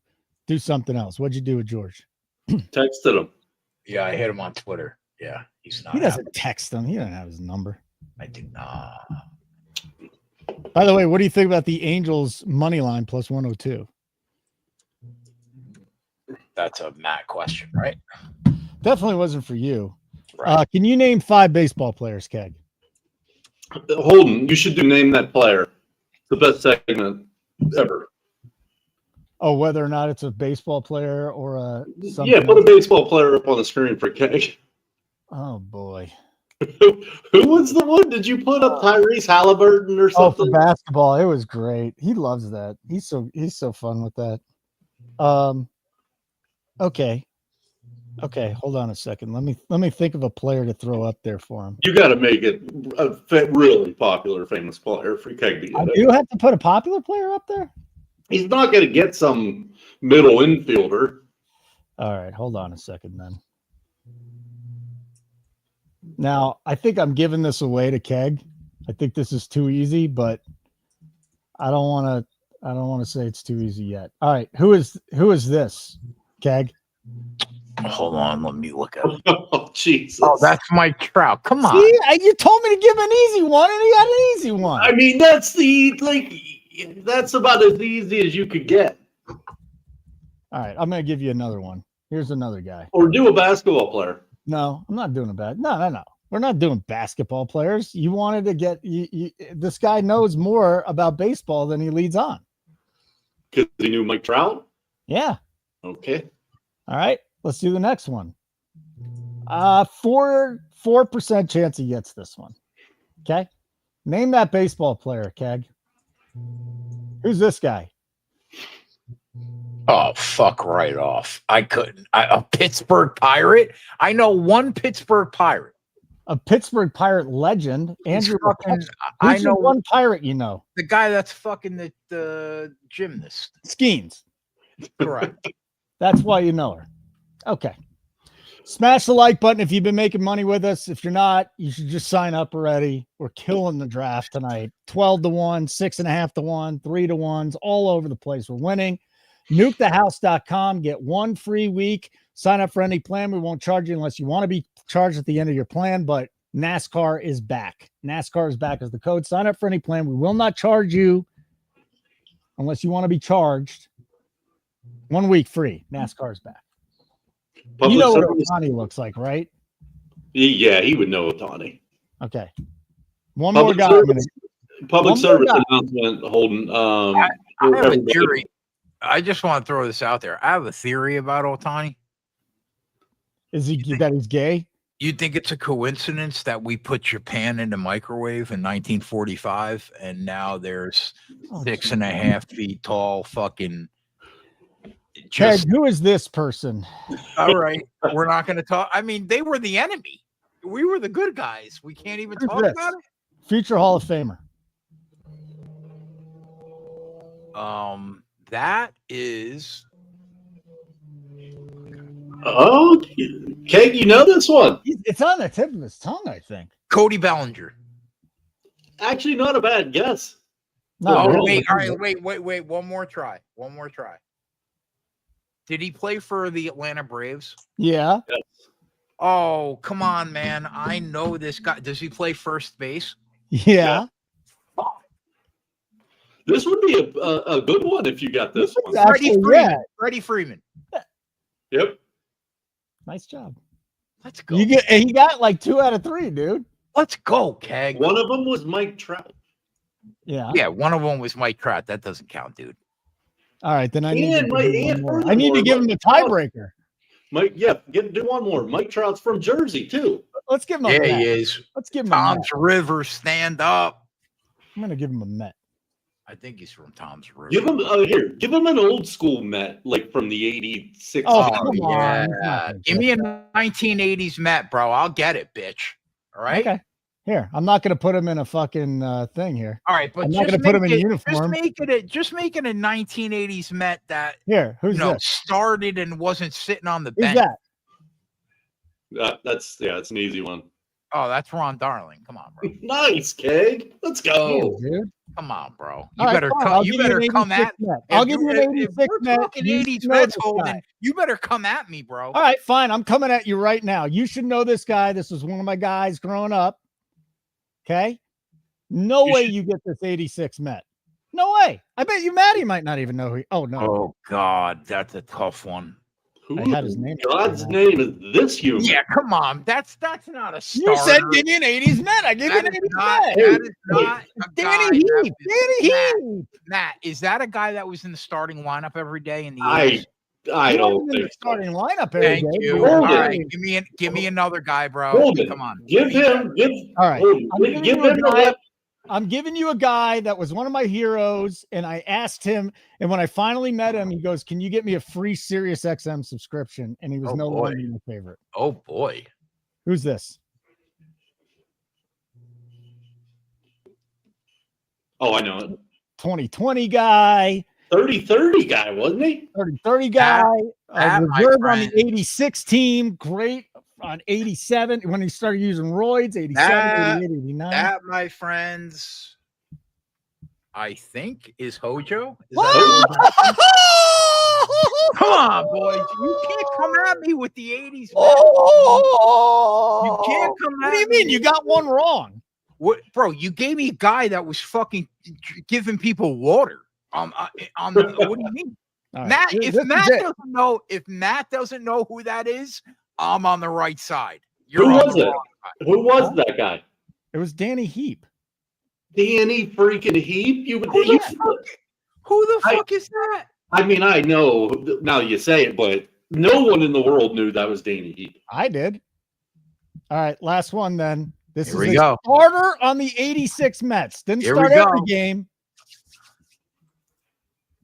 do something else? What'd you do with George? Texted him. Yeah, I hit him on Twitter. Yeah, he's not. He doesn't text him. He doesn't have his number. I do not. By the way, what do you think about the Angels money line plus 102? That's a Matt question, right? Definitely wasn't for you. Right. Can you name 5 baseball players, Keg? Holden, you should name that player. The best segment ever. Oh, whether or not it's a baseball player or a Yeah, put a baseball player up on the screen for Keg. Oh boy. Who was the one? Did you put up Tyrese Halliburton or Oh, for something? basketball, it was great. He loves that. He's so fun with that. Okay. Hold on a second. Let me think of a player to throw up there for him. You got to make it a really popular, famous player for Keg to get I it. do have to put a popular player up there. He's not going to get some middle infielder. All right, hold on a second then. Now, I think I'm giving this away to Keg. I think this is too easy, but I don't want to say it's too easy yet. All right, who is this? Keg? Hold on, let me look at it. Oh, Jesus. Oh, that's Mike Trout. Come on. See, you told me to give an easy one, and he got an easy one. I mean, that's about as easy as you could get. All right, I'm going to give you another one. Here's another guy. Or do a basketball player. No, I'm not doing a bad. No. We're not doing basketball players. You wanted to get this guy knows more about baseball than he leads on. Because he knew Mike Trout? Yeah. Okay. All right. Let's do the next one. 4% chance he gets this one. Okay. Name that baseball player, Keg. Who's this guy? Oh, fuck right off. I couldn't. A Pittsburgh Pirate? I know one Pittsburgh Pirate. A Pittsburgh Pirate legend. Andrew fucking, Who's I your know one Pirate you know? the guy that's fucking the gymnast. Skeens. Correct. That's why you know her. Okay. Smash the like button if you've been making money with us. If you're not, you should just sign up already. We're killing the draft tonight. 12-1, 6.5-1, 3-1s, all over the place. We're winning. NukeTheHouse.com. Get 1 free week. Sign up for any plan. We won't charge you unless you want to be charged at the end of your plan, but NASCAR is back. NASCAR is back as the code. Sign up for any plan. We will not charge you unless you want to be charged. 1 week free. NASCAR is back. You know what Otani looks like, right? Yeah, he would know Otani. Okay. One more guy. Public service announcement, Holden. I have a theory. I just want to throw this out there. I have a theory about Otani. Is he that he's gay? You think it's a coincidence that we put Japan in the microwave in 1945 and now there's 6.5 feet tall fucking Ted, who is this person? All right. We're not going to talk. I mean, they were the enemy. We were the good guys. We can't even talk about it. Future Hall of Famer. That is. Oh, Keg, you know this one. It's on the tip of his tongue, I think. Cody Bellinger. Actually, not a bad guess. No, wait. All right. Wait. One more try. Did he play for the Atlanta Braves? Yeah. Yes. Oh, come on, man. I know this guy. Does he play first base? Yeah. This would be a good one if you got this one. Freddie Freeman. Yep. Nice job. Let's go. He got like 2 out of 3, dude. Let's go, Keg. One of them was Mike Trout. Yeah. Yeah, one of them was Mike Trout. That doesn't count, dude. All right, then I need And to my- give him and one more. I need to give him the tiebreaker. Mike, do one more. Mike Trout's from Jersey too. Let's give him a Yeah, Met. he is. Let's give him a Met. Tom's River, stand up. I'm gonna give him a Met. I think he's from Tom's River. Give him give him an old school Met, like from the '86. Oh, Oh, come on. yeah. He's not gonna Give me a get 1980s Met, bro. I'll get it, bitch. All right. Okay. Here, I'm not gonna put him in a fucking thing here. All right, but I'm not just gonna put him in make it- uniform. Just make it a 1980s Met that Here, who's this? started and wasn't sitting on the Who's bench. that? That's an easy one. Oh, that's Ron Darling. Come on, bro. Nice, Keg. Let's go. Damn, dude. Come on, bro. All You right, better fine. come. I'll You give you better an come 86 at. Met. I'll give you an if 86 we're Met. talking You 80s should know Mets, this Holden, guy. you better come at me, bro. All right, fine. I'm coming at you right now. You should know this guy. This was one of my guys growing up. Okay. No way you get this 86 Met. No way. I bet you Matty might not even know who. Oh, no. Oh God, that's a tough one. Who I had his name. God's name is this human? Yeah, come on. That's not a starter. You said give me an 80s Met. I gave you That an is 80s not, Met. that is not a Danny guy that Heath. was- Danny Matt, Heath. Matt, is that a guy that was in the starting lineup every day in the I 80s? I He don't wasn't in think the so. starting lineup every Thank day. you. but All Holden. right, give me another guy, bro. Holden, Come on. give him. All right. Holden, I'm giving give you a him the guy- left. I'm giving you a guy that was one of my heroes, and I asked him, and when I finally met him, he goes, "Can you get me a free Sirius XM subscription?" And he was Oh, no boy. longer my favorite. Oh boy. Who's this? Oh, I know it. 2020 guy, 30-30 guy, wasn't he? 30-30 guy, Pat, my reserve on friend. the 86 team, great on 87 when he started using roids, 87, That- 88, 89. That, my friends, I think is Hojo. Is What? that Hojo? Come on, boys. You can't come at me with the 80s. Man. You can't come at What do you me. mean? You got one wrong. What, bro? You gave me a guy that was fucking giving people water. On the, what do you mean, All right, Matt? this If is Matt it. doesn't know who that is, I'm on the right side. You're Who on was the it? wrong side. Who was that guy? It was Danny Heap. Danny freaking Heap. Who the fuck is that? I mean, I know now you say it, but no one in the world knew that was Danny Heap. I did. All right, last one then. This Here is we a go. starter on the 86 Mets. Didn't Here start we every go. game.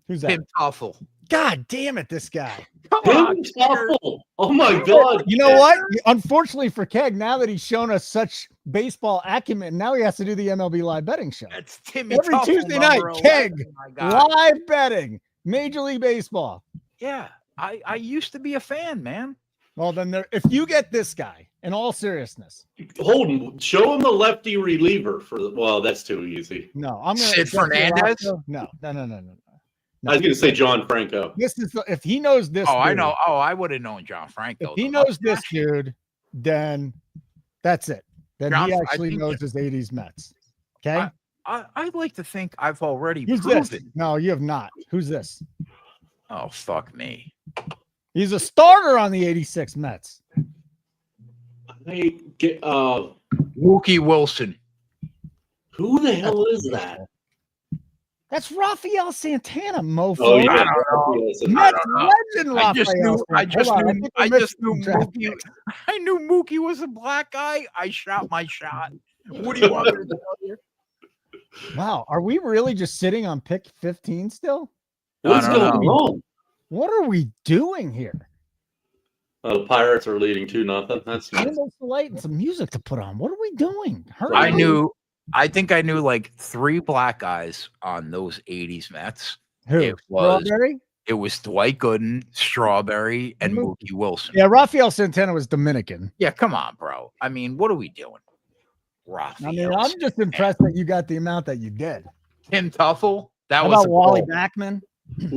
Who's that? Tim Tuffle. God damn it, this guy. Come Tim on, Kegger. Tuffle. Oh my God. You know what? Unfortunately for Keg, now that he's shown us such baseball acumen, now he has to do the MLB live betting show. That's Timmy Every Tuffle, Tuesday night, number 11, Keg, my guy. live betting, Major League Baseball. Yeah, I used to be a fan, man. Well, then if you get this guy, in all seriousness, Holden, show him the lefty reliever for the. Well, that's too easy. no, I'm going Sid Fernandez? No. I was going to say John Franco. This is if he knows this. Oh, I dude, know. Oh, I would have known John Franco. If he though. knows this dude, then that's it. Then John- he I actually think- knows his 80s Mets. Okay. I'd like to think I've already Who's proven. this? No, you have not. Who's this? Oh, fuck me. He's a starter on the 86 Mets. Hey, Mookie Wilson. who the hell is that? That's Rafael Santana, mofo. Oh, I yeah. don't know. Mets know. legend I just Rafael knew. I Santana. just Hold on, knew. think I we're just knew missing some Mookie. draft I knew Mookie was a black guy. I shot my shot. What do you want me to tell you? picks. Wow, are we really just sitting on pick 15 still? What's I don't going know. on? What are we doing here? The Pirates are leading 2-0. That's Turn those light and some music to put on. What are we doing? Hurry I up. knew. I think I knew like 3 black guys on those 80s Mets. Who? It was- Strawberry? It was Dwight Gooden, Strawberry, and Mookie. Mookie Wilson. Yeah, Rafael Santana was Dominican. Yeah, come on, bro. I mean, what are we doing? I Rafael. mean, I'm just impressed that you got the amount that you did. Tim Tuffle. That How was about a Wally goal. Backman?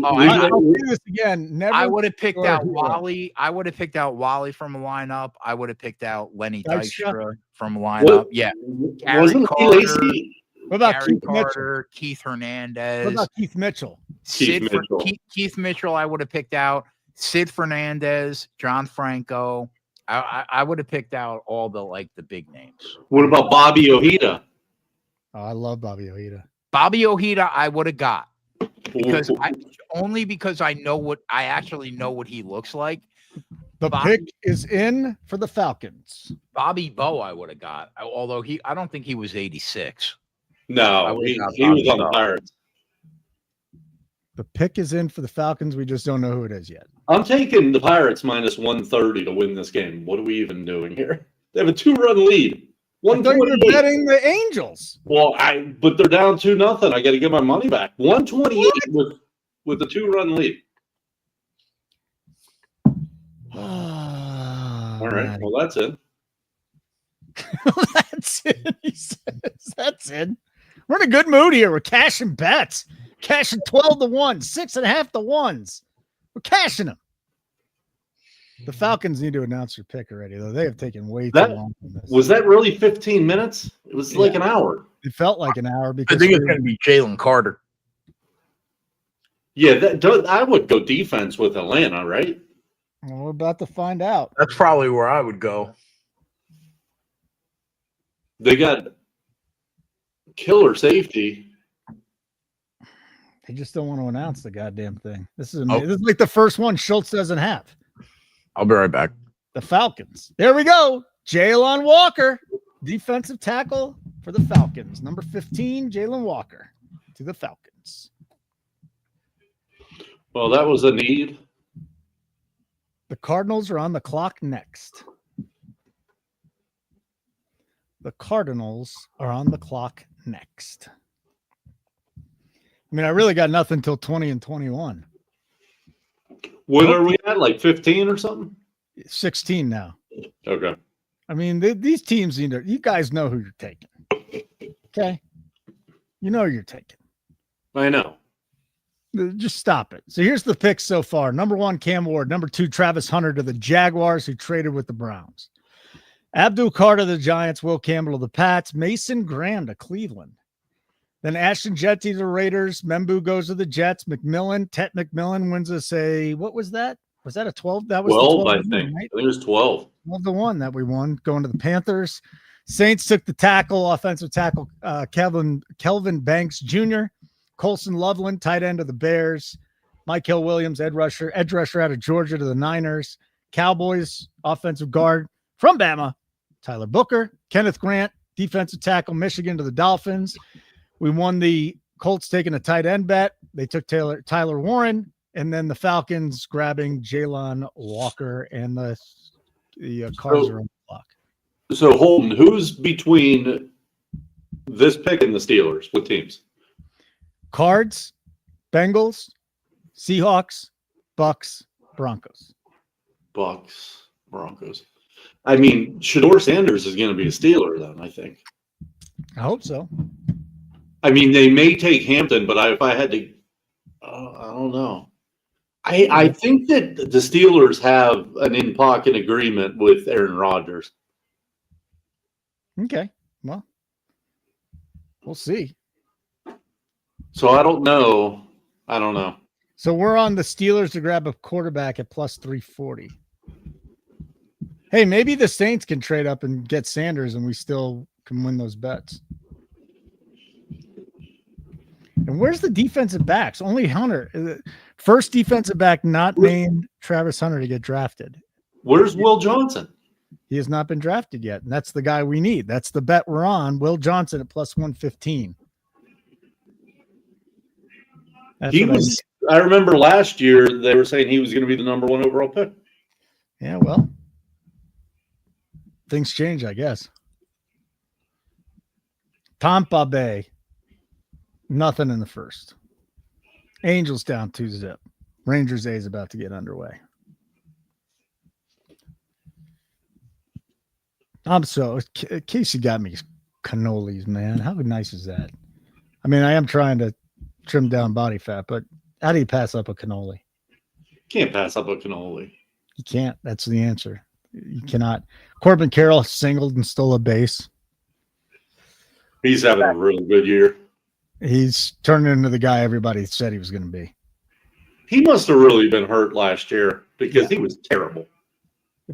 Oh, I'll do this again. Never. I would have picked Or out who? Wally. I would have picked out Wally from a lineup. I would have picked out Lenny Dykstra? Dykstra from a lineup. Yeah. Gary Wasn't he Carter. Lacy? What about Gary Keith Mitchell? Carter, Keith Hernandez, What about Keith Mitchell? Keith Mitchell. Keith Mitchell. I would have picked out Sid Fernandez, John Franco. I would have picked out all the big names. What about Bobby Ojeda? Oh, I love Bobby Ojeda. Bobby Ojeda, I would have got because I know what I actually know what he looks like. The pick is in for the Falcons. Bobby Bow, I would have got, although I don't think he was 86. No, he was on the Pirates. The pick is in for the Falcons. We just don't know who it is yet. I'm taking the Pirates minus 130 to win this game. What are we even doing here? They have a 2-run lead. I thought you were betting the Angels. Well, but they're down 2-0. I got to get my money back. 128 with a 2-run lead. All right. Well, that's it. That's it. He says that's it. We're in a good mood here. We're cashing bets. Cashing 12 to 1, 6.5 to 1s. We're cashing them. The Falcons need to announce their pick already, though. They have taken way too long from this. Was that really 15 minutes? It was like an hour. It felt like an hour because I think it's going to be Jalen Carter. Yeah, I would go defense with Atlanta, right? Well, we're about to find out. That's probably where I would go. They got killer safety. They just don't want to announce the goddamn thing. This is amazing. This is like the first one Schultz doesn't have. I'll be right back. The Falcons. There we go. Jalen Walker, defensive tackle for the Falcons. Number 15, Jalen Walker to the Falcons. Well, that was a need. The Cardinals are on the clock next. The Cardinals are on the clock next. I mean, I really got nothing until 20 and 21. What are we at? Like 15 or something? 16 now. Okay. I mean, these teams need to, you guys know who you're taking. Okay. You know who you're taking. I know. Just stop it. So here's the picks so far. Number 1, Cam Ward. Number 2, Travis Hunter to the Jaguars, who traded with the Browns. Abdul Carter to the Giants. Will Campbell to the Pats. Mason Graham to Cleveland. Then Ashton Jeanty to the Raiders. Membu goes to the Jets. Tet McMillan wins us what was that? Was that a 12? That was 12, 12 I think. Right? I think it was 12. 12 to 1 that we won, going to the Panthers. Saints took the offensive tackle, Kelvin Banks Jr., Colson Loveland, tight end of the Bears. Michael Williams, edge rusher out of Georgia to the Niners. Cowboys, offensive guard from Bama, Tyler Booker. Kenneth Grant, defensive tackle, Michigan to the Dolphins. We won the Colts taking a tight end bet. They took Tyler Warren, and then the Falcons grabbing Jalen Walker, and the Cards are on the clock. So, Holden, who's between this pick and the Steelers? What teams? Cards, Bengals, Seahawks, Bucks, Broncos. Bucks, Broncos. I mean, Shedeur Sanders is going to be a Steeler then, I think. I hope so. I mean, they may take Hampton, but if I had to, I don't know. I think that the Steelers have an in-pocket agreement with Aaron Rodgers. Okay. Well, we'll see. So I don't know. So we're on the Steelers to grab a quarterback at plus 340. Hey, maybe the Saints can trade up and get Sanders and we still can win those bets. And where's the defensive backs? Only Hunter. First defensive back not named Travis Hunter to get drafted. Where's Will Johnson? He has not been drafted yet. And that's the guy we need. That's the bet we're on. Will Johnson at plus 115. I remember last year they were saying he was going to be the number 1 overall pick. Yeah, well, things change, I guess. Tampa Bay, nothing in the first. Angels down 2-0. Rangers A is about to get underway. Casey got me cannolis, man. How nice is that? I mean, I am trying to trim down body fat, but how do you pass up a cannoli? Can't pass up a cannoli. You can't. That's the answer. You cannot. Corbin Carroll singled and stole a base. He's having a really good year. He's turning into the guy everybody said he was going to be. He must have really been hurt last year because he was terrible.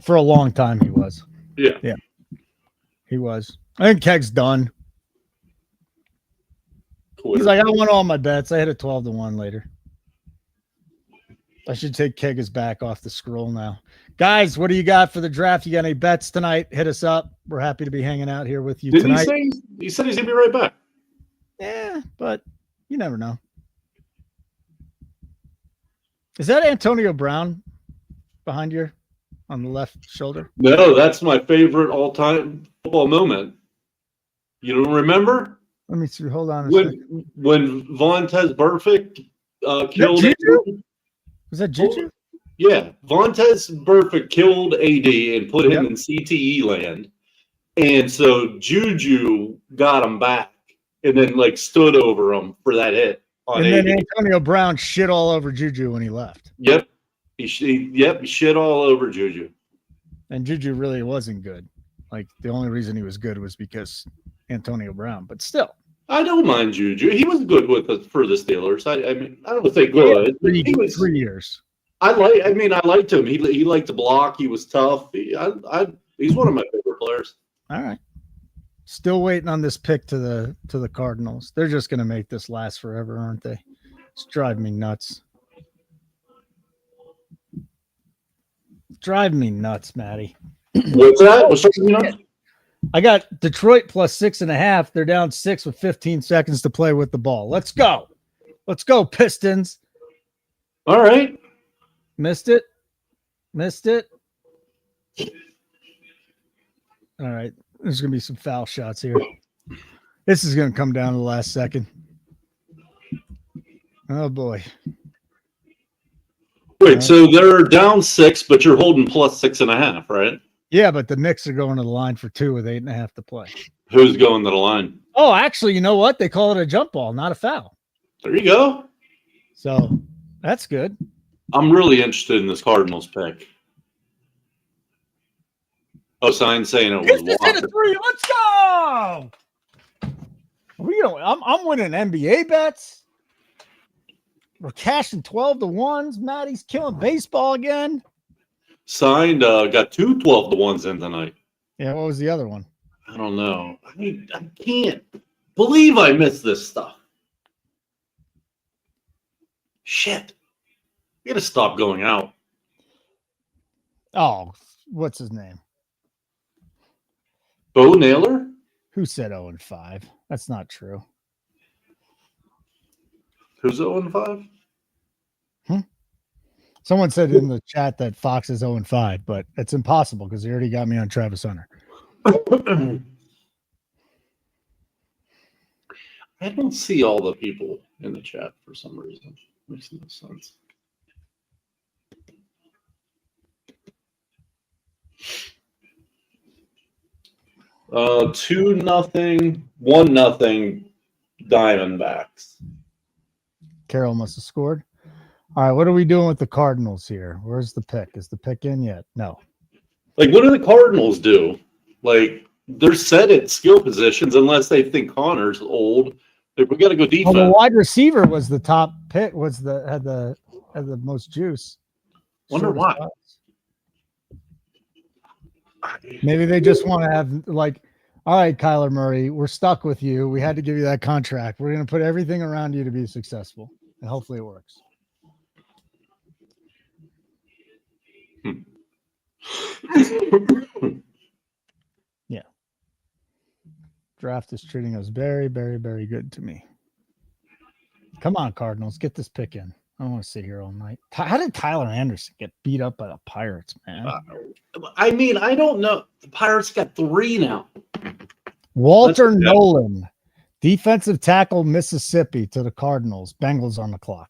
For a long time, he was. Yeah. He was. I think Keg's done. Twitter. He's like, I won all my bets. I hit a 12-1 later. I should take Keg's back off the scroll now. Guys, what do you got for the draft? You got any bets tonight? Hit us up. We're happy to be hanging out here with you tonight. He said he's going to be right back. Yeah, but you never know. Is that Antonio Brown behind you on the left shoulder? No, that's my favorite all-time football moment. You don't remember? Let me see. Hold on a second. When Vontaze Burfict killed Juju? Was that Juju? Yeah. Vontaze Burfict killed AD and put him in CTE land. And so Juju got him back and then stood over him for that hit. And then Antonio Brown shit all over Juju when he left. Yep. He shit all over Juju. And Juju really wasn't good. The only reason he was good was because Antonio Brown, but still. I don't mind Juju. He was good for the Steelers. I mean, I don't say good. He was 3 years. I liked him. He liked to block. He was tough. He's one of my favorite players. All right. Still waiting on this pick to the Cardinals. They're just going to make this last forever, aren't they? It's driving me nuts. Driving me nuts, Matty. What's that? What's driving you nuts? I got Detroit plus 6.5. They're down 6 with 15 seconds to play with the ball. Let's go. Let's go, Pistons. All right. Missed it. All right. There's going to be some foul shots here. This is going to come down to the last second. Oh, boy. Wait, so they're down 6, but you're holding plus 6.5, right? Yeah, but the Knicks are going to the line for 2 with 8.5 to play. Who's going to the line? Oh, actually, you know what? They call it a jump ball, not a foul. There you go. So that's good. I'm really interested in this Cardinals pick. Oh, sign saying it was Walker. Hit a 3. Let's go. I'm winning NBA bets. We're cashing 12-1s. Matty's killing baseball again. Signed, got 2 12-1s in tonight. Yeah, what was the other one? I don't know. I can't believe I missed this stuff. Shit. You gotta stop going out. Oh, what's his name? Bo Naylor? Who said 0-5? That's not true. Who's 0-5? Someone said in the chat that Fox is 0-5, but it's impossible because he already got me on Travis Hunter. I don't see all the people in the chat for some reason. Makes no sense. Uh, 2-0, 1-0 Diamondbacks. Carroll must have scored. All right, what are we doing with the Cardinals here? Where's the pick? Is the pick in yet? No. What do the Cardinals do? They're set at skill positions unless they think Connor's old. We got to go defense. Well, the wide receiver was the top pick. Had the most juice. Wonder why. Maybe they just want to have all right, Kyler Murray, we're stuck with you. We had to give you that contract. We're going to put everything around you to be successful, and hopefully it works. Yeah. Draft is treating us very, very, very good to me. Come on, Cardinals, get this pick in. I don't want to sit here all night. How did Tyler Anderson get beat up by the Pirates, man? I don't know. The Pirates got 3 now. Walter Nolan, defensive tackle, Mississippi to the Cardinals. Bengals on the clock.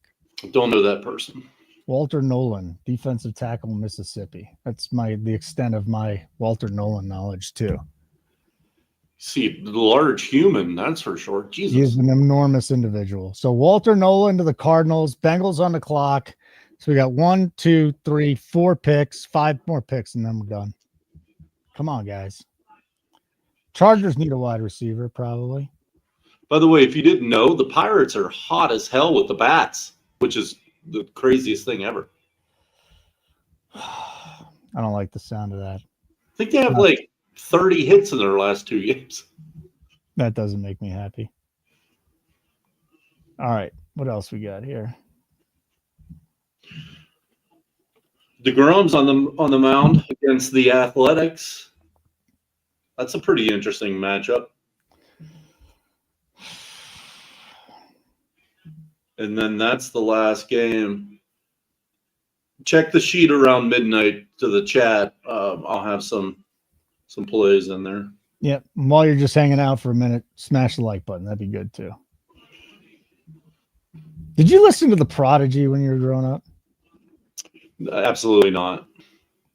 Don't know that person. Walter Nolan, defensive tackle, Mississippi. That's the extent of my Walter Nolan knowledge too. See, the large human, that's for sure. Jesus. He's an enormous individual. So Walter Nolan to the Cardinals, Bengals on the clock. So we got 1, 2, 3, 4 picks, 5 more picks, and then we're done. Come on, guys. Chargers need a wide receiver, probably. By the way, if you didn't know, the Pirates are hot as hell with the bats, which is the craziest thing ever. I don't like the sound of that. I think they have 30 hits in their last 2 games. That doesn't make me happy. All right. What else we got here? DeGrom's on the mound against the Athletics. That's a pretty interesting matchup. And then that's the last game. Check the sheet around midnight to the chat. I'll have some plays in there. Yep. And while you're just hanging out for a minute, smash the like button. That'd be good too. Did you listen to The Prodigy when you were growing up? Absolutely not.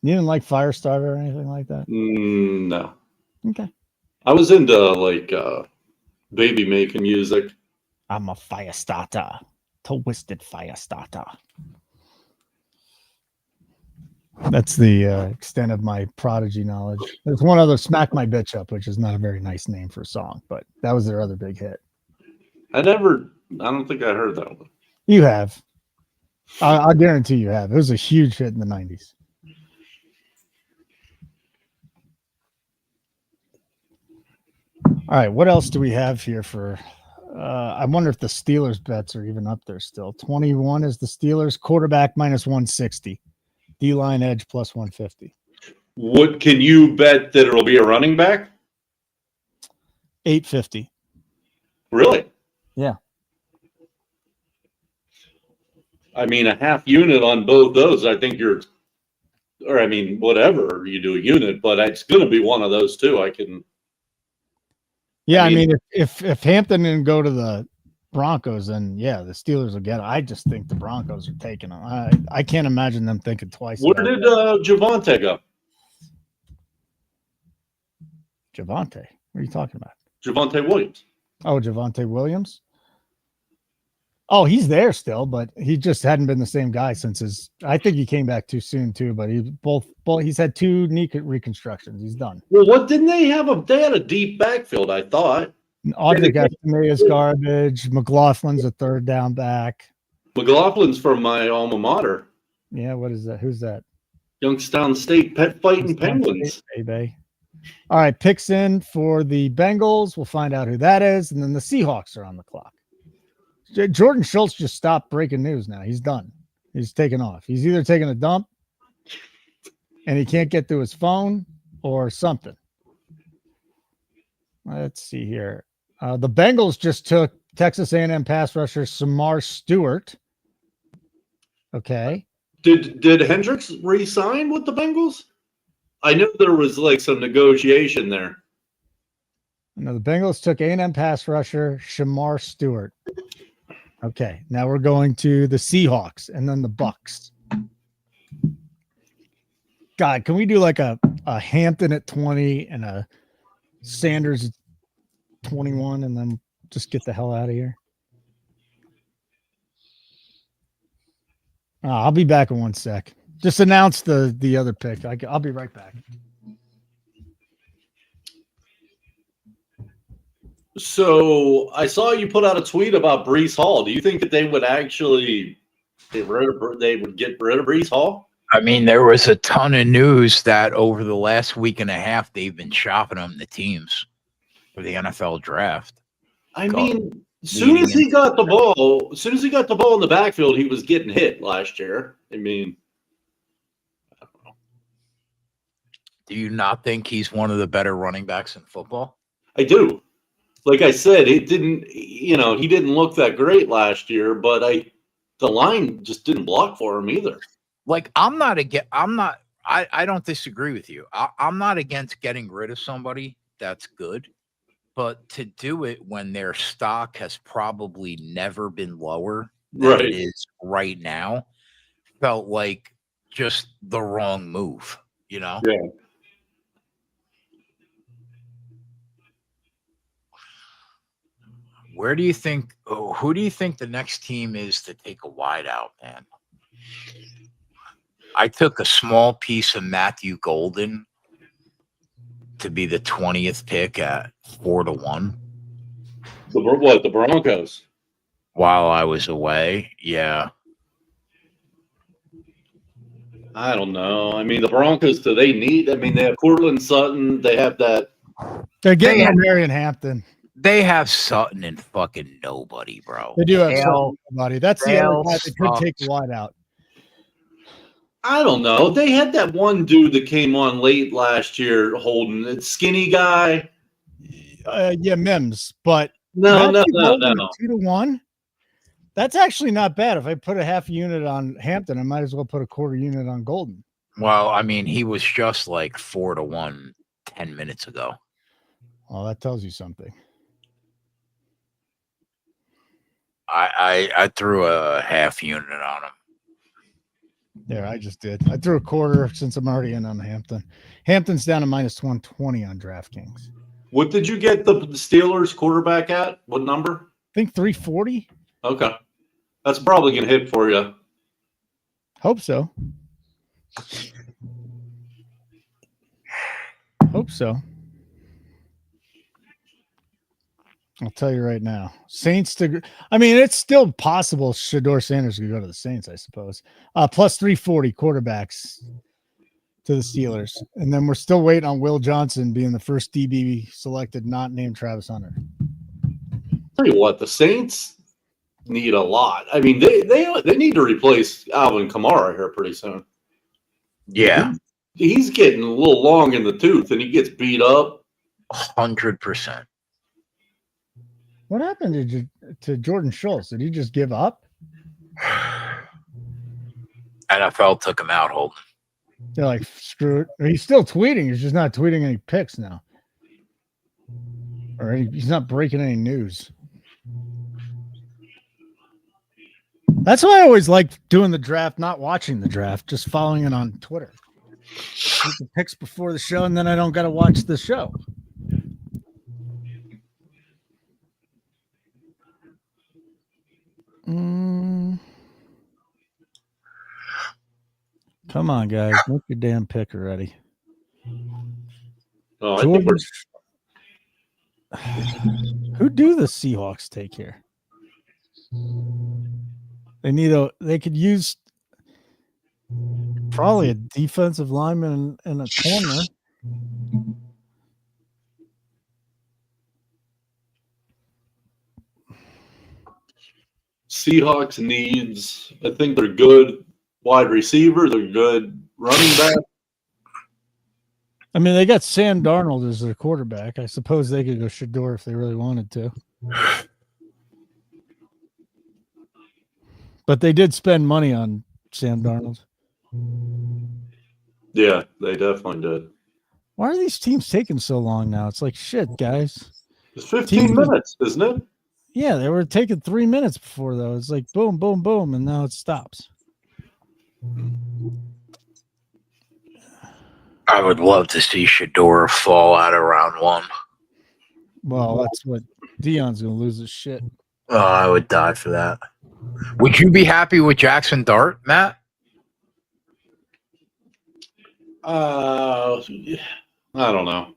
You didn't like Firestarter or anything like that? No. Okay. I was into like baby making music. I'm a Firestarter. Twisted Firestarter. That's the extent of my Prodigy knowledge. There's one other, Smack My Bitch Up, which is not a very nice name for a song, but that was their other big hit. I don't think I heard that one. You have. I guarantee you have. It was a huge hit in the 90s. All right, what else do we have here for I wonder if the Steelers bets are even up there still. 21 is the Steelers, quarterback minus 160. D-line edge plus 150. What can you bet that it'll be a running back? 850. Really? Yeah. I mean, a half unit on both those. I think whatever you do a unit, but it's going to be one of those two. Yeah, I mean if Hampton didn't go to the Broncos, then yeah, the Steelers will get it. I just think the Broncos are taking them. I can't imagine them thinking twice. Where did Javonte go? Javonte? What are you talking about? Javonte Williams. Oh, Javonte Williams? Oh, he's there still, but he just hadn't been the same guy since I think he came back too soon too, but he's had 2 knee reconstructions. He's done. Well, what didn't they have? They had a deep backfield, I thought. Audric Estime is garbage. McLaughlin's a third down back. McLaughlin's from my alma mater. Yeah, what is that? Who's that? Youngstown State pet fighting Penguins. Baby. All right, picks in for the Bengals. We'll find out who that is, and then the Seahawks are on the clock. Jordan Schultz just stopped breaking news now. He's done. He's taken off. He's either taking a dump and he can't get to his phone or something. Let's see here. The Bengals just took Texas A&M pass rusher Samar Stewart. Okay. Did Hendricks re-sign with the Bengals? I know there was like some negotiation there. No, the Bengals took A&M pass rusher Shamar Stewart. Okay, now we're going to the Seahawks and then the Bucks. God, can we do like a Hampton at 20 and a Sanders at 21 and then just get the hell out of here? I'll be back in 1 sec. Just announce the other pick. I'll be right back. So I saw you put out a tweet about Breece Hall. Do you think that they would actually get rid of Breece Hall? I mean, there was a ton of news that over the last week and a half, they've been shopping him to teams for the NFL draft. I mean, as soon as he got the ball in the backfield, he was getting hit last year. I mean, I don't know. Do you not think he's one of the better running backs in football? I do. Like I said, he didn't look that great last year, but the line just didn't block for him either. Like I don't disagree with you. I'm not against getting rid of somebody that's good, but to do it when their stock has probably never been lower than it is right now felt like just the wrong move, you know? Yeah. Who do you think the next team is to take a wide out, man? I took a small piece of Matthew Golden to be the 20th pick at 4-1. The Broncos? While I was away, yeah. I don't know. I mean, the Broncos, they have Cortland Sutton. They have that. They're getting Marion Hampton. They have Sutton and fucking nobody, bro. They do have somebody. That's the other guy that could take the wide out. I don't know. They had that one dude that came on late last year, Holden, that skinny guy. Yeah, Mims, but No. 2-1. That's actually not bad. If I put a half unit on Hampton, I might as well put a quarter unit on Golden. Well, I mean, he was just like 4-1 10 minutes ago. Well, that tells you something. I threw a half unit on him. There, I just did. I threw a quarter since I'm already in on Hampton. Hampton's down to -120 on DraftKings. What did you get the Steelers quarterback at? What number? I think 340. Okay. That's probably going to hit for you. Hope so. Hope so. I'll tell you right now. Saints I mean, it's still possible Shedeur Sanders could go to the Saints, I suppose. Plus 340 quarterbacks to the Steelers. And then we're still waiting on Will Johnson being the first DB selected, not named Travis Hunter. Tell you what, the Saints need a lot. I mean, they need to replace Alvin Kamara here pretty soon. Yeah. He's getting a little long in the tooth, and he gets beat up. 100%. What happened to Jordan Schultz? Did he just give up? NFL took him out, Holden. They're like, screw it. He's still tweeting. He's just not tweeting any picks now. Or he's not breaking any news. That's why I always like doing the draft, not watching the draft, just following it on Twitter. Get the picks before the show, and then I don't got to watch the show. Come on, guys. Make your damn pick already. Oh, I think who do the Seahawks take here? They could use probably a defensive lineman in a corner. Seahawks needs, I think they're good wide receiver. They're good running back. I mean, they got Sam Darnold as their quarterback. I suppose they could go Shedeur if they really wanted to. But they did spend money on Sam Darnold. Yeah, they definitely did. Why are these teams taking so long now? It's like, shit, guys. It's 15 minutes, isn't it? Yeah, they were taking 3 minutes before, though. It's like boom, boom, boom, and now it stops. I would love to see Shedeur fall out of round one. Well, that's what Dion's going to lose his shit. Oh, I would die for that. Would you be happy with Jaxson Dart, Matt? I don't know.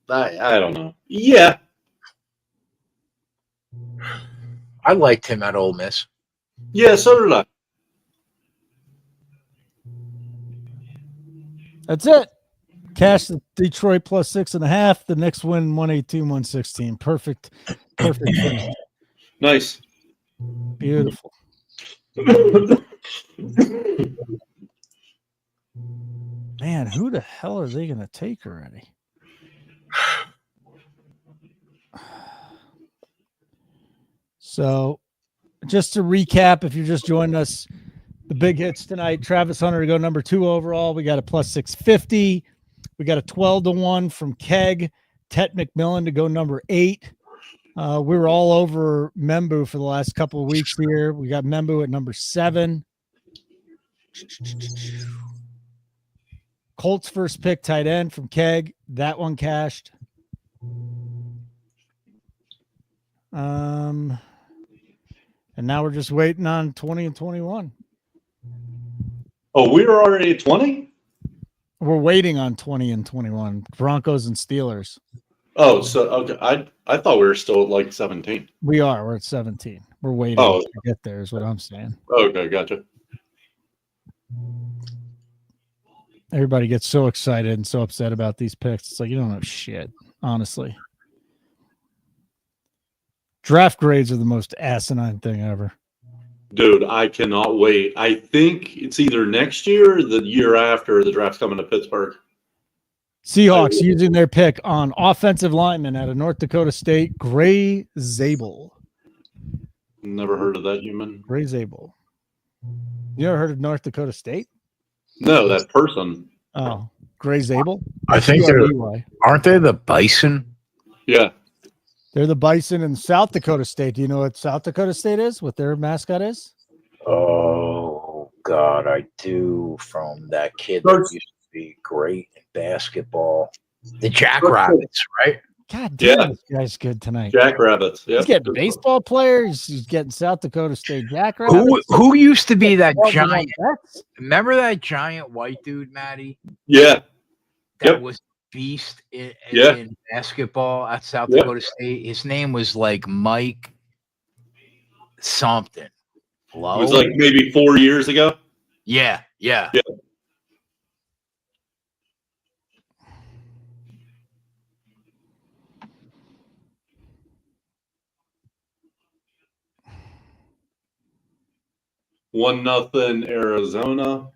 I don't know. Yeah. I liked him at Ole Miss. Yeah, so did I. That's it. Cash the Detroit plus 6.5. The next win 118-116. Perfect finish. Nice. Beautiful. Man, who the hell are they going to take already? So, just to recap, if you're just joining us, the big hits tonight: Travis Hunter to go number 2 overall. We got a plus 650. We got a 12-1 from Keg. Tet McMillan to go number 8. We were all over Membu for the last couple of weeks here. We got Membu at number 7. Colts first pick tight end from Keg. That one cashed. And now we're just waiting on 20 and 21. Oh, we were already at 20? We're waiting on 20 and 21. Broncos and Steelers. Oh, so okay. I thought we were still at like 17. We are. We're at 17. We're waiting to get there is what I'm saying. Okay, gotcha. Everybody gets so excited and so upset about these picks. It's like, you don't know shit, honestly. Draft grades are the most asinine thing ever. Dude, I cannot wait. I think it's either next year or the year after the draft's coming to Pittsburgh. Seahawks using their pick on offensive lineman out of North Dakota State, Gray Zabel. Never heard of that human. Gray Zabel. You ever heard of North Dakota State? No, that person. Oh, Gray Zabel? I think aren't they the Bison? Yeah. They're the Bison in South Dakota State. Do you know what South Dakota State is? What their mascot is? Oh, God, I do. From that kid that used to be great in basketball. The Jackrabbits, right? God damn, this guy's good tonight. Jackrabbits. Yeah. He's getting baseball players. He's getting South Dakota State Jackrabbits. Who used to be that giant? Remember that giant white dude, Matty? Yeah. That was beast in basketball at South Dakota State. His name was like Mike something. Low. It was like maybe 4 years ago. Yeah. One nothing Arizona.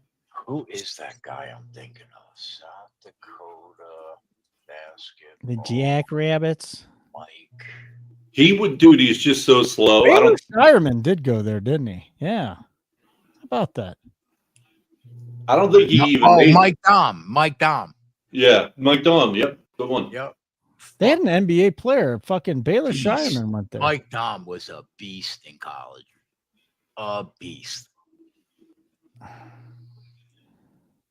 Who is that guy I'm thinking of? South Dakota basketball. The Jackrabbits. Mike. He's just so slow. Shireman did go there, didn't he? Yeah. How about that? I don't think he even. Mike Dom. Yeah, Mike Dom. Yep, good one. Yep. They had an NBA player. Fucking Baylor Shireman went there. Mike Dom was a beast in college. A beast.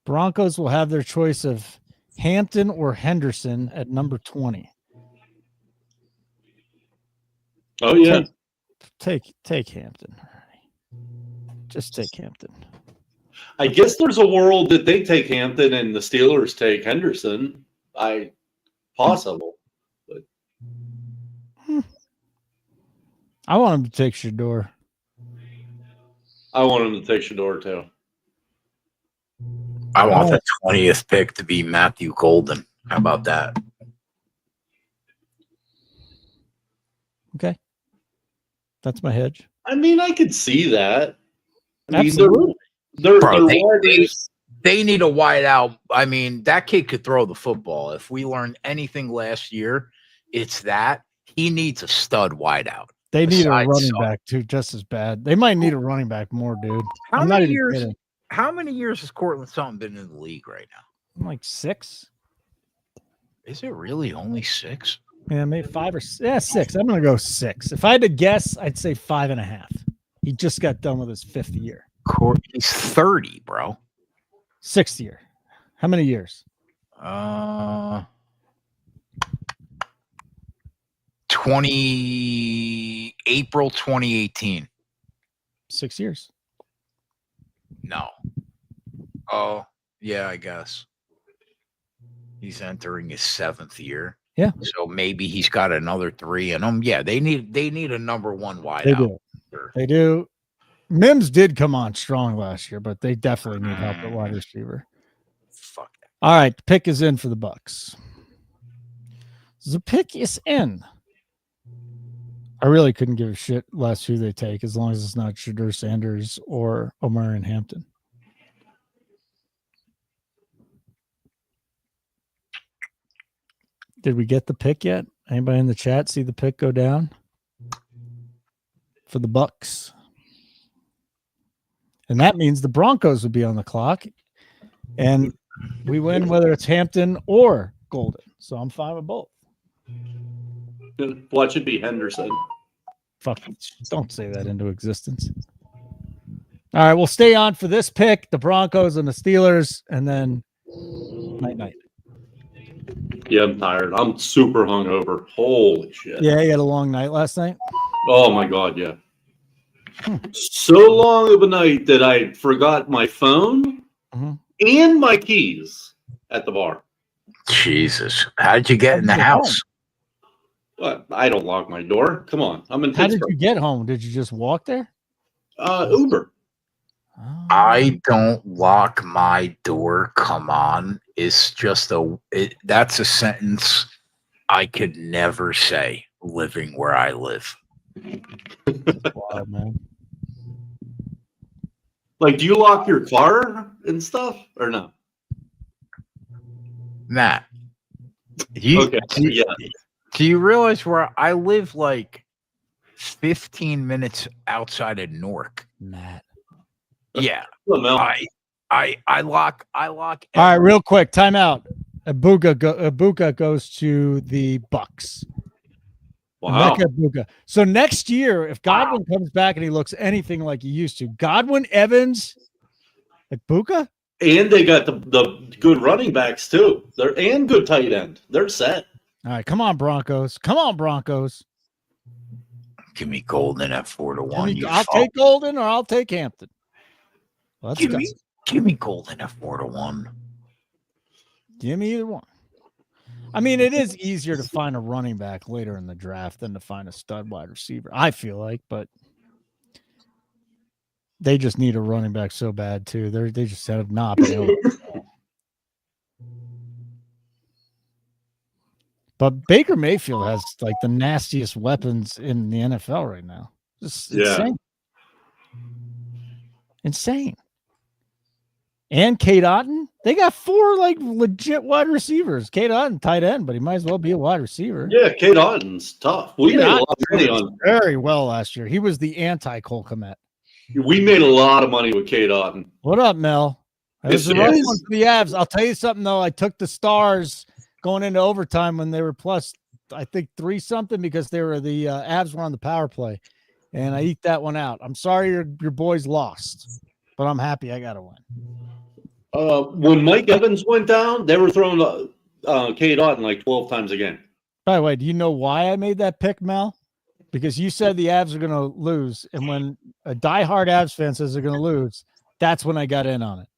Broncos will have their choice of Hampton or Henderson at number 20. Oh yeah. Take Hampton. Just take Hampton. I guess there's a world that they take Hampton and the Steelers take Henderson. Possible. But I want him to take Shedeur. I want him to take Shedeur too. I want the 20th pick to be Matthew Golden. How about that? Okay. That's my hedge. I mean, I could see that. Absolutely. They need a wide out. I mean, that kid could throw the football. If we learned anything last year, it's that. He needs a stud wide out. They need a running back too, just as bad. They might need a running back more, dude. How many years has Cortland Sutton been in the league right now? Like 6. Is it really only 6? Yeah, maybe 5 or 6. I'm gonna go 6. If I had to guess, I'd say 5.5. He just got done with his 5th year. He's 30, bro. 6th year. How many years? 20 April 2018. 6 years. No. Oh, yeah, I guess. He's entering his 7th year. Yeah. So maybe he's got another 3 in him. Yeah, they need a number 1 wide out. Do. They do. Mims did come on strong last year, but they definitely need help at wide receiver. Fuck that. All right, the pick is in for the Bucks. The pick is in. I really couldn't give a shit less who they take as long as it's not Shedeur Sanders or Omarion Hampton. Did we get the pick yet? Anybody in the chat see the pick go down for the Bucks? And that means the Broncos would be on the clock. And we win whether it's Hampton or Golden. So I'm fine with both. Watch it be Henderson. Fuck, don't say that into existence. All right, we'll stay on for this pick, the Broncos and the Steelers, and then night. Yeah, I'm tired. I'm super hungover. Holy shit. Yeah, you had a long night last night? Oh, my God, yeah. So long of a night that I forgot my phone and my keys at the bar. Jesus. How did you get in the house? I don't lock my door. Come on. I'm in Pittsburgh. How did you get home? Did you just walk there? Uber. Oh. I don't lock my door. Come on. It's just that's a sentence I could never say living where I live. Wow, man. Like, do you lock your car and stuff or no? Matt, Okay, yeah. Do you realize where I live? Like 15 minutes outside of Newark. Matt. Yeah, Well, Mel, I lock. All right, real quick, timeout. Ibuka goes to the Bucks. wow. Emeka Ibuka. So next year, if Godwin comes back and he looks anything like he used to, Godwin, Evans, Ibuka, And they got the good running backs too. And good tight end. They're set. all right, come on, Broncos. Come on, Broncos. Give me Golden at 4-1. I'll take Golden or I'll take Hampton. Let's go. Give me Golden at 4-1. Give me either one. I mean, it is easier to find a running back later in the draft than to find a stud wide receiver, I feel like, but they just need a running back so bad too. They just have not been able to. But Baker Mayfield has like the nastiest weapons in the NFL right now. Just insane. Insane. And Kate Otten, they got 4 like legit wide receivers. Kate Otten, tight end, but he might as well be a wide receiver. Yeah, Kate Otten's tough. We made a lot of money on very well last year. He was the anti-Cole Kmet. We made a lot of money with Kate Otten. What up, Mel? That was a rough one for the Avs. I'll tell you something though. I took the Stars going into overtime when they were plus, I think 3-something because they were the Avs were on the power play, and I eat that one out. I'm sorry your boys lost, but I'm happy I got a win. When Mike Evans went down, they were throwing Kate Otten like 12 times a game. By the way, do you know why I made that pick, Mel? Because you said the Avs are going to lose, and when a diehard Avs fan says they're going to lose, that's when I got in on it.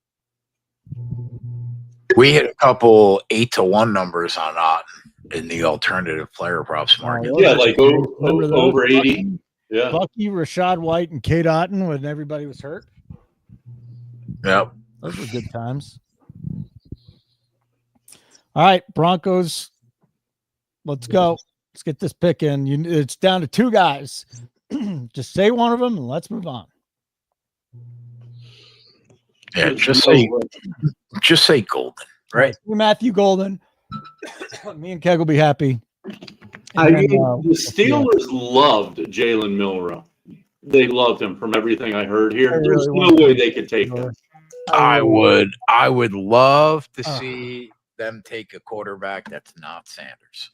We hit a couple 8-1 numbers on Otten in the alternative player props market. Yeah, like over 80. Yeah, Bucky, Rashad White, and Kate Otten when everybody was hurt. Yep. Those were good times. All right, Broncos. Let's go. Let's get this pick in. It's down to 2 guys. Just say one of them and let's move on. Yeah, just say Golden, right? Matthew Golden. Me and Keg will be happy. I mean, the Steelers loved Jalen Milroe. They loved him from everything I heard here. There's no way they could take him. I would love to see them take a quarterback that's not Sanders.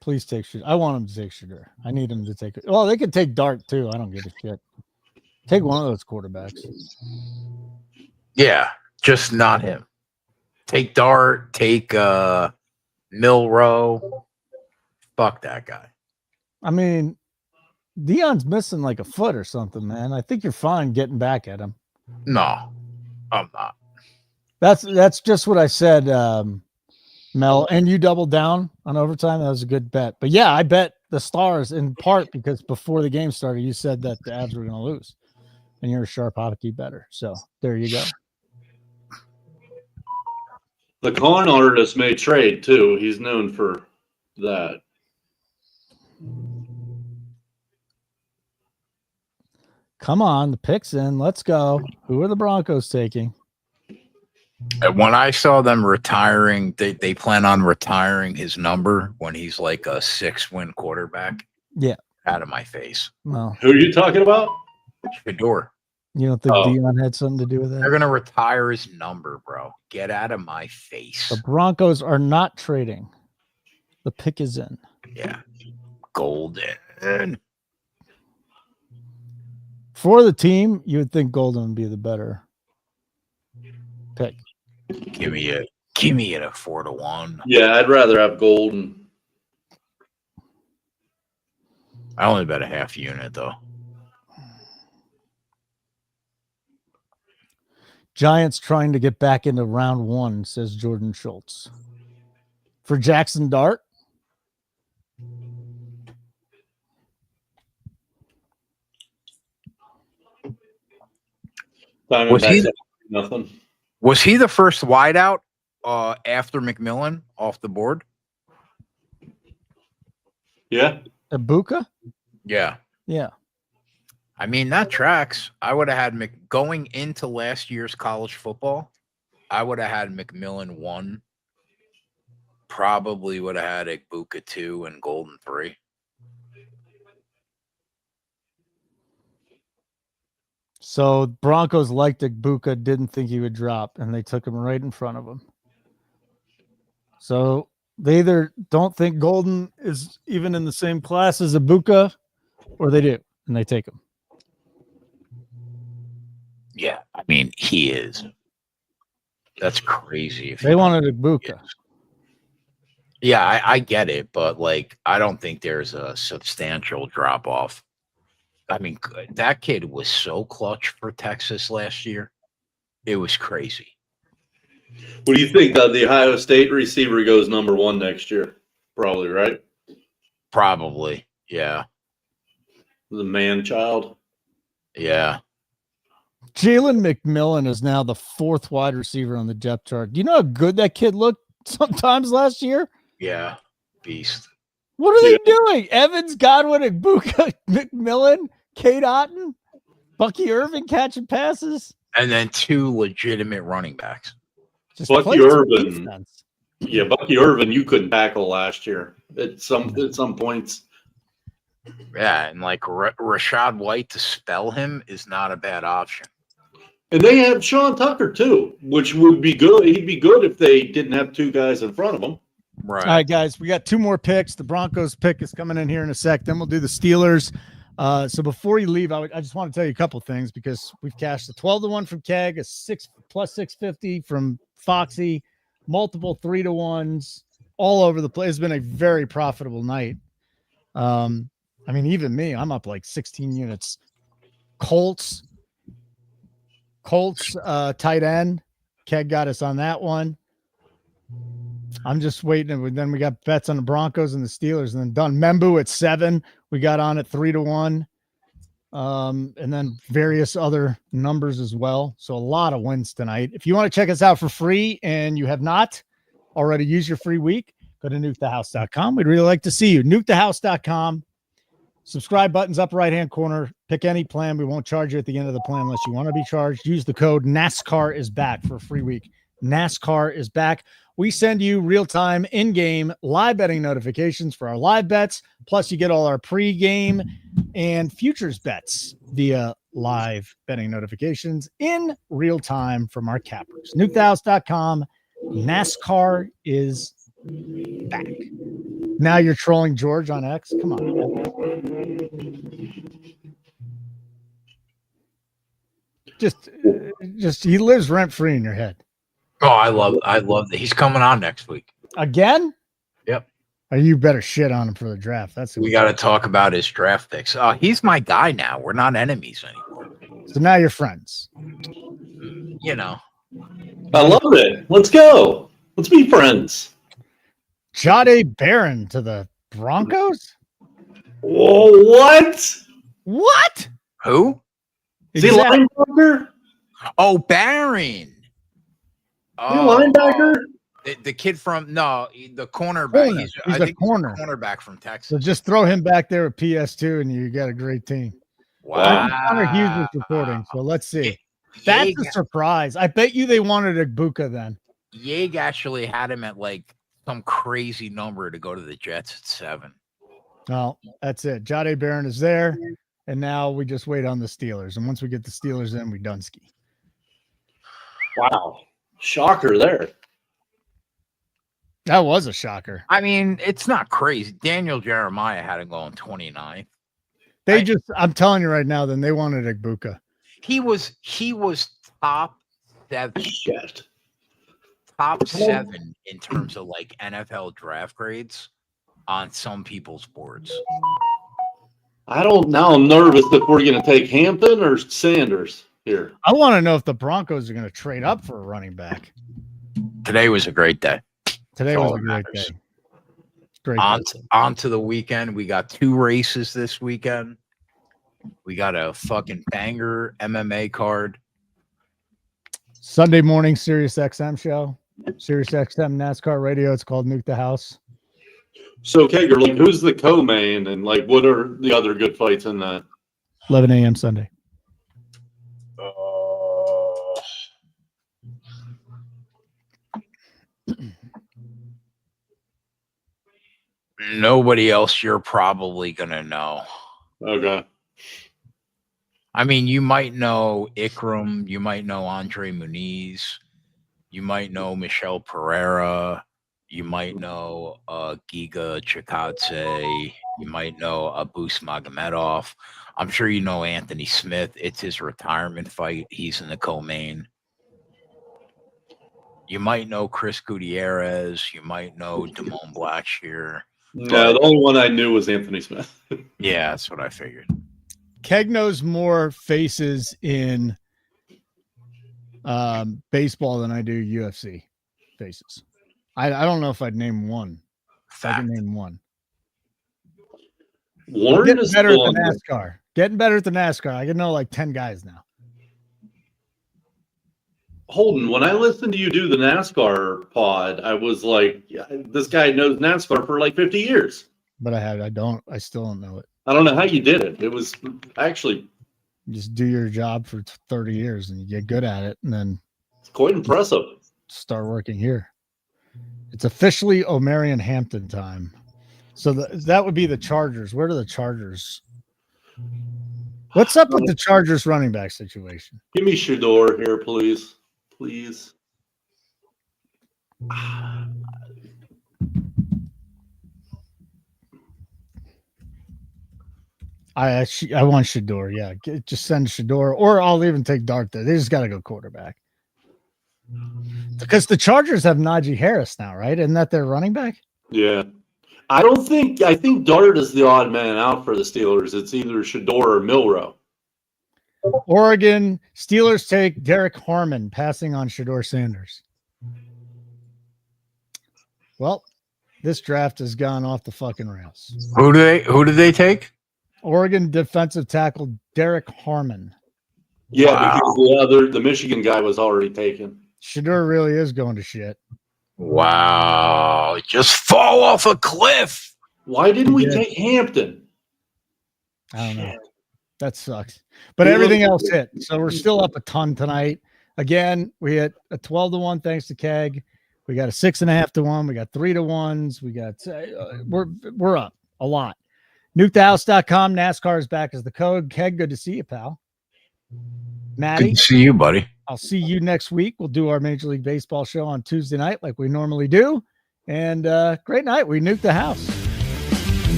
Please take Shedeur. I want him to take Shedeur. I need him to take it. Well, they could take Dart too. I don't give a shit. Take one of those quarterbacks. Yeah, just not him. Take Dart. Take Milroe. Fuck that guy. I mean, Deion's missing like a foot or something, man. I think you're fine getting back at him. No, I'm not. That's just what I said, Mel. And you doubled down on overtime. That was a good bet. But yeah, I bet the Stars in part because before the game started, you said that the Avs were going to lose, and you're a sharp hockey better. So there you go. The con artist may trade too. He's known for that. Come on, the pick's in. Let's go. Who are the Broncos taking? When I saw them retiring, they plan on retiring his number when he's like a 6-win quarterback. Yeah. Out of my face. No. Who are you talking about? Shedeur. You don't think Deion had something to do with that? They're going to retire his number, bro. Get out of my face. The Broncos are not trading. The pick is in. Yeah. Golden. For the team, you would think Golden would be the better pick. Give me it at 4-1. Yeah, I'd rather have Golden. I only bet a half unit though. Giants trying to get back into round 1, says Jordan Schultz. For Jaxson Dart. Diamondbacks have nothing. Was he the first wideout after McMillan off the board? Yeah. Ibuka? Yeah. Yeah. I mean, that tracks. I would have had going into last year's college football, I would have had McMillan 1. Probably would have had Ibuka 2 and Golden 3. So Broncos liked Ibuka, didn't think he would drop, and they took him right in front of him. So they either don't think Golden is even in the same class as Ibuka, or they do, and they take him. Yeah, I mean, he is. That's crazy. They wanted Ibuka. Yeah, I get it, but like, I don't think there's a substantial drop off. I mean, that kid was so clutch for Texas last year. It was crazy. What do you think that the Ohio State receiver goes number 1 next year? Probably, right? Probably. Yeah. The man child. Yeah. Jalen McMillan is now the 4th wide receiver on the depth chart. Do you know how good that kid looked sometimes last year? Yeah. Beast. What are they doing? Evans, Godwin, Ibuka, McMillan, Kate Otten, Bucky Irvin catching passes. And then 2 legitimate running backs. Just Bucky play some Irvin. defense. Yeah, Bucky Irvin, you couldn't tackle last year at some points. Yeah, and like Rashad White to spell him is not a bad option. And they have Sean Tucker too, which would be good. He'd be good if they didn't have 2 guys in front of him. Right. All right, guys, we got 2 more picks. The Broncos pick is coming in here in a sec. Then we'll do the Steelers. So before you leave, I just want to tell you a couple things because we've cashed a 12-1 from Keg, a 6 plus 650 from Foxy, multiple 3-1s all over the place. It's been a very profitable night. I mean, even me, I'm up like 16 units. Colts, tight end. Keg got us on that one. I'm just waiting. And then we got bets on the Broncos and the Steelers, and then done. Membu at 7. We got on at 3-1. And then various other numbers as well. So a lot of wins tonight. If you want to check us out for free and you have not already used your free week, go to nukethehouse.com. We'd really like to see you. Nukethehouse.com. Subscribe button's up right-hand corner. Pick any plan. We won't charge you at the end of the plan unless you want to be charged. Use the code NASCAR is back for a free week. NASCAR is back. We send you real-time, in-game, live betting notifications for our live bets. Plus, you get all our pre-game and futures bets via live betting notifications in real time from our cappers. NukeTheHouse.com. NASCAR is back. Now you're trolling George on X? Come on. Just he lives rent-free in your head. Oh, I love that. He's coming on next week. Again? Yep. Oh, you better shit on him for the draft. We got to talk about his draft picks. He's my guy now. We're not enemies anymore. So now you're friends. You know. I love it. Let's go. Let's be friends. Jade Barron to the Broncos? Whoa, what? What? Who? Is he linebacker? Oh, Barron. Linebacker? The kid from the cornerback. He's I think corner. he's a cornerback from Texas. So just throw him back there at PS2 and you got a great team. Wow. Connor Hughes was reporting, so let's see. That's a surprise. I bet you they wanted Ibuka then. Yeg actually had him at like some crazy number to go to the Jets at 7. Well, that's it. Jade Barron is there, and now we just wait on the Steelers. And once we get the Steelers in, we done ski. Wow. Shocker there. That was a shocker. I mean, it's not crazy. Daniel Jeremiah had him going 29. I'm telling you right now, then they wanted Ibuka. He was top 7. Shit. Top 7 in terms of like NFL draft grades on some people's boards. I'm nervous if we're going to take Hampton or Sanders here. I want to know if the Broncos are going to trade up for a running back. Today was a great day. Today was a great day. Great. On to the weekend. We got 2 races this weekend. We got a fucking banger MMA card. Sunday morning Sirius XM show, Sirius XM NASCAR radio. It's called Nuke the House. So, Kegger, like, who's the co-main, and like, what are the other good fights in that? 11 a.m. Sunday. Nobody else you're probably gonna know. Okay. I mean, you might know Ikram, you might know Andre Muniz, you might know Michelle Pereira, you might know Giga Chikadze, you might know Abus Magomedov. I'm sure you know Anthony Smith. It's his retirement fight. He's in the co-main. You might know Chris Gutierrez. You might know Damone Blackshear. No, the only one I knew was Anthony Smith. Yeah, that's what I figured. Keg knows more faces in baseball than I do UFC faces. I don't know if I'd name one. If I can name one. Warren Getting is better at still the on NASCAR. Getting better at the NASCAR. I can know like 10 guys now. Holden, when I listened to you do the NASCAR pod, I was like, yeah, this guy knows NASCAR for like 50 years. But I still don't know it. I don't know how you did it. It was actually Just do your job for 30 years and you get good at it, and then quite impressive. start working here. It's officially O'Marion Hampton time. So that would be the Chargers. Where are the Chargers? What's up with the Chargers running back situation? Give me Shedeur here, please. Please. I want Shedeur. Yeah, just send Shedeur, or I'll even take Dart there. They just got to go quarterback because the Chargers have Najee Harris now, right? Isn't that their running back? Yeah. I think Dart is the odd man out for the Steelers. It's either Shedeur or Milrow. Oregon Steelers take Derek Harmon, passing on Shedeur Sanders. Well, this draft has gone off the fucking rails. Who did they take? Oregon defensive tackle Derek Harmon. Yeah, Wow. because the Michigan guy was already taken. Shedeur really is going to shit. Wow. Just fall off a cliff. Why didn't we take Hampton? I don't know. That sucks. But everything else hit. So we're still up a ton tonight. Again, we hit a 12-1 thanks to Keg. We got a 6.5-1. We got 3-1s. We got we're up a lot. NukeTheHouse.com. NASCAR is back as the code. Keg, good to see you, pal. Matty, Good to see you, buddy. I'll see you next week. We'll do our Major League Baseball show on Tuesday night like we normally do. And great night. We nuke the house.